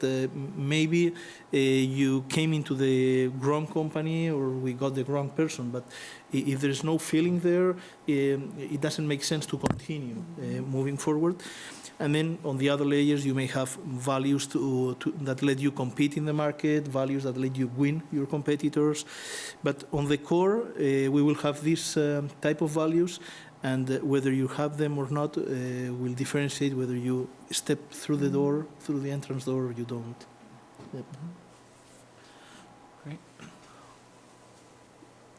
maybe you came into the wrong company or we got the wrong person. But if there's no feeling there, it doesn't make sense to continue moving forward. And then on the other layers, you may have values that let you compete in the market, values that let you win your competitors. But on the core, we will have this type of values. And whether you have them or not will differentiate whether you step through the door, through the entrance door, or you don't. Yep. Great.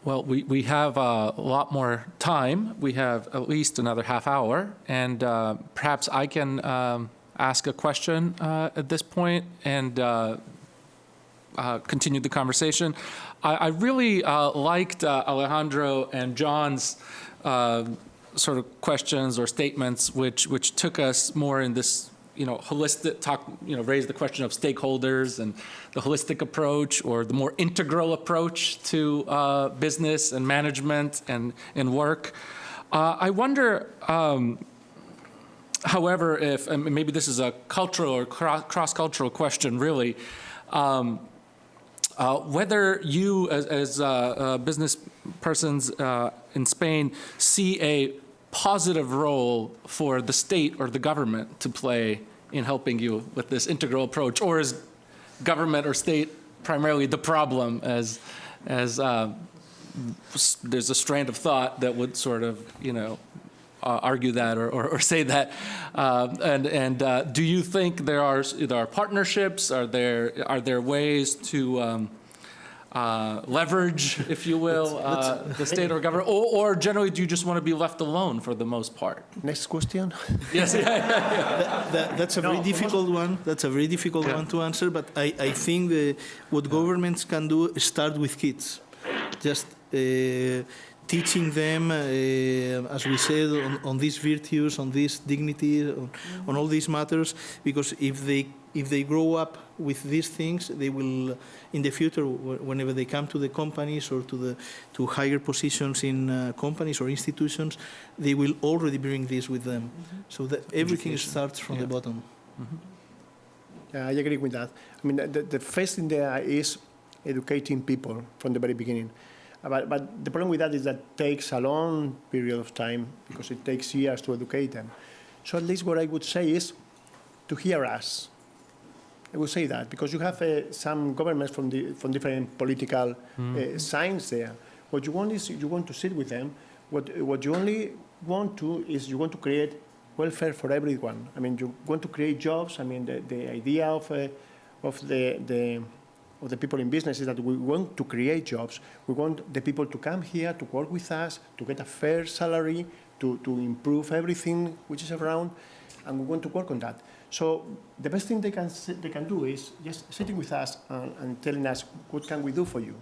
Well, we have a lot more time. We have at least another half hour, and perhaps I can ask a question at this point and continue the conversation. I really liked Alejandro and John's sort of questions or statements, which took us more in this, holistic talk, raised the question of stakeholders and the holistic approach, or the more integral approach to business and management and work. I wonder, however, if, and maybe this is a cultural or cross-cultural question, really, whether you, as business persons in Spain, see a positive role for the state or the government to play in helping you with this integral approach, or is government or state primarily the problem, as there's a strand of thought that would sort of, argue that or say that, and do you think there are partnerships? Are there ways to leverage, if you will, the state or government, or generally do you just want to be left alone for the most part? Next question. Yes. That's a very difficult one. That's a very difficult one to answer. But I think what governments can do is start with kids, just teaching them, as we said, on these virtues, on this dignity, on all these matters, because if they grow up with these things, they will, in the future, whenever they come to the companies or to higher positions in companies or institutions, they will already bring this with them. So that everything starts from the bottom. Yeah, I agree with that. I mean, the first thing there is educating people from the very beginning. But the problem with that is that it takes a long period of time because it takes years to educate them. So at least what I would say is to hear us. I would say that because you have some governments from different political signs there. What you want is you want to sit with them. What you only want to is you want to create welfare for everyone. I mean, you want to create jobs. I mean, the idea of the people in business is that we want to create jobs. We want the people to come here to work with us, to get a fair salary, to improve everything which is around, and we want to work on that. So the best thing they can do is just sitting with us and telling us what can we do for you.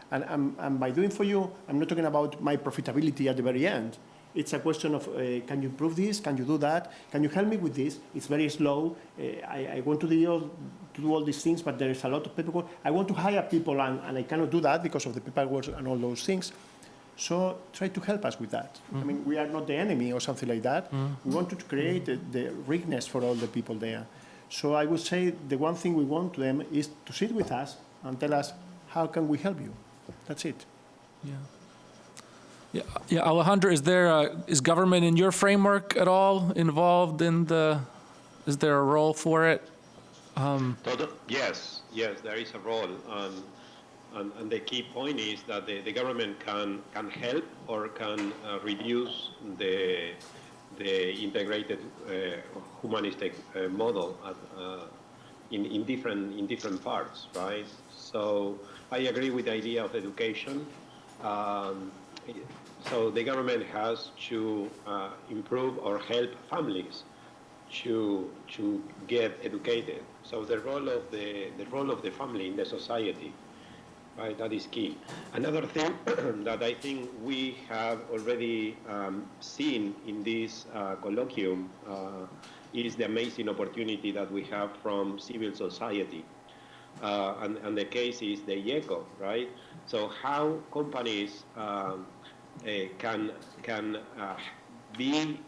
And by doing for you, I'm not talking about my profitability at the very end. It's a question of can you improve this? Can you do that? Can you help me with this? It's very slow. I want to do all these things, but there is a lot of paperwork. I want to hire people, and I cannot do that because of the paperwork and all those things. So try to help us with that. I mean, we are not the enemy or something like that. We want to create the richness for all the people there. So I would say the one thing we want to them is to sit with us and tell us, how can we help you? That's it. Yeah, Alejandro, is government in your framework at all involved in is there a role for it? Yes, there is a role. And the key point is that the government can help or can reduce the integrated humanistic model in different parts, right? So I agree with the idea of education. So the government has to improve or help families to get educated. So the role of the family in the society, right? That is key. Another thing that I think we have already seen in this colloquium is the amazing opportunity that we have from civil society. And the case is the IECO, right? So how companies can be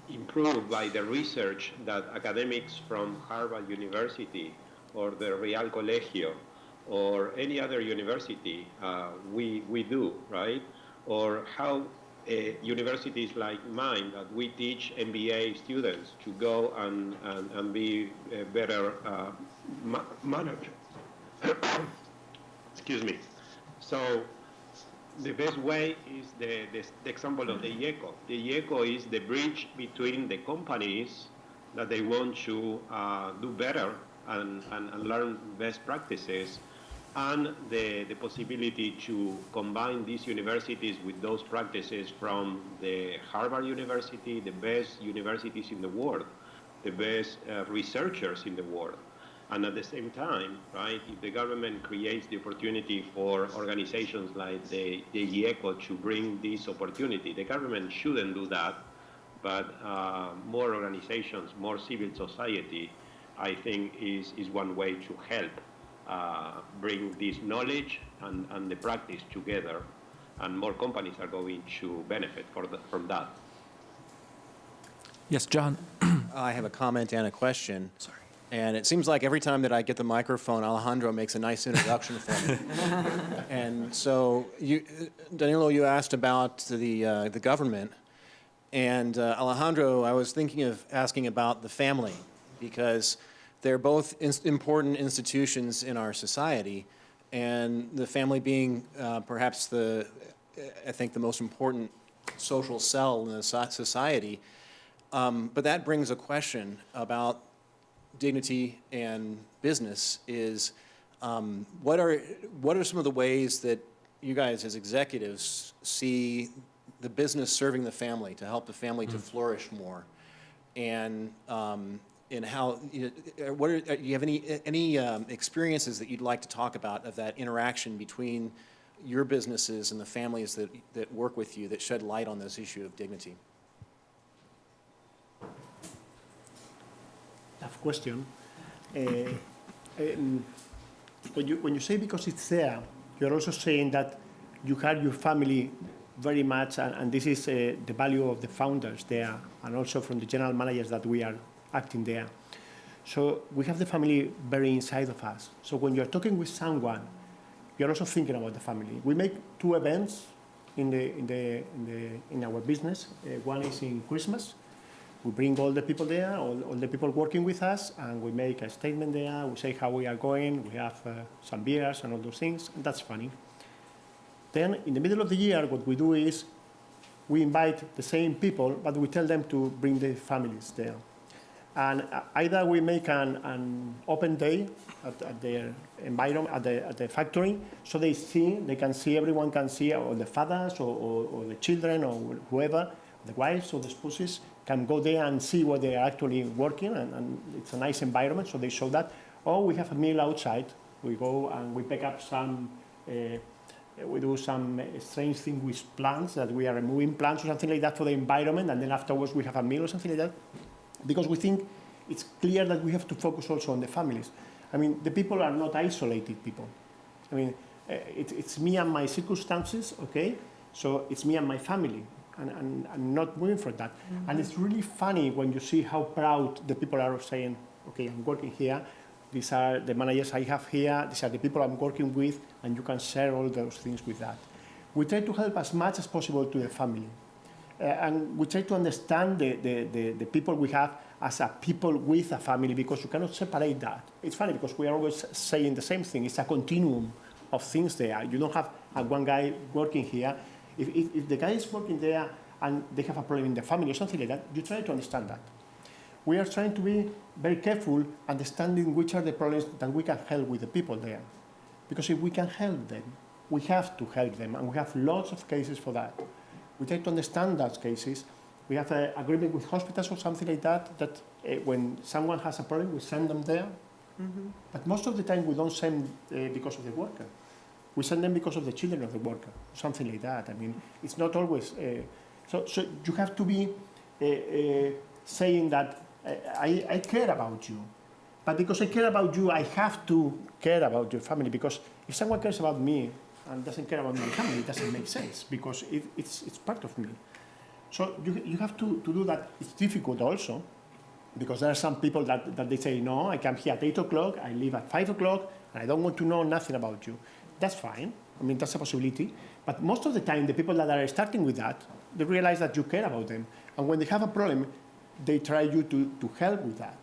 improved by the research that academics from Harvard University or the Real Colegio or any other university we do, right? Or how universities like mine that we teach MBA students to go and be better managers. Excuse me. So the best way is the example of the IECO. The IECO is the bridge between the companies that they want to do better and learn best practices and the possibility to combine these universities with those practices from the Harvard University, the best universities in the world, the best researchers in the world. And at the same time, right, if the government creates the opportunity for organizations like the IECO to bring this opportunity, the government shouldn't do that, but more organizations, more civil society, I think is one way to help bring this knowledge and the practice together, and more companies are going to benefit from that. Yes, John. I have a comment and a question. Sorry. And it seems like every time that I get the microphone, Alejandro makes a nice introduction for me. And so, Danilo, you asked about the government. And Alejandro, I was thinking of asking about the family, because they're both important institutions in our society, and the family being perhaps I think the most important social cell in the society. But that brings a question about dignity and business is, what are some of the ways that you guys as executives see the business serving the family to help the family to flourish more? And how, do you have any experiences that you'd like to talk about of that interaction between your businesses and the families that work with you that shed light on this issue of dignity? Tough question. When you say because it's there, you're also saying that you have your family very much, and this is the value of the founders there, and also from the general managers that we are acting there. So we have the family very inside of us. So when you're talking with someone, you're also thinking about the family. We make 2 events in our business. One is in Christmas. We bring all the people there, all the people working with us, and we make a statement there. We say how we are going. We have some beers and all those things, and that's funny. Then in the middle of the year, what we do is we invite the same people, but we tell them to bring their families there. And either we make an open day at their environment, at the factory, so they can see, everyone can see, or the fathers, or the children, or whoever, the wives or the spouses, can go there and see where they are actually working, and it's a nice environment, so they show that. Or we have a meal outside. We go and we pick up some, we do some strange thing with plants, that we are removing plants or something like that for the environment, and then afterwards we have a meal or something like that, because we think it's clear that we have to focus also on the families. I mean, the people are not isolated people. I mean, it's me and my circumstances, okay? So it's me and my family. And not moving for that. Mm-hmm. And it's really funny when you see how proud the people are saying, okay, I'm working here, these are the managers I have here, these are the people I'm working with, and you can share all those things with that. We try to help as much as possible to the family. And we try to understand the people we have as a people with a family, because you cannot separate that. It's funny because we are always saying the same thing. It's a continuum of things there. You don't have one guy working here. If the guy is working there and they have a problem in the family or something like that, you try to understand that. We are trying to be very careful, understanding which are the problems that we can help with the people there. Because if we can help them, we have to help them, and we have lots of cases for that. We try to understand those cases. We have an agreement with hospitals or something like that, that when someone has a problem, we send them there. Mm-hmm. But most of the time, we don't send because of the worker. We send them because of the children of the worker, something like that. I mean, it's not always... So you have to be saying that I care about you. But because I care about you, I have to care about your family. Because if someone cares about me and doesn't care about my family, it doesn't make sense, because it's part of me. So you have to do that. It's difficult also, because there are some people that they say, no, I come here at 8 o'clock, I leave at 5 o'clock, and I don't want to know nothing about you. That's fine. I mean, that's a possibility. But most of the time, the people that are starting with that, they realize that you care about them. And when they have a problem, they try you to help with that.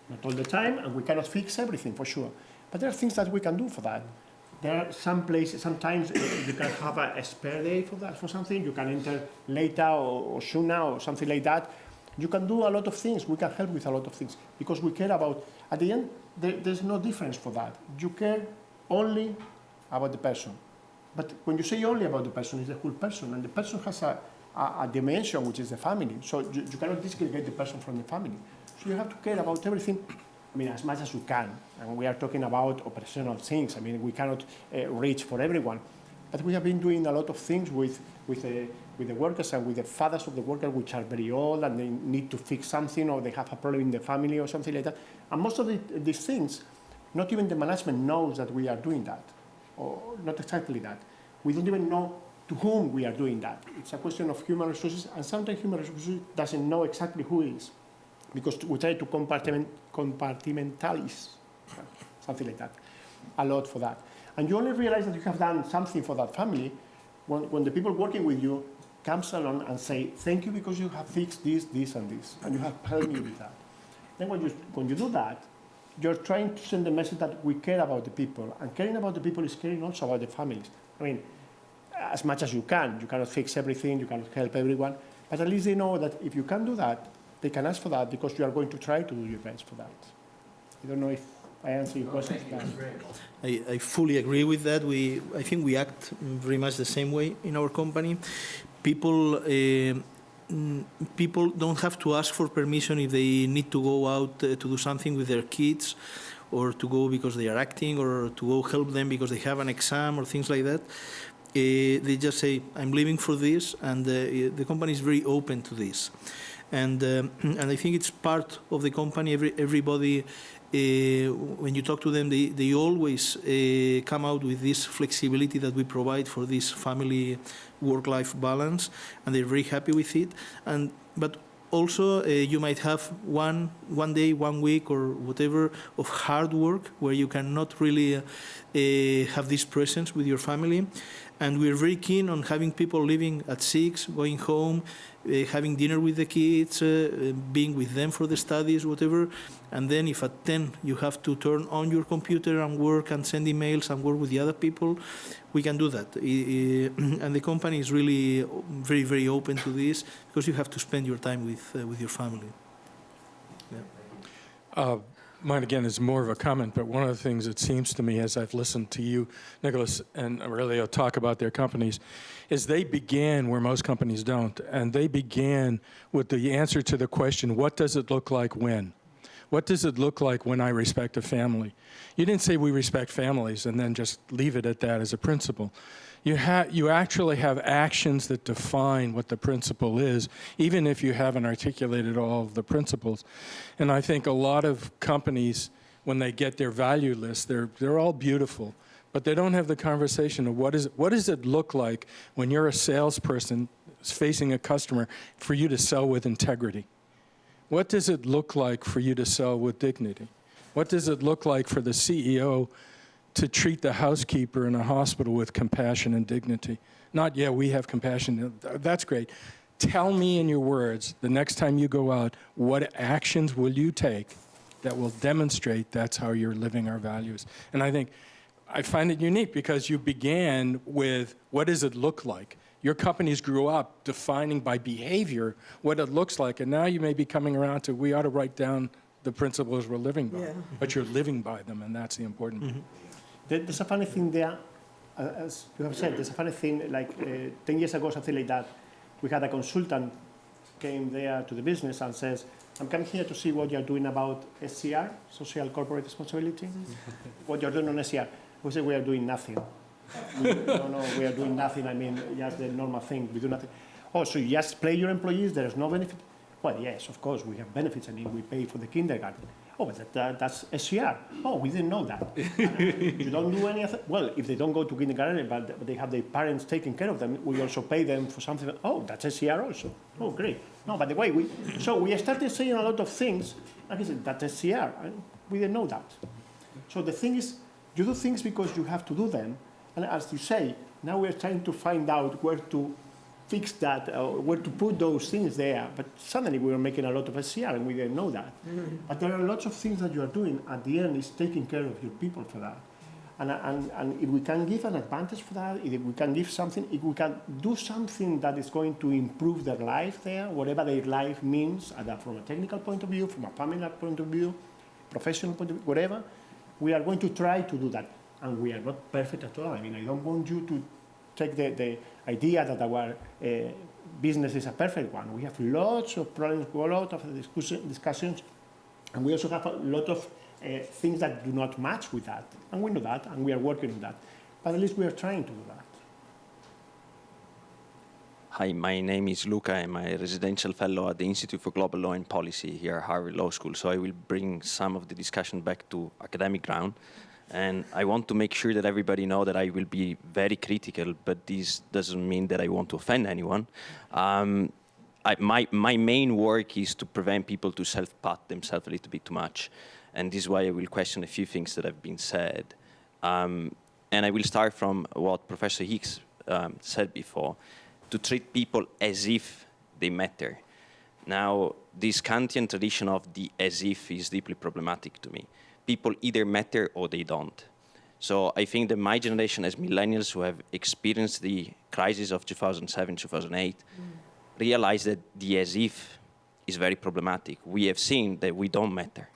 Not all the time, and we cannot fix everything, for sure. But there are things that we can do for that. There are some places, sometimes you can have a spare day for that, for something. You can enter later or sooner or something like that. You can do a lot of things. We can help with a lot of things, because we care about, at the end, there's no difference for that. You care only about the person. But when you say only about the person, it's the whole person, and the person has a dimension, which is the family. So you cannot disconnect the person from the family. So you have to care about everything, I mean, as much as you can. And we are talking about operational things. I mean, we cannot reach for everyone. But we have been doing a lot of things with the workers and with the fathers of the workers, which are very old and they need to fix something, or they have a problem in the family or something like that. And most of these things, not even the management knows that we are doing that. Or not exactly that. We don't even know to whom we are doing that. It's a question of human resources, and sometimes human resources doesn't know exactly who is, because we try to compartmentalize, something like that, a lot for that. And you only realize that you have done something for that family when the people working with you comes along and say, thank you because you have fixed this, this, and this, and you have helped me with that. Then when you do that, you're trying to send the message that we care about the people, and caring about the people is caring also about the families. I mean, as much as you can. You cannot fix everything, you cannot help everyone, but at least they know that if you can do that, they can ask for that, because you are going to try to do your best for that. I don't know if I answer your question. I fully agree with that. I think we act very much the same way in our company. People don't have to ask for permission if they need to go out to do something with their kids, or to go because they are acting, or to go help them because they have an exam or things like that. They just say, I'm leaving for this, and the company is very open to this. And I think it's part of the company. Everybody, when you talk to them, they always come out with this flexibility that we provide for this family work-life balance, and they're very happy with it. But also, you might have one day, 1 week, or whatever of hard work where you cannot really have this presence with your family. And we're very keen on having people leaving at 6, going home, having dinner with the kids, being with them for the studies, whatever. And then if at 10 you have to turn on your computer and work and send emails and work with the other people, we can do that. And the company is really very, very open to this because you have to spend your time with your family. Yeah. Mine, again, is more of a comment, but one of the things it seems to me as I've listened to you, Nicolas, and Aurelio talk about their companies, is they began where most companies don't, and they began with the answer to the question, what does it look like when? What does it look like when I respect a family? You didn't say we respect families and then just leave it at that as a principle. You actually have actions that define what the principle is, even if you haven't articulated all of the principles. And I think a lot of companies, when they get their value list, they're all beautiful, but they don't have the conversation of what does it look like when you're a salesperson facing a customer for you to sell with integrity? What does it look like for you to sell with dignity? What does it look like for the CEO to treat the housekeeper in a hospital with compassion and dignity? Not, yeah, we have compassion. That's great. Tell me in your words, the next time you go out, what actions will you take that will demonstrate that's how you're living our values? And I find it unique because you began with, what does it look like? Your companies grew up defining by behavior what it looks like, and now you may be coming around to, we ought to write down the principles we're living by. But you're living by them, and that's the important part. There's a funny thing there, as you have said, there's a funny thing, like 10 years ago, something like that, we had a consultant came there to the business and says, I'm coming here to see what you're doing about SCR, social corporate responsibility, what you're doing on SCR. We say we are doing nothing. No, we are doing nothing, I mean, just the normal thing, we do nothing. Oh, so you just play your employees, there is no benefit? Well, yes, of course, we have benefits, I mean, we pay for the kindergarten. Oh, but that's SCR. Oh, we didn't know that. You don't do any of it? Well, if they don't go to kindergarten, but they have their parents taking care of them, we also pay them for something. Oh, that's SCR also. Oh, great. No, by the way, we started saying a lot of things, like I said, that's SCR. We didn't know that. So the thing is, you do things because you have to do them. And as you say, now we're trying to find out where to fix that, where to put those things there. But suddenly we were making a lot of SCR and we didn't know that. But there are lots of things that you are doing. At the end, is taking care of your people for that. And if we can give an advantage for that, if we can give something, if we can do something that is going to improve their life there, whatever their life means, from a technical point of view, from a family point of view, professional point of view, whatever, we are going to try to do that. And we are not perfect at all. I mean, I don't want you to take the idea that our business is a perfect one. We have lots of problems, a lot of discussions, and we also have a lot of things that do not match with that. And we know that, and we are working on that. But at least we are trying to do that. Hi, my name is Luca. I'm a residential fellow at the Institute for Global Law and Policy here at Harvard Law School. So I will bring some of the discussion back to academic ground. And I want to make sure that everybody know that I will be very critical, but this doesn't mean that I want to offend anyone. My main work is to prevent people to self-pat themselves a little bit too much. And this is why I will question a few things that have been said. And I will start from what Professor Hicks said before, to treat people as if they matter. Now, this Kantian tradition of the as if is deeply problematic to me. People either matter or they don't. So I think that my generation as millennials who have experienced the crisis of 2007, 2008, realize that the as if is very problematic. We have seen that we don't matter.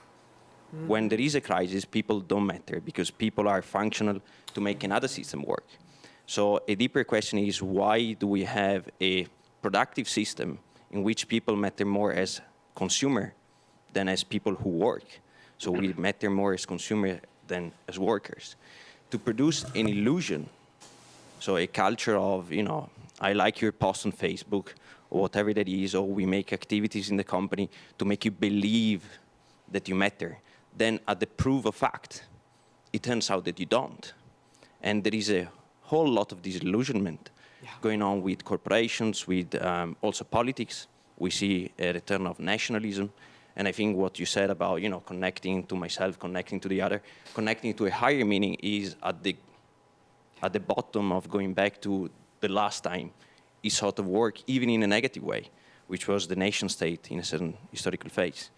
When there is a crisis, people don't matter because people are functional to make another system work. So a deeper question is, why do we have a productive system in which people matter more as consumer than as people who work? So we matter more as consumer than as workers. To produce an illusion, so a culture of, I like your post on Facebook, or whatever that is, or we make activities in the company to make you believe that you matter. Then at the proof of fact, it turns out that you don't. And there is a whole lot of disillusionment going on with corporations, with also politics, We see a return of nationalism. And I think what you said about, connecting to myself, connecting to the other, connecting to a higher meaning is at the bottom of going back to the last time it sort of worked, even in a negative way, which was the nation state in a certain historical phase.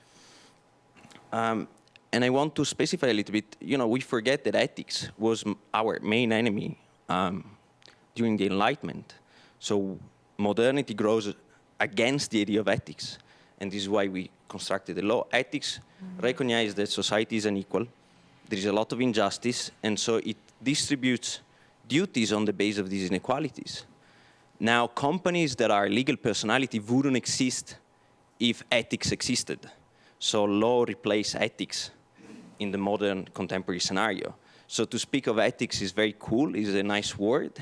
And I want to specify a little bit, we forget that ethics was our main enemy during the Enlightenment. So modernity grows against the idea of ethics. And this is why we constructed the law. Ethics recognize that society is unequal. There is a lot of injustice. And so it distributes duties on the basis of these inequalities. Now, companies that are legal personality wouldn't exist if ethics existed. So law replaces ethics in the modern contemporary scenario. So to speak of ethics is very cool, is a nice word,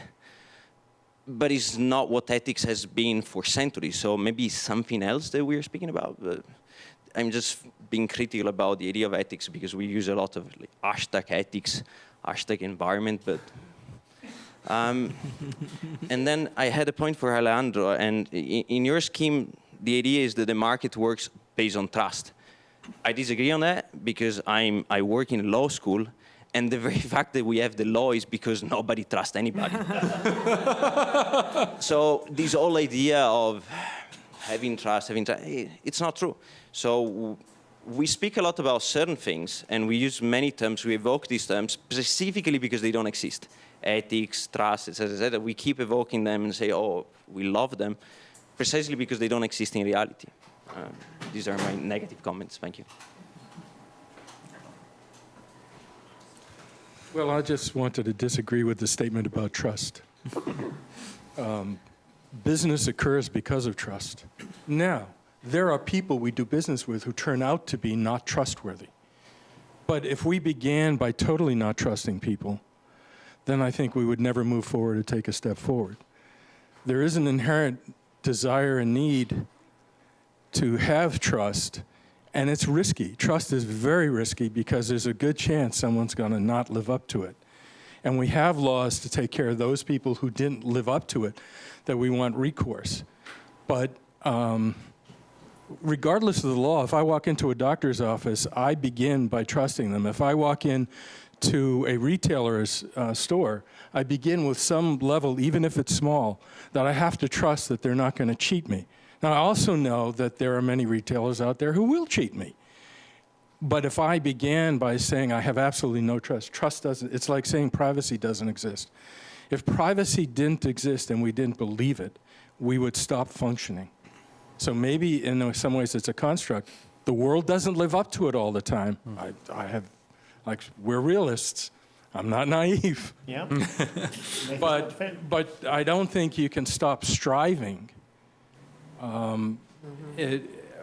but it's not what ethics has been for centuries. So maybe something else that we're speaking about. But I'm just being critical about the idea of ethics because we use a lot of hashtag ethics, hashtag environment, but and then I had a point for Alejandro, and in your scheme, the idea is that the market works based on trust. I disagree on that because I work in law school, and the very fact that we have the law is because nobody trusts anybody. So this whole idea of having trust, it's not true. So we speak a lot about certain things, and we use many terms, we evoke these terms specifically because they don't exist. Ethics, trust, etc., etc. We keep evoking them and say, oh, we love them, precisely because they don't exist in reality. These are my negative comments. Thank you. Well, I just wanted to disagree with the statement about trust. Business occurs because of trust. Now, there are people we do business with who turn out to be not trustworthy. But if we began by totally not trusting people, then I think we would never move forward or take a step forward. There is an inherent desire and need to have trust, and it's risky. Trust is very risky because there's a good chance someone's going to not live up to it. And we have laws to take care of those people who didn't live up to it, that we want recourse. But regardless of the law, if I walk into a doctor's office, I begin by trusting them. If I walk in to a retailer's store, I begin with some level, even if it's small, that I have to trust that they're not going to cheat me. Now, I also know that there are many retailers out there who will cheat me. But if I began by saying I have absolutely no trust, trust doesn't, it's like saying privacy doesn't exist. If privacy didn't exist and we didn't believe it, we would stop functioning. So maybe in some ways it's a construct. The world doesn't live up to it all the time. We're realists. I'm not naive. Yeah. But I don't think you can stop striving.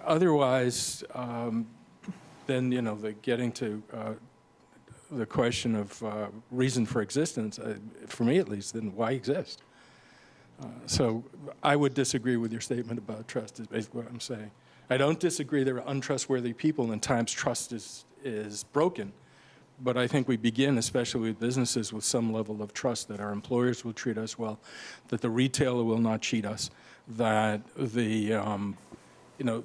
Otherwise, then, getting to the question of reason for existence, for me at least, then why exist? So I would disagree with your statement about trust, is basically what I'm saying. I don't disagree there are untrustworthy people, and times trust is broken. But I think we begin, especially with businesses, with some level of trust that our employers will treat us well, that the retailer will not cheat us, that the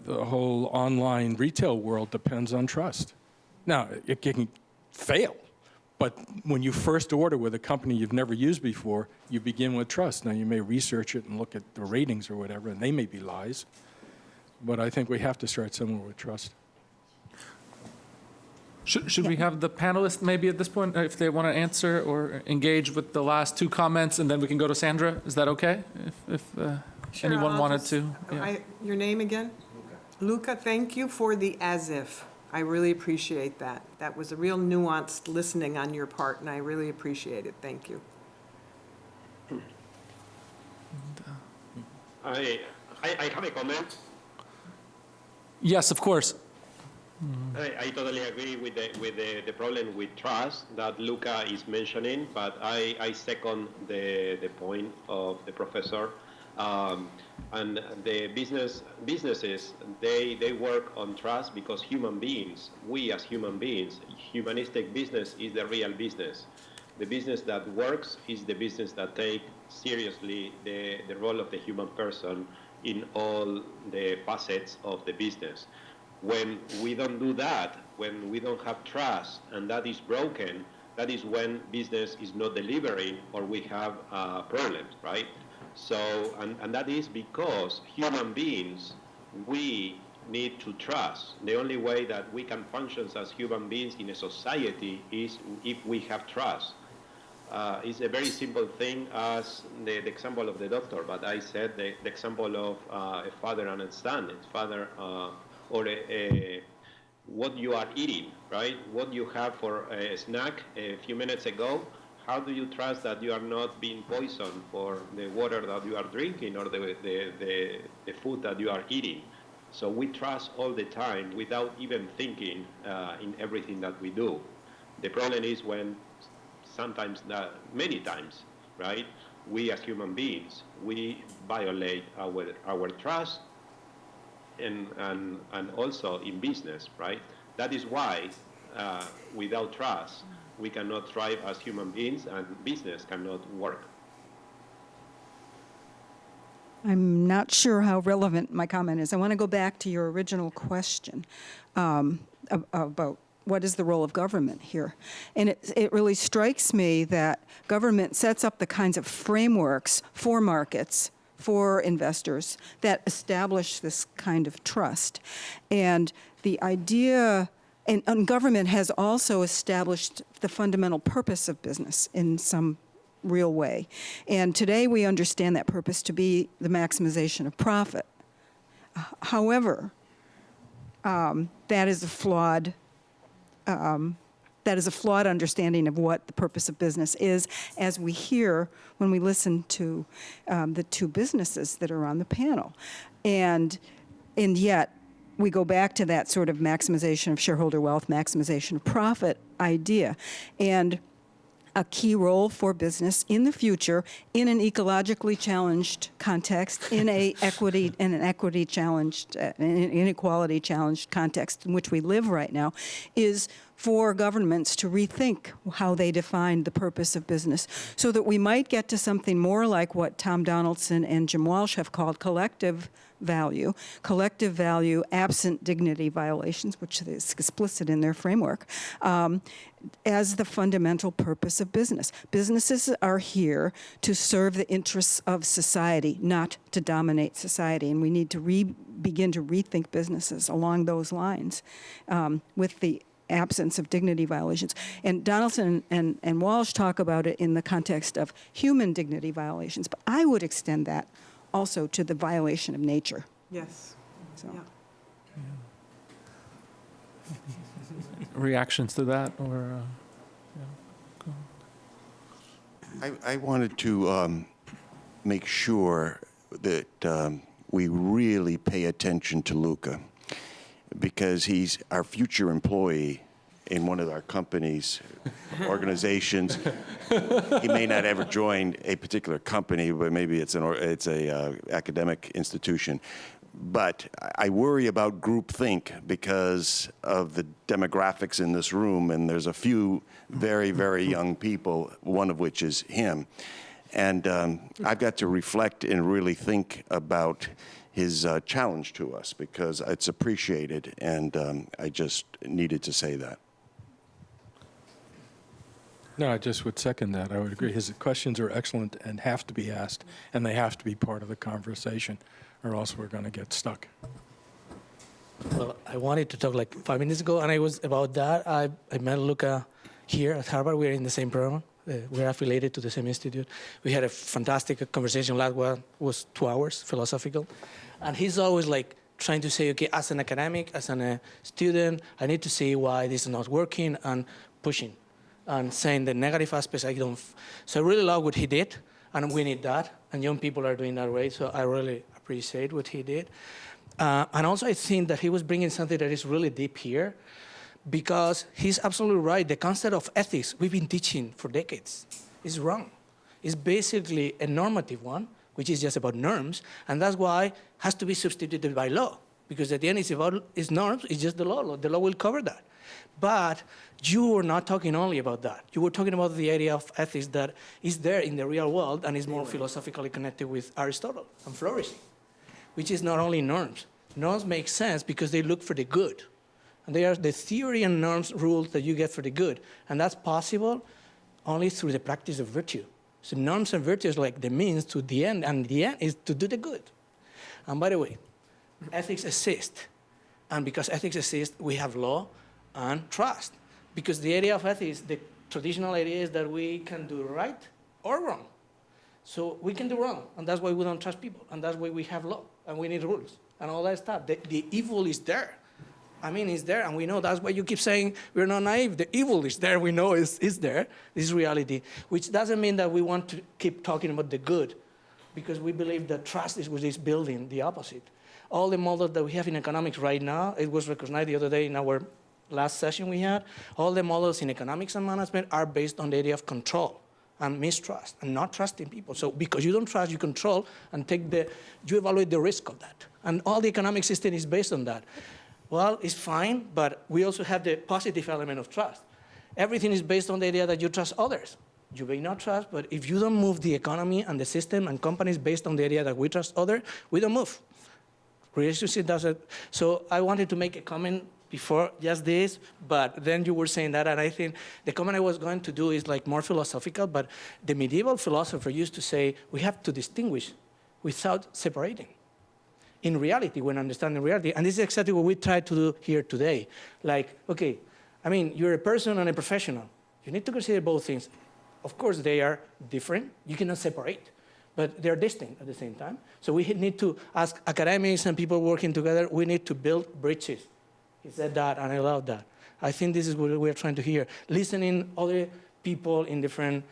whole online retail world depends on trust. Now, it can fail, but when you first order with a company you've never used before, you begin with trust. Now, you may research it and look at the ratings or whatever, and they may be lies, but I think we have to start somewhere with trust. Should we have the panelists maybe at this point, if they want to answer or engage with the last two comments, and then we can go to Sandra? Is that okay? If Sure, anyone I'll wanted just- to? Yeah. Your name again? Luca, thank you for the as if. I really appreciate that. That was a real nuanced listening on your part, and I really appreciate it. Thank you. I have a comment. Yes, of course. I totally agree with the problem with trust that Luca is mentioning, but I second the point of the professor. And the businesses, they work on trust because human beings, we as human beings, humanistic business is the real business. The business that works is the business that takes seriously the role of the human person in all the facets of the business. When we don't do that, when we don't have trust and that is broken, that is when business is not delivering or we have problems, right? So, and that is because human beings, we need to trust. The only way that we can function as human beings in a society is if we have trust. It's a very simple thing as the example of the doctor, but I said the example of a father and a son, or what you are eating, right? What you have for a snack a few minutes ago, how do you trust that you are not being poisoned for the water that you are drinking or the food that you are eating? So we trust all the time without even thinking in everything that we do. The problem is when sometimes, many times, right, we as human beings, we violate our trust, and also in business, right? That is why without trust, we cannot thrive as human beings and business cannot work. I'm not sure how relevant my comment is. I want to go back to your original question about what is the role of government here. And it really strikes me that government sets up the kinds of frameworks for markets, for investors, that establish this kind of trust. And the idea, and government has also established the fundamental purpose of business in some real way. And today we understand that purpose to be the maximization of profit. However, that is a flawed understanding of what the purpose of business is, as we hear when we listen to the two businesses that are on the panel. And yet, we go back to that sort of maximization of shareholder wealth, maximization of profit idea. And a key role for business in the future in an ecologically challenged context, in an inequality challenged context in which we live right now, is for governments to rethink how they define the purpose of business, so that we might get to something more like what Tom Donaldson and Jim Walsh have called collective value absent dignity violations, which is explicit in their framework, as the fundamental purpose of business. Businesses are here to serve the interests of society, not to dominate society, and we need to begin to rethink businesses along those lines with the absence of dignity violations. And Donaldson and Walsh talk about it in the context of human dignity violations, but I would extend that also to the violation of nature. Yes. So. Yeah. Reactions to that, or? I wanted to make sure that we really pay attention to Luca, because he's our future employee in one of our companies, organizations. He may not ever join a particular company, but maybe it's a academic institution. But I worry about groupthink because of the demographics in this room, and there's a few very, very young people, one of which is him. And I've got to reflect and really think about his challenge to us, because it's appreciated, and I just needed to say that. No, I just would second that. I would agree. His questions are excellent and have to be asked, and they have to be part of the conversation, or else we're going to get stuck. Well, I wanted to talk like 5 minutes ago, and I was about that. I met Luca here at Harvard. We're in the same program. We're affiliated to the same institute. We had a fantastic conversation. Last one was 2 hours, philosophical. And he's always like trying to say, okay, as an academic, as a student, I need to see why this is not working, and pushing and saying the negative aspects I don't. So I really love what he did, and we need that. And young people are doing that right, so I really appreciate what he did. And also I think that he was bringing something that is really deep here, because he's absolutely right. The concept of ethics we've been teaching for decades is wrong. It's basically a normative one, which is just about norms, and that's why it has to be substituted by law, because at the end it's norms, it's just the law. The law will cover that. But you were not talking only about that. You were talking about the idea of ethics that is there in the real world and is more philosophically connected with Aristotle and flourishing, which is not only norms. Norms make sense because they look for the good. And they are the theory and norms rules that you get for the good. And that's possible only through the practice of virtue. So norms and virtues like the means to the end, and the end is to do the good. And by the way, ethics exist. And because ethics exists, we have law and trust. Because the idea of ethics, the traditional idea is that we can do right or wrong. So we can do wrong, and that's why we don't trust people, and that's why we have law, and we need rules, and all that stuff. The evil is there. I mean, it's there, and we know that's why you keep saying we're not naive. The evil is there. We know it's there. This is reality, which doesn't mean that we want to keep talking about the good, because we believe that trust is what is building the opposite. All the models that we have in economics right now, it was recognized the other day in our last session we had, all the models in economics and management are based on the idea of control and mistrust and not trusting people. So because you don't trust, you control and you evaluate the risk of that. And all the economic system is based on that. Well, it's fine, but we also have the positive element of trust. Everything is based on the idea that you trust others. You may not trust, but if you don't move the economy and the system and companies based on the idea that we trust others, we don't move. Relationship doesn't. So I wanted to make a comment before just this, but then you were saying that, and I think the comment I was going to do is like more philosophical, but the medieval philosopher used to say we have to distinguish without separating. In reality, when understanding reality, and this is exactly what we try to do here today. Like, okay, I mean, you're a person and a professional. You need to consider both things. Of course, they are different. You cannot separate, but they're distinct at the same time. So we need to ask academics and people working together, we need to build bridges. He said that, and I love that. I think this is what we're trying to hear. Listening other people in different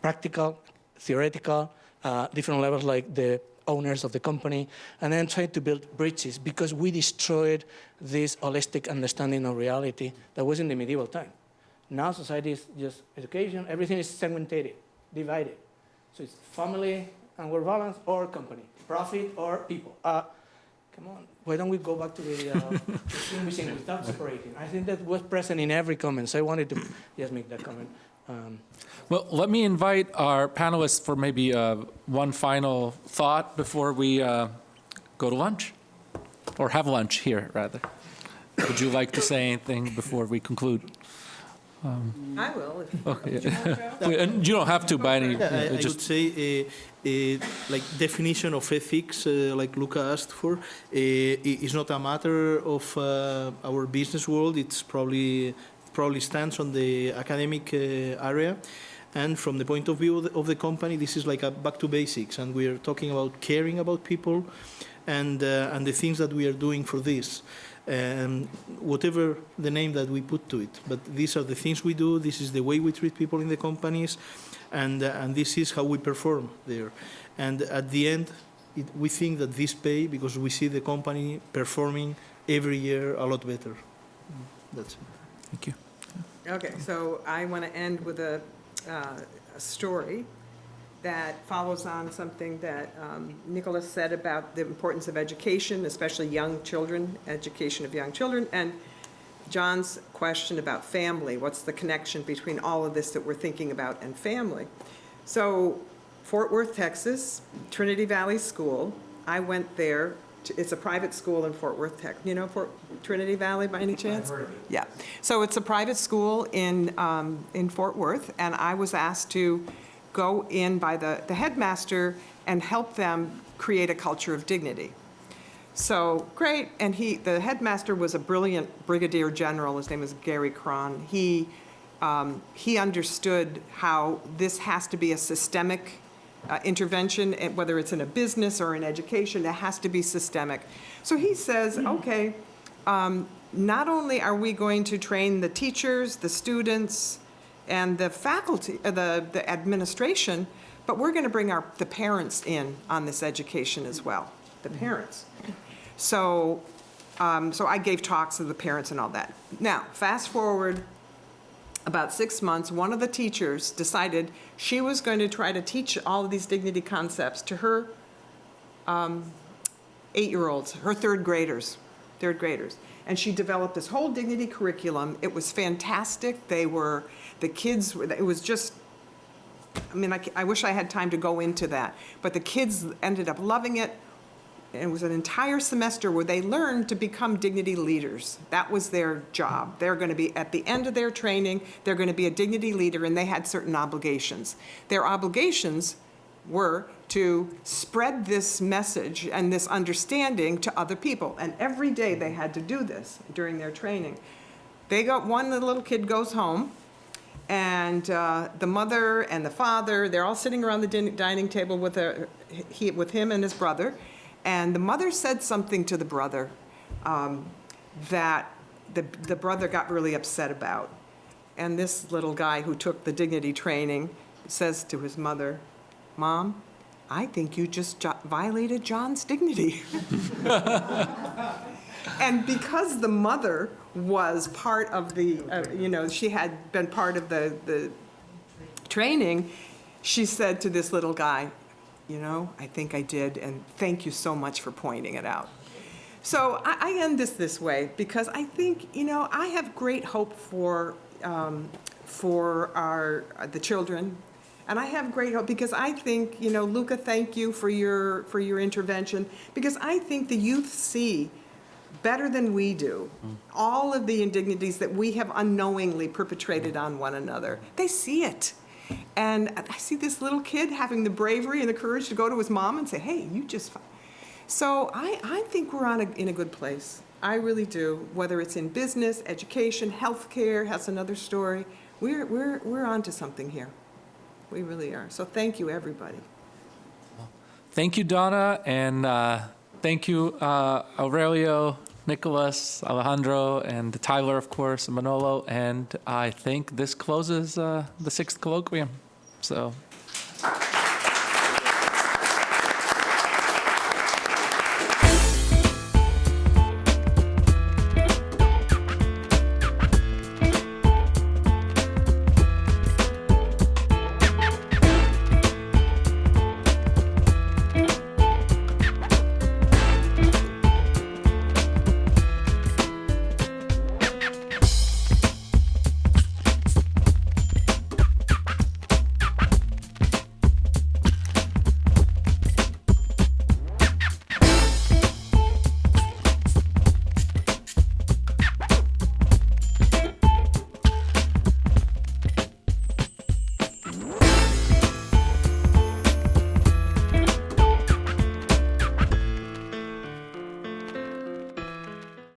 practical, theoretical, different levels, like the owners of the company, and then trying to build bridges, because we destroyed this holistic understanding of reality that was in the medieval time. Now society is just education, everything is segmented, divided. So it's family and work balance, or company, profit or people. Come on, why don't we go back to the distinguishing without separating? I think that was present in every comment, so I wanted to just make that comment. Well, let me invite our panelists for maybe one final thought before we go to lunch, or have lunch here, rather. Would you like to say anything before we conclude? I will. Okay. You don't have to by any. I would say, like definition of ethics, like Luca asked for, is not a matter of our business world. It's probably stands on the academic area, and from the point of view of the company, this is like a back to basics, and we are talking about caring about people, and the things that we are doing for this. Whatever the name that we put to it, but these are the things we do, this is the way we treat people in the companies, and this is how we perform there. And at the end, we think that this pay, because we see the company performing every year a lot better. That's it. Thank you. Okay, so I want to end with a story that follows on something that Nicolas said about the importance of education, especially young children, education of young children, and John's question about family. What's the connection between all of this that we're thinking about and family? So Fort Worth, Texas, Trinity Valley School. I went there. It's a private school in Fort Worth, Texas. You know Trinity Valley by any chance? I've heard of it. Yeah. So it's a private school in Fort Worth, and I was asked to go in by the headmaster and help them create a culture of dignity. So great, and the headmaster was a brilliant brigadier general. His name was Gary Cron. He understood how this has to be a systemic intervention, whether it's in a business or in education, it has to be systemic. So he says, okay, not only are we going to train the teachers, the students, and the faculty, the administration, but we're going to bring the parents in on this education as well, the parents. So I gave talks to the parents and all that. Now, fast forward about 6 months, one of the teachers decided she was going to try to teach all of these dignity concepts to her 8-year-olds, her third graders. And she developed this whole dignity curriculum. It was fantastic. It was just, I mean, I wish I had time to go into that. But the kids ended up loving it. and it was an entire semester where they learned to become dignity leaders. That was their job. They're going to be, at the end of their training, they're going to be a dignity leader, and they had certain obligations. Their obligations were to spread this message and this understanding to other people. And every day they had to do this during their training. The little kid goes home, and the mother and the father, they're all sitting around the dining table with him and his brother. And the mother said something to the brother that the brother got really upset about. And this little guy who took the dignity training says to his mother, "Mom, I think you just violated John's dignity." And because the mother was part of the, she had been part of the training, she said to this little guy, "I think I did, and thank you so much for pointing it out." So I end this way because I think, I have great hope for the children. And I have great hope because I think, Luca, thank you for your intervention, because I think the youth see better than we do all of the indignities that we have unknowingly perpetrated on one another. They see it. And I see this little kid having the bravery and the courage to go to his mom and say, "Hey, you just..." So I think we're in a good place. I really do. Whether it's in business, education, healthcare, that's another story. We're onto something here. We really are. So thank you, everybody. Thank you, Donna, and thank you, Aurelio, Nicolas, Alejandro, and Tyler, of course, and Manolo. And I think this closes the 6th colloquium. So